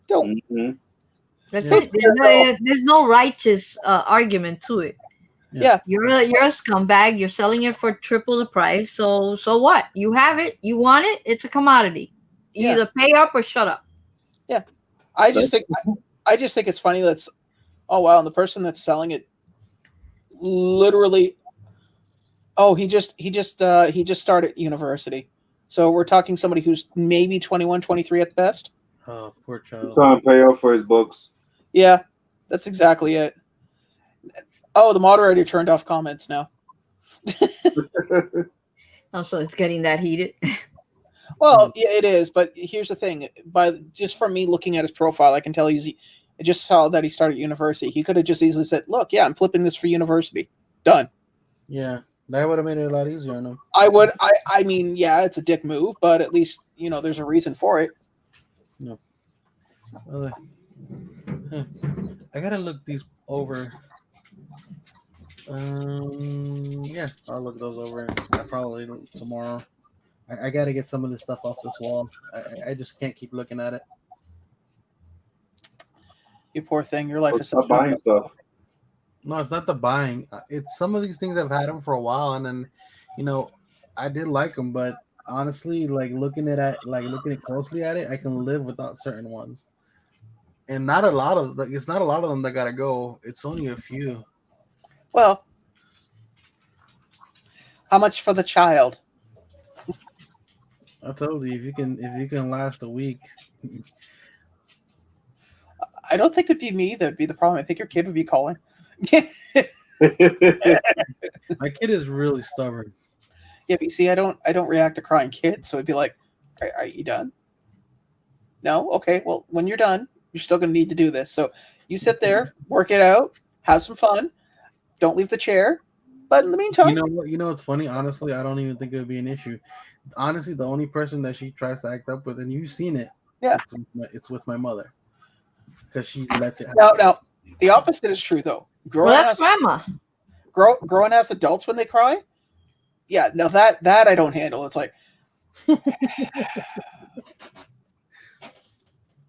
E: Don't.
F: Mm-hmm.
B: That's it. There's no righteous argument to it.
E: Yeah.
B: You're a scumbag. You're selling it for triple the price. So what? You have it. You want it. It's a commodity. You either pay up or shut up.
E: Yeah. I just think it's funny that's, oh wow, and the person that's selling it literally, oh, he just started university. So we're talking somebody who's maybe 21, 23 at the best.
A: Oh, poor child.
F: He's trying to pay off for his books.
E: Yeah, that's exactly it. Oh, the moderator turned off comments now.
B: Also, it's getting that heated.
E: Well, yeah, it is. But here's the thing: just from me looking at his profile, I can tell I just saw that he started university. He could have just easily said, "Look, yeah, I'm flipping this for university. Done."
A: Yeah, that would have made it a lot easier. I know.
E: I would. I mean, yeah, it's a dick move, but at least there's a reason for it.
A: No. Well, I gotta look these over. Yeah, I'll look those over. Probably tomorrow. I gotta get some of this stuff off this wall. I just can't keep looking at it.
E: You poor thing. Your life is
F: Stop buying stuff.
A: No, it's not the buying. It's some of these things I've had them for a while, and then, I did like them, but honestly, like looking closely at it, I can live without certain ones. And not a lot of it's not a lot of them that gotta go. It's only a few.
E: Well, how much for the child?
A: I told you if you can last a week.
E: I don't think it'd be me that'd be the problem. I think your kid would be calling.
A: My kid is really stubborn.
E: Yeah, but you see, I don't react to crying kids, so it'd be like, are you done? No? Okay, well, when you're done, you're still gonna need to do this. So you sit there, work it out, have some fun, don't leave the chair. But in the meantime,
A: You know what? You know what's funny? Honestly, I don't even think it would be an issue. Honestly, the only person that she tries to act up with, and you've seen it,
E: Yeah.
A: it's with my mother, because she lets it happen.
E: now the opposite is true though.
B: Well, that's grandma.
E: Growing as adults when they cry, yeah, no, that I don't handle. It's like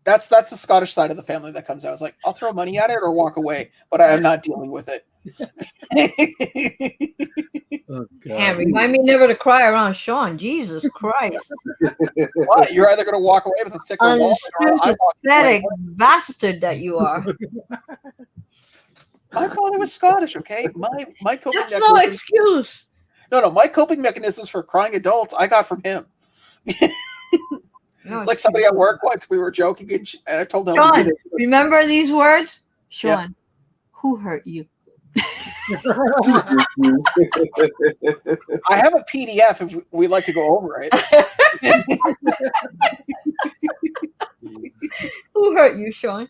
E: that's the Scottish side of the family that comes out. It's like I'll throw money at it or walk away, but I am not dealing with it.
A: Oh,
B: Damn,
A: God.
B: remind me never to cry around Sean. Jesus Christ.
E: What? You're either going to walk away with a thicker wall, or I walk away.
B: Unsympathetic bastard that you are.
E: My father was Scottish. Okay, my coping
B: That's no
E: mechanisms.
B: excuse.
E: No, my coping mechanisms for crying adults I got from him.
B: No
E: It's like somebody at work once. We were joking, and I told them,
B: Sean, remember these words? Sean, who hurt you?
E: I have a PDF if we'd like to go over it.
B: Who hurt you, Sean?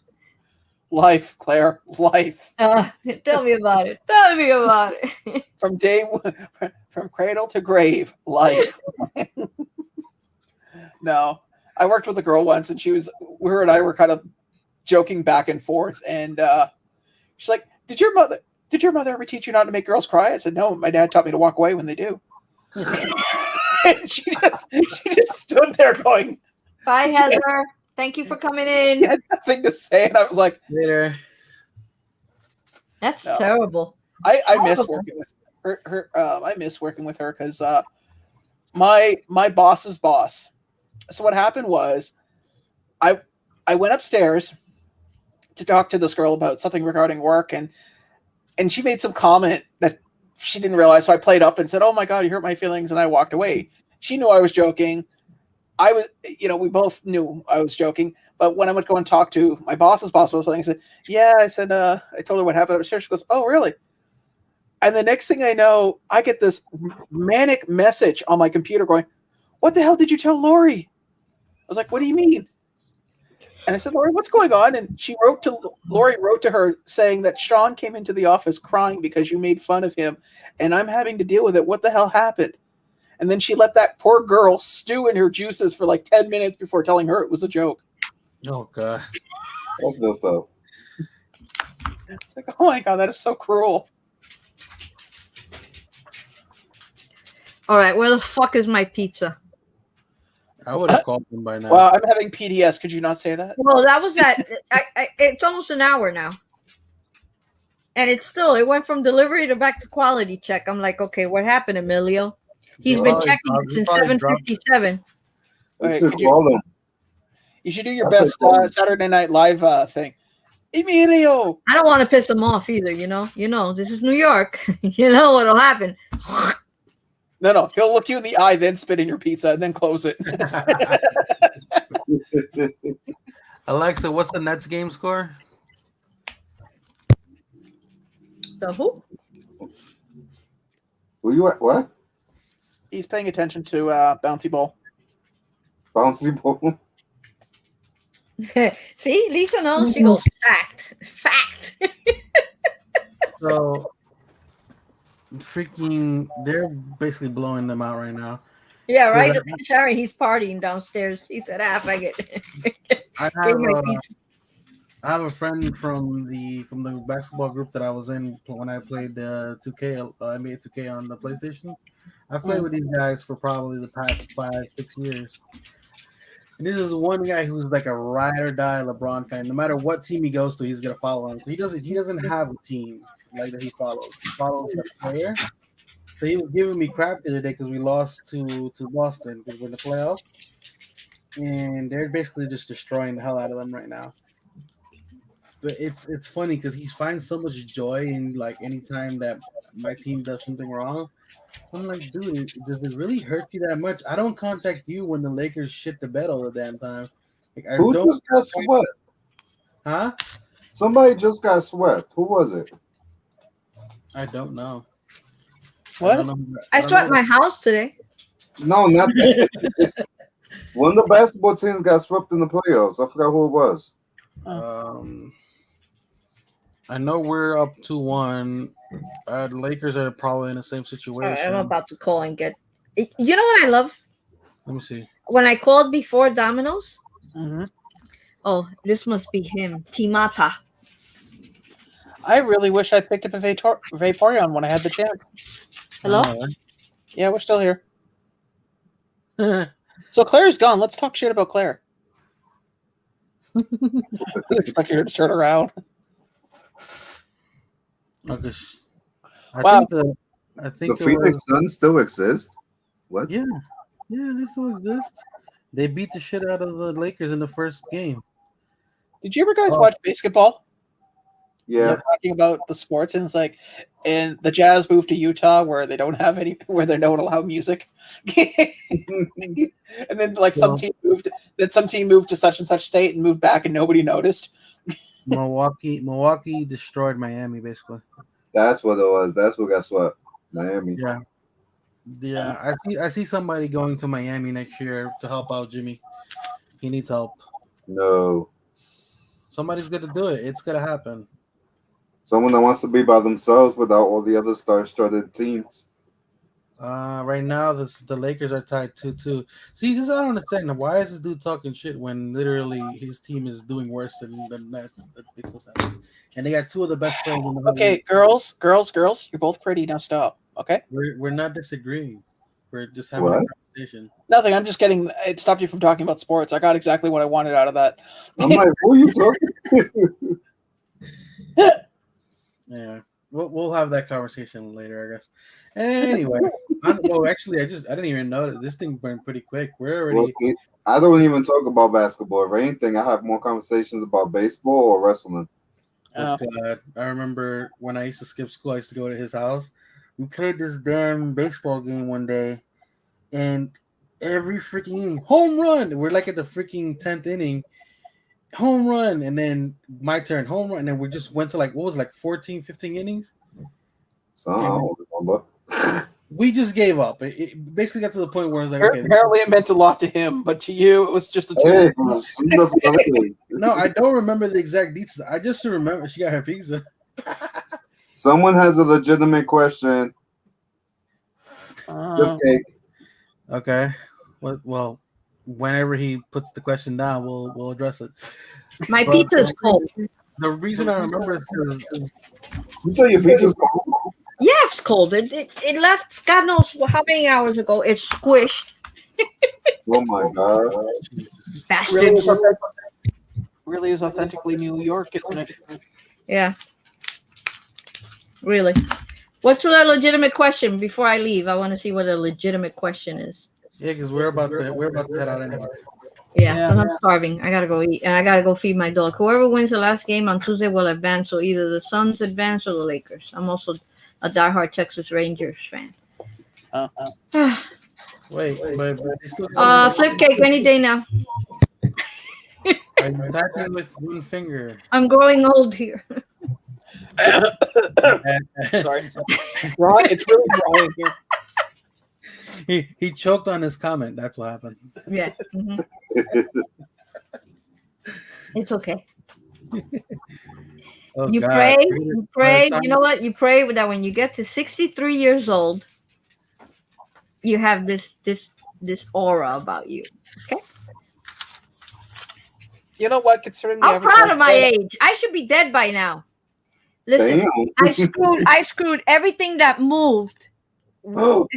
E: Life, Claire, life.
B: Tell me about it. Tell me about it.
E: From from cradle to grave, life. No, I worked with a girl once, and her and I were kind of joking back and forth, and she's like, Did your mother ever teach you not to make girls cry? I said, no, my dad taught me to walk away when they do. she just stood there going,
B: Bye, Heather. Thank you for coming
E: she
B: in.
E: had nothing to say, and I was like,
A: Later.
B: That's
E: No.
B: terrible.
E: I miss working with her. I miss working with her because my boss's boss. So what happened was, I went upstairs to talk to this girl about something regarding work, and she made some comment that she didn't realize. So I played up and said, "Oh my God, you hurt my feelings," and I walked away. She knew I was joking. I was, we both knew I was joking. But when I went to go and talk to my boss's boss, I said, "Yeah," I said, I told her what happened upstairs. She goes, "Oh, really?" And the next thing I know, I get this manic message on my computer going, "What the hell did you tell Lori?" I was like, "What do you mean?" And I said, "Lori, what's going on?" And Lori wrote to her saying that Sean came into the office crying because you made fun of him, and I'm having to deal with it. What the hell happened? And then she let that poor girl stew in her juices for like 10 minutes before telling her it was a joke.
A: Oh, God.
F: That's messed up.
E: It's like, oh my God, that is so cruel.
B: All right, where the fuck is my pizza?
A: I would have called him by now.
E: Well, I'm having PDS. Could you not say that?
B: Well, that was at. It's almost an hour now, and it went from delivery to back to quality check. I'm like, okay, what happened, Emilio? He's been
A: Probably
B: checking
A: dropped-
B: since
A: probably dropped-
B: 7:57.
F: You
E: Wait,
F: should
E: could
F: call them.
E: You should do your
F: That's
E: best
F: okay.
E: Saturday Night Live thing. Emilio!
B: I don't want to piss him off either. You know, this is New York. You know what'll happen.
E: No, he'll look you in the eye, then spit in your pizza, and then close it.
A: Alexa, what's the Nets game score?
B: The who?
F: Who you at? What?
E: He's paying attention to Bouncy Ball.
F: Bouncy ball.
B: See, Lisa knows. She goes, fact.
A: So, freaking, they're basically blowing them out right now.
B: Yeah, right. Sharon, he's partying downstairs. He said, fuck it.
A: I
B: Give me my pizza.
A: have a friend from the basketball group that I was in when I played 2K. I made 2K on the PlayStation. I've played with these guys for probably the past 5-6 years. And this is one guy who's like a ride or die LeBron fan. No matter what team he goes to, he's gonna follow him. He doesn't have a team like that he follows. He follows the player. So he was giving me crap the other day because we lost to Boston because we're in the playoffs. And they're basically just destroying the hell out of them right now. But it's funny because he finds so much joy in like any time that my team does something wrong. I'm like, dude, does it really hurt you that much? I don't contact you when the Lakers shit the bed all the damn time. Like, I
F: Who
A: don't.
F: discussed what?
A: Huh?
F: Somebody just got swept. Who was it?
A: I don't know.
E: What?
A: I don't know.
B: I
A: don't know
B: swept my house today.
F: No, not that. One of the basketball teams got swept in the playoffs. I forgot who it was.
A: I know we're up 2-1. The Lakers are probably in the same
B: All right,
A: situation.
B: I'm about to call and get. You know what I love?
A: Let me see.
B: When I called before Domino's.
E: Mm-hmm.
B: Oh, this must be him, Timata.
E: I really wish I picked up a Vaporeon when I had the chance.
B: Hello.
E: Yeah, we're still here.
A: Right?
E: So Claire's gone. Let's talk shit about Claire. I expect her to turn around.
A: Okay.
E: Wow.
F: The
A: I think it
F: Phoenix
A: was.
F: Suns still exist? What?
A: Yeah, they still exist. They beat the shit out of the Lakers in the first game.
E: Did you ever guys
A: Oh.
E: watch basketball?
F: Yeah.
E: They're talking about the sports, and it's like, and the Jazz moved to Utah where they don't have any, where they don't allow music. And then like some team moved to such and such state and moved back, and nobody noticed.
A: Milwaukee destroyed Miami basically.
F: That's what it was. That's what got swept. Miami.
A: Yeah. I see somebody going to Miami next year to help out Jimmy. He needs help.
F: No.
A: Somebody's gonna do it. It's gonna happen.
F: Someone that wants to be by themselves without all the other star-studded teams.
A: Right now the Lakers are tied 2-2. See, this I don't understand. Why is this dude talking shit when literally his team is doing worse than the Nets? That makes no sense. And they got two of the best players in the whole
E: Okay,
A: league.
E: girls, you're both pretty. Now stop. Okay.
A: We're not disagreeing. We're just having a
F: What?
A: conversation.
E: Nothing. I'm just getting. It stopped you from talking about sports. I got exactly what I wanted out of that.
F: I'm like, who are you talking to?
A: Yeah, we'll have that conversation later, I guess. Anyway, actually, I didn't even know that this thing went pretty quick. We're already.
F: Well, see, I don't even talk about basketball. If anything, I have more conversations about baseball or wrestling.
A: Oh God! I remember when I used to skip school. I used to go to his house. We played this damn baseball game one day, and every freaking inning, home run. We're like at the freaking 10th inning, home run, and then my turn, home run, and then we just went to like what was it, like 14, 15 innings.
F: So I don't remember.
A: We just gave up. It basically got to the point where it was like, okay.
E: Apparently, it meant a lot to him, but to you, it was just a
F: Hey,
E: two.
A: No, I don't remember the exact details. I just remember she got her pizza.
F: Someone has a legitimate question. Okay.
A: Well, whenever he puts the question down, we'll address it.
B: My pizza's cold.
A: The reason I remember is because
F: you thought your pizza's cold.
B: Yeah, it's cold. It left God knows how many hours ago. It's squished.
F: Oh my God.
B: Bastards.
E: Really is authentically New York, isn't it?
B: Yeah. Really. What's a legitimate question before I leave? I want to see what a legitimate question is.
A: Yeah, because we're about to head out anyway.
B: Yeah, 'cause I'm starving. I gotta go eat, and I gotta go feed my dog. Whoever wins the last game on Tuesday will advance. So either the Suns advance or the Lakers. I'm also a diehard Texas Rangers fan.
A: Wait, but
B: Flipcake any day now.
A: I'm typing with one finger.
B: I'm growing old here.
E: Sorry, it's really dry in here.
A: He choked on his comment. That's what happened.
B: Yeah. Mm-hmm. It's okay.
A: Oh,
B: You
A: God.
B: pray. You pray. You know what? You pray that when you get to 63 years old, you have this aura about you. Okay.
E: You know what? Considering
B: I'm proud of my age. I should be dead by now. Listen, I screwed everything that moved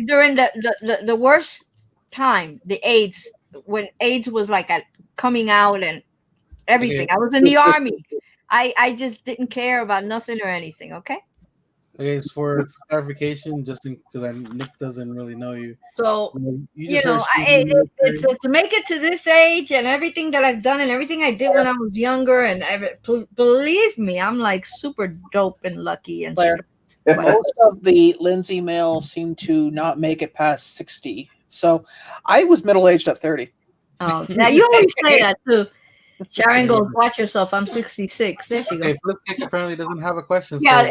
B: during the worst time, the AIDS, when AIDS was like coming out and everything.
A: Okay.
B: I was in the army. I just didn't care about nothing or anything. Okay.
A: Okay, so for clarification, just because Nick doesn't really know you.
B: So
A: you
B: know, it's to make it to this age and everything that I've done and everything I did when I was younger, and believe me, I'm like super dope and lucky and
E: Claire, most of the Lindsay males seem to not make it past 60. So I was middle aged at 30.
B: Oh, now you always say that too. Sharon goes, watch yourself. I'm 66. There she goes.
A: Okay, Flipcake apparently doesn't have a question.
B: Yeah,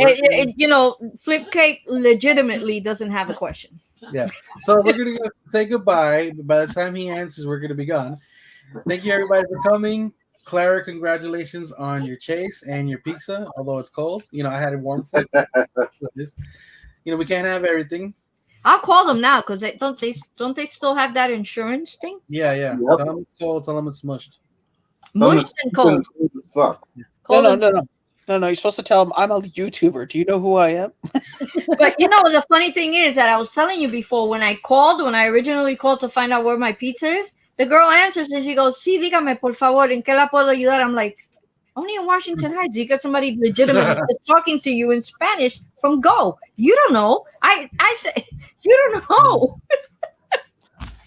A: So
B: Flipcake legitimately doesn't have a question.
A: yeah. So we're gonna say goodbye. By the time he answers, we're gonna be gone. Thank you everybody for coming. Clara, congratulations on your chase and your pizza. Although it's cold, I had it warm for you. We can't have everything.
B: I'll call them now because don't they still have that insurance thing?
A: Yeah.
F: Yep.
A: Tell them it's cold. Tell them it's mushed.
B: Mushed and cold.
F: Fuck.
E: No. You're supposed to tell them I'm a YouTuber. Do you know who I am?
B: But the funny thing is that I was telling you before when I originally called to find out where my pizza is, the girl answers and she goes, "Sí, dígame por favor, ¿en qué la puedo ayudar?" I'm like, only in Washington Heights. You got somebody legitimately talking to you in Spanish from Go. You don't know. I say you don't know.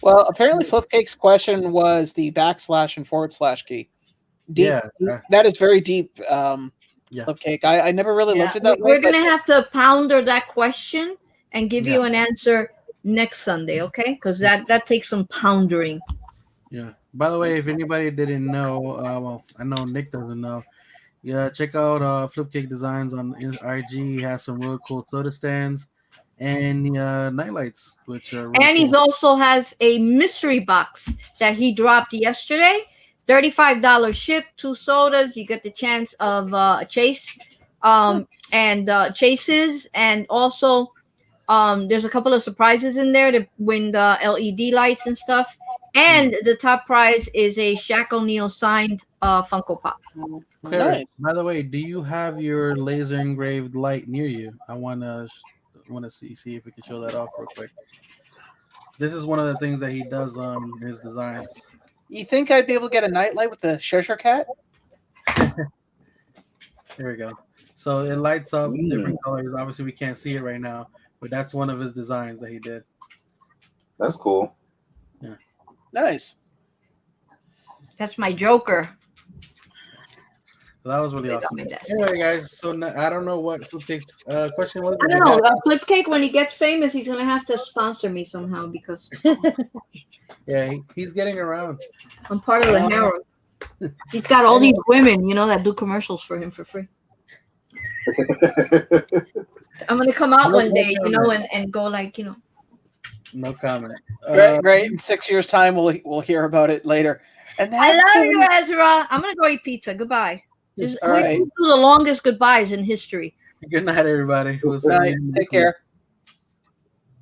E: Well, apparently Flipcake's question was the / and / key. Deep,
A: Yeah.
E: that is very deep.
A: Yeah.
E: Flipcake. I never really looked at that way.
B: We're gonna have to pounder that question and give you an answer next Sunday, okay? Because that takes some poundering.
A: Yeah. By the way, if anybody didn't know, well, I know Nick doesn't know. Yeah, check out Flipcake Designs on his IG. He has some real cool soda stands and night lights, which are really
B: And
A: cool.
B: he also has a mystery box that he dropped yesterday. $35 ship, 2 sodas. You get the chance of a chase, and chases, and also there's a couple of surprises in there to win the LED lights and stuff. And the top prize is a Shaq O'Neal signed Funko Pop.
A: Claire,
E: Nice.
A: by the way, do you have your laser engraved light near you? I wanna see if we can show that off real quick. This is one of the things that he does on his designs.
E: You think I'd be able to get a nightlight with the Cheshire Cat?
A: Here we go. So it lights up different colors. Obviously, we can't see it right now, but that's one of his designs that he did.
F: That's cool.
A: Yeah.
E: Nice.
B: That's my Joker.
A: So that was really
B: They got
A: awesome.
B: me that.
A: Anyway, guys, so I don't know what Flipcake's question was.
B: I don't know. Flipcake, when he gets famous, he's gonna have to sponsor me somehow because
A: Yeah, he's getting around.
B: I'm part of the harem. He's got all these women, that do commercials for him for free. I'm gonna come out one day, and go like,
A: No comment.
E: Great. In 6 years' time, we'll hear about it later. And
B: I
E: that's
B: love you, Ezra. I'm gonna go eat pizza. Goodbye.
E: All right.
B: We do the longest goodbyes in history.
A: Good night, everybody. We'll see
E: Good night.
A: you next
E: Take
A: week.
E: care.